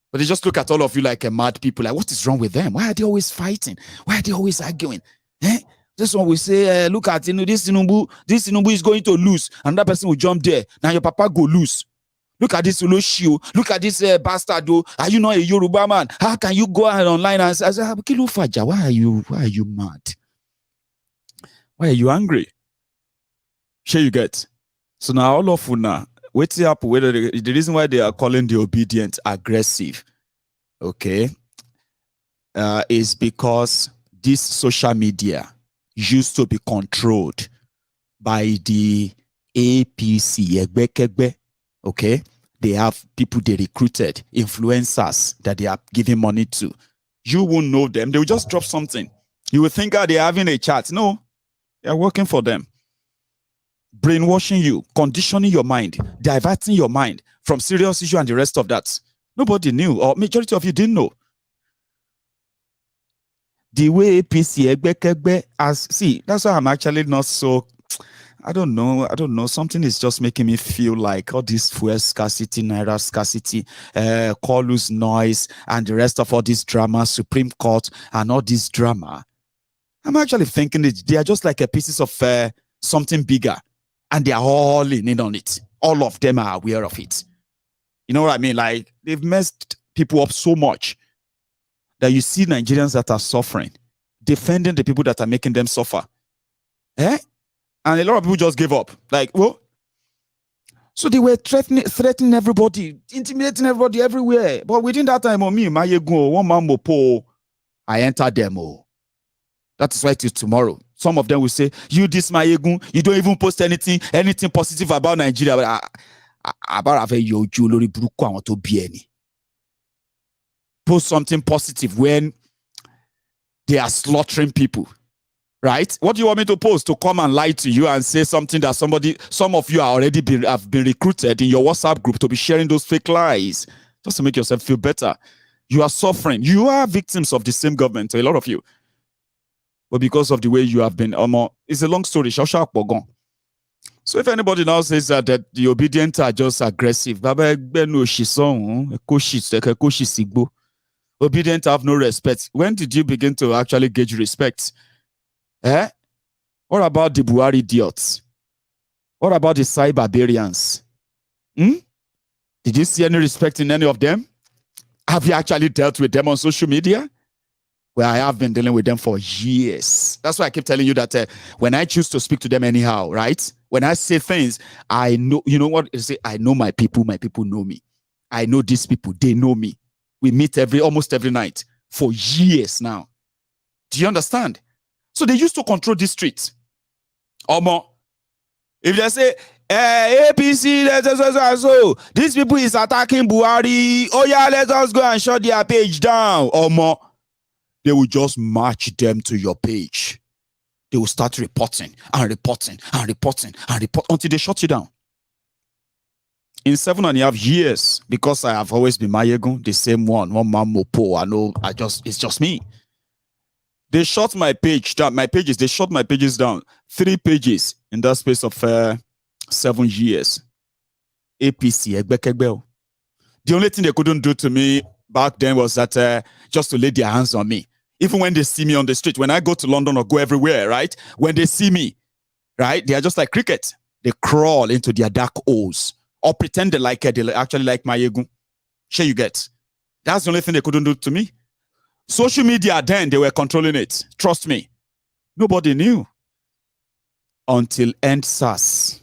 But they just look at all of you like a mad people. Like, what is wrong with them? Why are they always fighting? Why are they always arguing? This one will say, look at this Tinubu is going to lose. Another person will jump there. Now your papa go lose. Look at this Oloshio. Look at this bastard. Are you not a Yoruba man? How can you go out online and say, why are you mad? Why are you angry? Sure you get. So now all of you now, what's up? Whether the reason why they are calling the obedient aggressive, okay, is because this social media used to be controlled by the APC, okay? They have people they recruited, influencers that they are giving money to. You won't know them. They will just drop something. You will think they're having a chat. No, they're working for them. Brainwashing you, conditioning your mind, diverting your mind from serious issue and the rest of that. Nobody knew, or majority of you didn't know. The way APC, see, that's why I'm actually not so, I don't know. Something is just making me feel like all this fuel scarcity, naira scarcity, call loose noise, and the rest of all this drama, Supreme Court, and all this drama. I'm actually thinking that they are just like a pieces of something bigger, and they are all in on it. All of them are aware of it. You know what I mean? Like, they've messed people up so much that you see Nigerians that are suffering, defending the people that are making them suffer. And a lot of people just gave up. Like, well, so they were threatening everybody, intimidating everybody everywhere. But within that time, me, Maiyegun, one man mopo, I entered them. That is why till tomorrow, some of them will say, you this Maiyegun, you don't even post anything positive about Nigeria. But about you, post something positive when they are slaughtering people, right? What do you want me to post? To come and lie to you and say something that some of you are already have been recruited in your WhatsApp group to be sharing those fake lies just to make yourself feel better. You are suffering. You are victims of the same government, a lot of you. But because of the way you have been, it's a long story. So if anybody now says that the obedient are just aggressive, obedient have no respect. When did you begin to actually gauge respect? What about the Buhari idiots? What about the cyber barbarians? Did you see any respect in any of them? Have you actually dealt with them on social media? Well, I have been dealing with them for years. That's why I keep telling you that when I choose to speak to them anyhow, right? When I say things, I know, you know what? I say, I know my people know me. I know these people, they know me. We meet almost every night for years now. Do you understand? So they used to control this street. If they say, APC, so these people is attacking Buhari. Oh yeah, let us go and shut their page down. They will just march them to your page. They will start reporting until they shut you down. In 7.5 years, because I have always been Maiyegun, the same one man mopo, it's just me. They shut my page down. They shut my pages down. 3 pages in that space of 7 years. APC, the only thing they couldn't do to me back then was that just to lay their hands on me. Even when they see me on the street, when I go to London or go everywhere, right? When they see me, right? They are just like cricket. They crawl into their dark holes or pretend they actually like Maiyegun. Sure you get. That's the only thing they couldn't do to me. Social media then, they were controlling it. Trust me. Nobody knew. Until EndSARS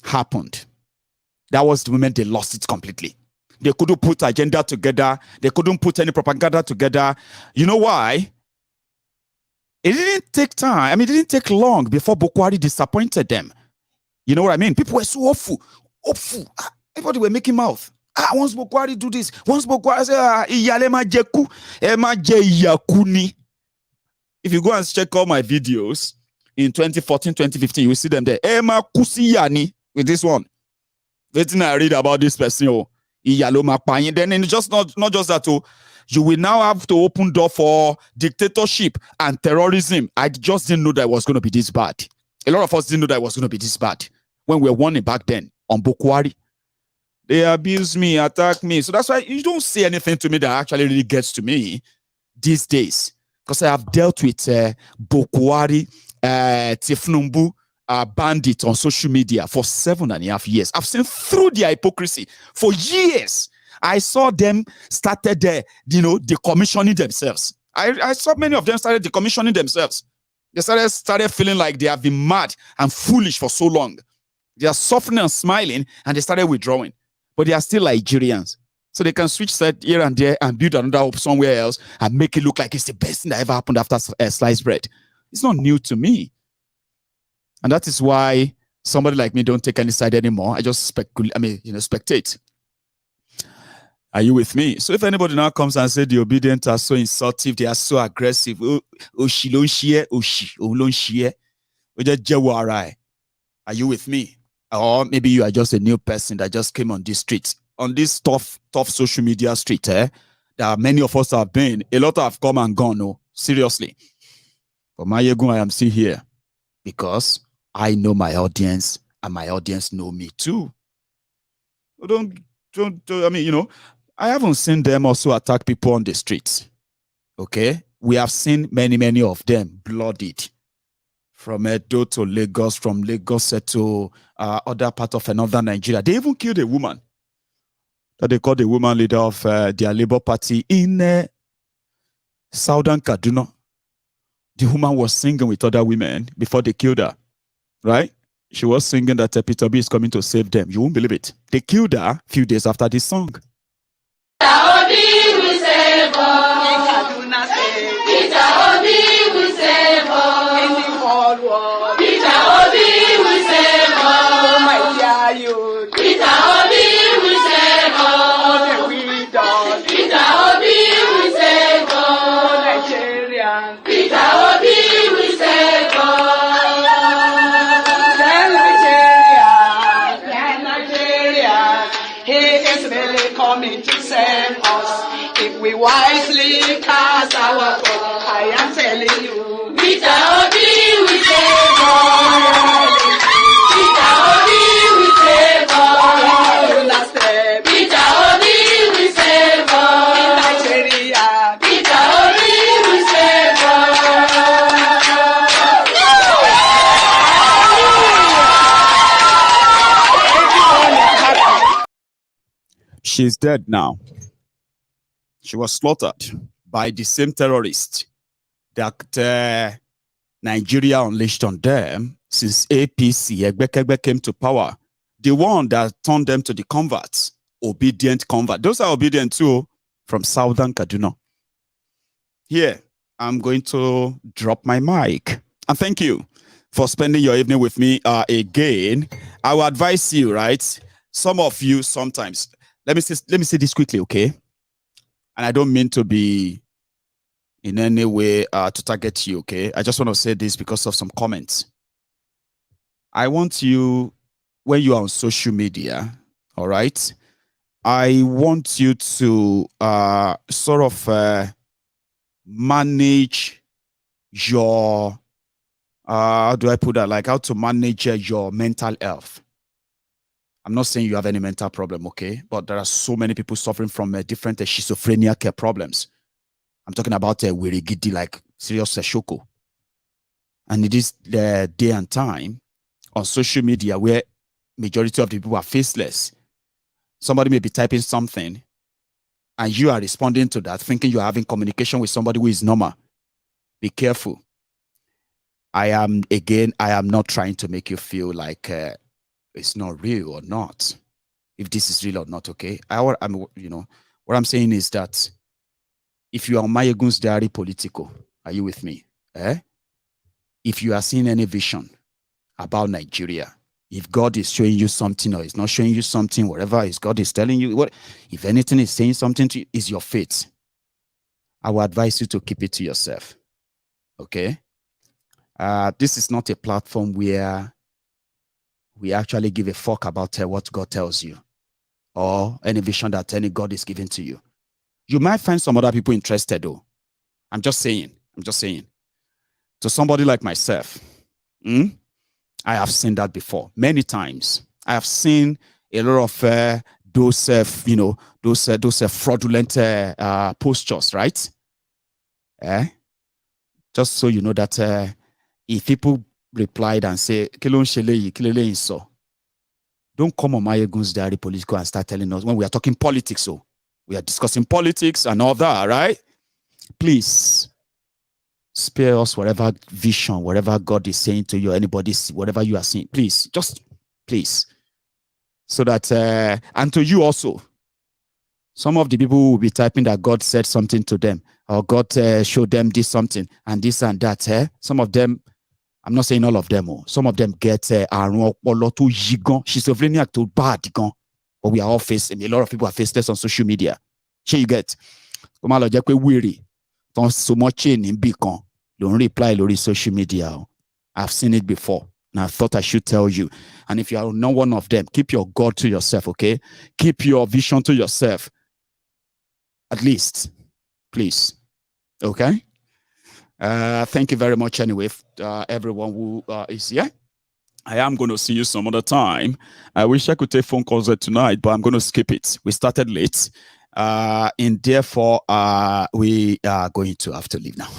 happened. That was the moment they lost it completely. They couldn't put agenda together. They couldn't put any propaganda together. You know why? It didn't take time. It didn't take long before Buhari disappointed them. You know what I mean? People were so awful. Everybody were making mouth. Once Buhari do this, once Buhari say, if you go and check all my videos in 2014, 2015, you will see them there. With this one. Waiting I read about this person. Then it's just not just that. You will now have to open door for dictatorship and terrorism. I just didn't know that it was going to be this bad. A lot of us didn't know that it was going to be this bad when we were warning back then on Buhari. They abuse me, attack me. So that's why you don't say anything to me that actually really gets to me these days. Because I have dealt with Buhari, Tinubu, bandit on social media for 7.5 years. I've seen through their hypocrisy for years. I saw them started decommissioning themselves. I saw many of them started decommissioning themselves. They started feeling like they have been mad and foolish for so long. They are suffering and smiling, and they started withdrawing. But they are still Nigerians. So they can switch set here and there and build another hope somewhere else and make it look like it's the best thing that ever happened after sliced bread. It's not new to me. And that is why somebody like me don't take any side anymore. I just spectate. Are you with me? So if anybody now comes and says the obedient are so insultive, they are so aggressive, are you with me? Or maybe you are just a new person that just came on this street, on this tough social media street, that many of us have been. A lot have come and gone, no, seriously. For Maiyegun, I am still here because I know my audience and my audience know me too. I haven't seen them also attack people on the streets. Okay? We have seen many of them bloodied. From Edo to Lagos, from Lagos to other part of northern Nigeria. They even killed a woman that they called the woman leader of their Labour Party in southern Kaduna. The woman was singing with other women before they killed her, right? She was singing that Peter B is coming to save them. You won't believe it. They killed her a few days after this song. We wisely cast our vote. I am telling you, Peter Obi, we save all. Peter Obi, we save all. Peter Obi, we save all. In Nigeria, Peter Obi, we save all. She's dead now. She was slaughtered by the same terrorists that Nigeria unleashed on them since APC Egbekegbe came to power. The one that turned them to the converts, obedient converts. Those are obedient too, from southern Kaduna. Here, I'm going to drop my mic. And thank you for spending your evening with me again. I will advise you, right? Some of you sometimes, let me say this quickly, okay? And I don't mean to be in any way to target you, okay? I just want to say this because of some comments. I want you, when you are on social media, all right? I want you to sort of manage your, how do I put that? Like how to manage your mental health. I'm not saying you have any mental problem, okay? But there are so many people suffering from different schizophrenia care problems. I'm talking about wirigidi, like serious shoko. And it is the day and time on social media where majority of the people are faceless. Somebody may be typing something and you are responding to that, thinking you're having communication with somebody who is normal. Be careful. I am not trying to make you feel like it's not real or not, if this is real or not, okay? What I'm saying is that if you are MaiyegunsDiary Politico, are you with me? If you are seeing any vision about Nigeria, if God is showing you something or is not showing you something, whatever is God is telling you, if anything is saying something to you, is your faith. I will advise you to keep it to yourself, okay? This is not a platform where we actually give a fuck about what God tells you or any vision that any God is giving to you. You might find some other people interested though. I'm just saying. To somebody like myself, I have seen that before many times. I have seen a lot of those fraudulent postures, right? Just so you know that if people replied and say, don't come on MaiyegunsDiary Politico and start telling us when we are talking politics. So we are discussing politics and all that, right? Please spare us whatever vision, whatever God is saying to you, anybody, whatever you are seeing. Please, just please. So that, and to you also, Some of the people will be typing that God said something to them, or God showed them this something and this and that. Some of them, I'm not saying all of them, some of them get schizophrenia too bad. But we are all facing, a lot of people are facing this on social media. You get so much in beacon. Don't reply to social media. I've seen it before, and I thought I should tell you. And if you are not one of them, keep your God to yourself, okay? Keep your vision to yourself. At least, please. Okay? Thank you very much anyway, everyone who is here. I am going to see you some other time. I wish I could take phone calls tonight, but I'm going to skip it. We started late. And therefore, we are going to have to leave now.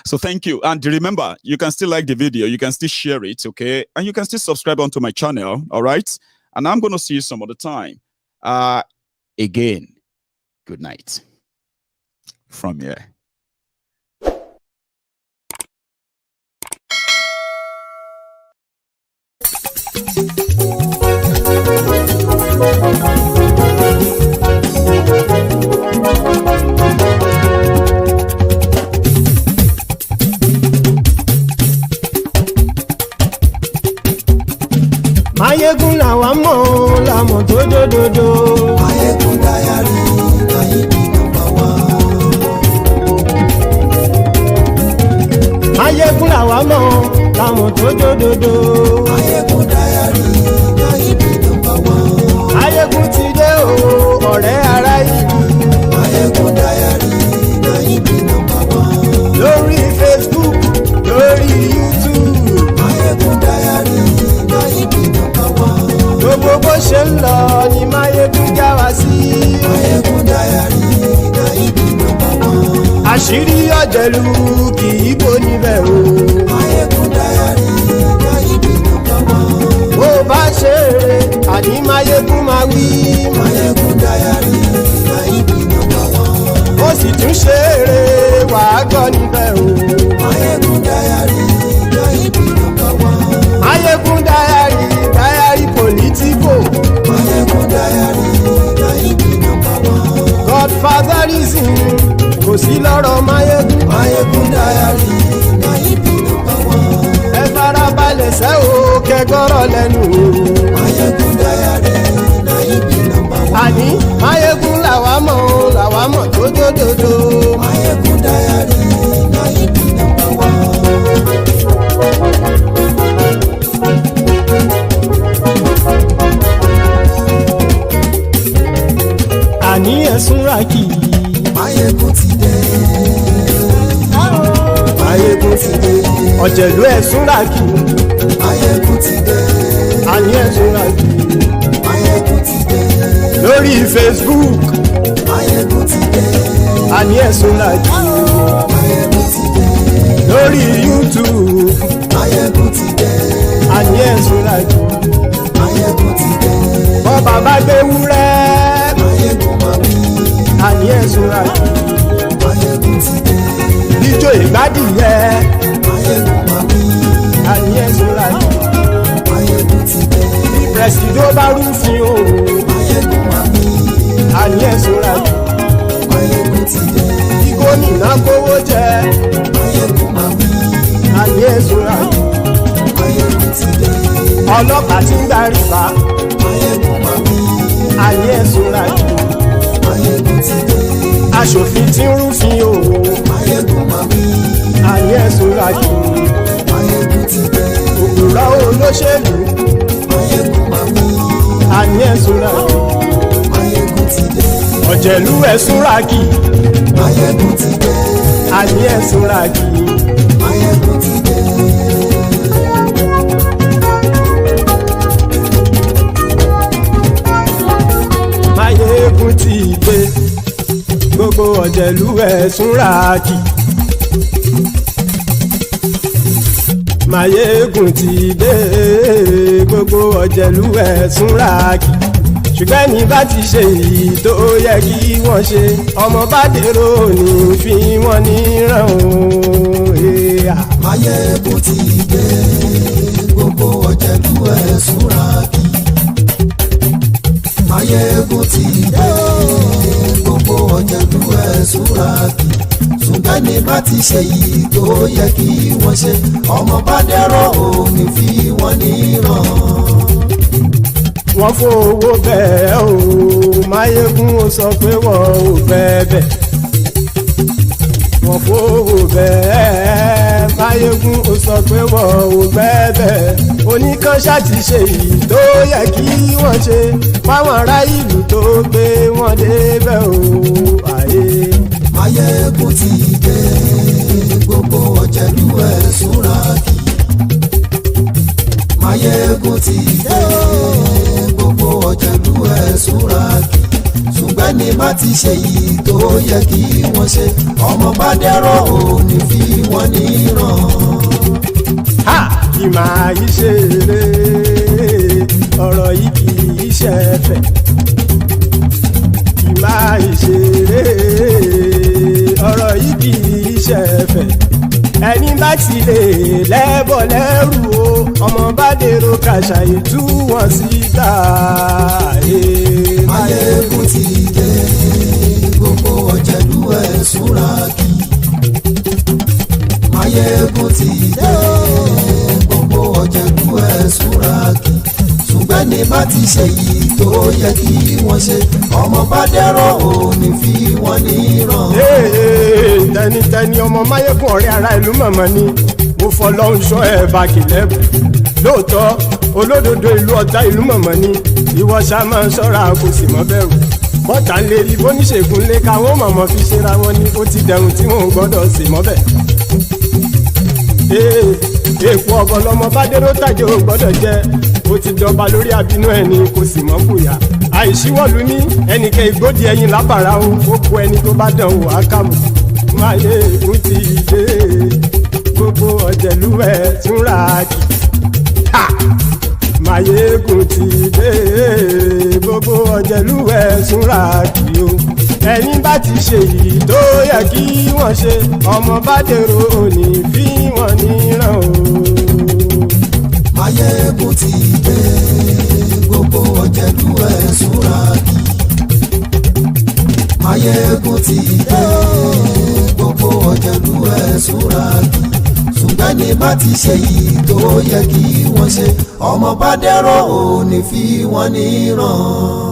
So thank you. And remember, you can still like the video. You can still share it, okay? And you can still subscribe onto my channel, all right? And I'm going to see you some other time. Again, good night from here. Maiyegun làwa mọ̀ làmọ̀ tó dòdòdò. Maiyegun Diary, Maiyegun #1. Maiyegun làwa mọ̀ làmọ̀ tó dòdòdò. Maiyegun Diary, Maiyegun #1. Maiyegun ti dé o, ọ̀rẹ́ ará ìlú. Maiyegun Diary, Maiyegun #1. Lórí Facebook, lórí YouTube. Maiyegun Diary, Maiyegun #1. Gbogbo bó ṣe ń lọ ni Maiyegun já wa sí. Maiyegun Diary, Maiyegun #1. Àṣírí ọ̀jẹ̀lú kì í bò níbẹ̀ o. Maiyegun Diary, Maiyegun #1. Bó bá ṣe eré àní Maiyegun máa wí. Maiyegun Diary, Maiyegun #1. Ó sì tún ṣe eré wàá gbọ́ níbẹ̀ o. Maiyegun Diary, Maiyegun #1. Maiyegun Diary, Diary Politico. Maiyegun Diary, Maiyegun #1. Godfatherism kò sí lọ́rọ̀ Maiyegun. Maiyegun Diary, Maiyegun #1. Ẹ farabalẹ̀ sẹ́ o kẹgọ́rọ̀ lẹ́nu o. Maiyegun Diary, Maiyegun #1. Àní Maiyegun làwa mọ̀ tó dòdòdò. Maiyegun Diary, Maiyegun #1. Àní ẹ̀sùn ràkì. Maiyegun ti dé. Maiyegun ti dé. Ọ̀jẹ̀lú ẹ̀sùn ràkì. Maiyegun ti dé. Àní ẹ̀sùn ràkì. Maiyegun ti dé. Lórí Facebook. Maiyegun ti dé. Àní ẹ̀sùn ràkì. Maiyegun ti dé. Lórí YouTube. Maiyegun ti dé. Àní ẹ̀sùn ràkì. Maiyegun ti dé. Bọ́ bàbá gbé wúrẹ́. Maiyegun máa wí. Àní ẹ̀sùn ràkì. Maiyegun ti dé. Ijó ìgbádìyẹ. Maiyegun máa wí. Àní ẹ̀sùn ràkì. Maiyegun ti dé. Bí pẹ̀sìdó bá rúfin o. Maiyegun máa wí. Àní ẹ̀sùn ràkì. Maiyegun ti dé. Bí gómìnà kówó jẹ. Maiyegun máa wí. Àní ẹ̀sùn ràkì. Maiyegun ti dé. Ọlọ́pàá tí ń gba rìbá. Maiyegun máa wí. Àní ẹ̀sùn ràkì. Maiyegun ti dé. Aṣòfin tí ń rúfin o. Maiyegun máa wí. Àní ẹ̀sùn ràkì. Maiyegun ti dé. Òpùrọ́ olóṣèlú. Maiyegun máa wí. Àní ẹ̀sùn ràkì. Maiyegun ti dé. Ọ̀jẹ̀lú ẹ̀sùn ràkì. Maiyegun ti dé. Àní ẹ̀sùn ràkì. Maiyegun ti dé. Maiyegun ti dé. Gbogbo ọ̀jẹ̀lú ẹ̀sùn ràkì. Maiyegun ti dé. Gbogbo ọ̀jẹ̀lú ẹ̀sùn ràkì. Ṣùgbọ́n ní bá ti ṣe èyí tó yẹ kí wọ́n ṣe, ọmọ bá dèrò ní fi wọ́n níran o. Maiyegun ti dé. Gbogbo ọ̀jẹ̀lú ẹ̀sùn ràkì. Maiyegun ti dé gbogbo ọ̀jẹ̀lú ẹ̀ súra kì ṣùgbọ́n ní bá ti ṣe yìí tó yẹ kí wọ́n ṣe ọmọ bá dẹ́rọ̀ òní fi wọ́n níran. wọ́n fowó bẹ́ẹ̀ o Maiyegun ó sọ pé wọ́n ò bẹ́ẹ̀ wọ́n fowó bẹ́ẹ̀ Maiyegun ó sọ pé wọ́n ò bẹ́ẹ̀ oníkanṣá ti ṣe yìí tó yẹ kí wọ́n ṣe fáwọn ará ìlú tó gbé wọn débẹ̀ o àyè. Maiyegun ti dé gbogbo ọ̀jẹ̀lú ẹ̀ súra kì Maiyegun ti dé gbogbo ọ̀jẹ̀lú ẹ̀ súra kì ṣùgbọ́n ní má ti ṣe yìí tó yẹ kí wọ́n ṣe ọmọ bá dẹ́rọ̀ òní fi wọ́n níran. kì máa yí ṣe eré ọ̀rọ̀ yìí kì í ṣe ẹ̀fẹ̀ kì máa yí ṣe eré ọ̀rọ̀ yìí kì í ṣe ẹ̀fẹ̀ ẹni bá ti lè lẹ́bọ̀ lẹ́rù o ọmọ bá dèrò kàṣàyè tú wọn síta. Maiyegun ti dé gbogbo ọ̀jẹ̀lú ẹ̀ súra kì Maiyegun ti dé gbogbo ọ̀jẹ̀lú ẹ̀ súra kì ṣùgbọ́n ní bá ti ṣe yìí tó yẹ kí wọ́n ṣe ọmọ bá dẹ́rọ̀ òní fi wọ́n níran. tẹnitẹni ọmọ Maiyegun ọ̀rẹ́ ara ìlú mọ̀mọ́ ni mo fọlọ́hún sọ ẹ̀ bá kìlẹ́bù lóòótọ́ olódodo ìlú ọ̀tá ìlú mọ̀mọ́ ni ìwọ ṣá máa ń ṣọ́ra kò sì mọ́ bẹ̀rù bọ́tà ń lè rí bóníṣègùn lé káwọn mọ̀mọ́ fi ṣera wọn ni ó ti dẹ̀rùn tí wọn ò gbọ́dọ̀ sì mọ́ bẹ̀. èèpo ọ̀bọ̀ lọmọ bá dérò tàjẹ́ ò gbọ́dọ̀ jẹ́ ó ti jọba lórí abínú ẹni kò sì mọ́ fòyà àìsíwọ́lu ní ẹnìkẹ́ ìgbódì ẹyin lábàrá o ó kó ẹni tó bá dán o àkàmù. Maiyegun ti dé gbogbo ọ̀jẹ̀lú ẹ̀ túnra kì Maiyegun ti dé gbogbo ọ̀jẹ̀lú ẹ̀ túnra kì o ẹni bá ti ṣe yìí tó yẹ kí wọ́n ṣe ọmọ bá dèrò òní fi wọ́n níran o. Maiyegun ti dé gbogbo ọ̀jẹ̀lú ẹ̀ súra kì Maiyegun ti dé gbogbo ọ̀jẹ̀lú ẹ̀ súra kì ṣùgbọ́n ní bá ti ṣe yìí tó yẹ kí wọ́n ṣe ọmọ bá dẹ́rọ̀ òní fi wọ́n níran.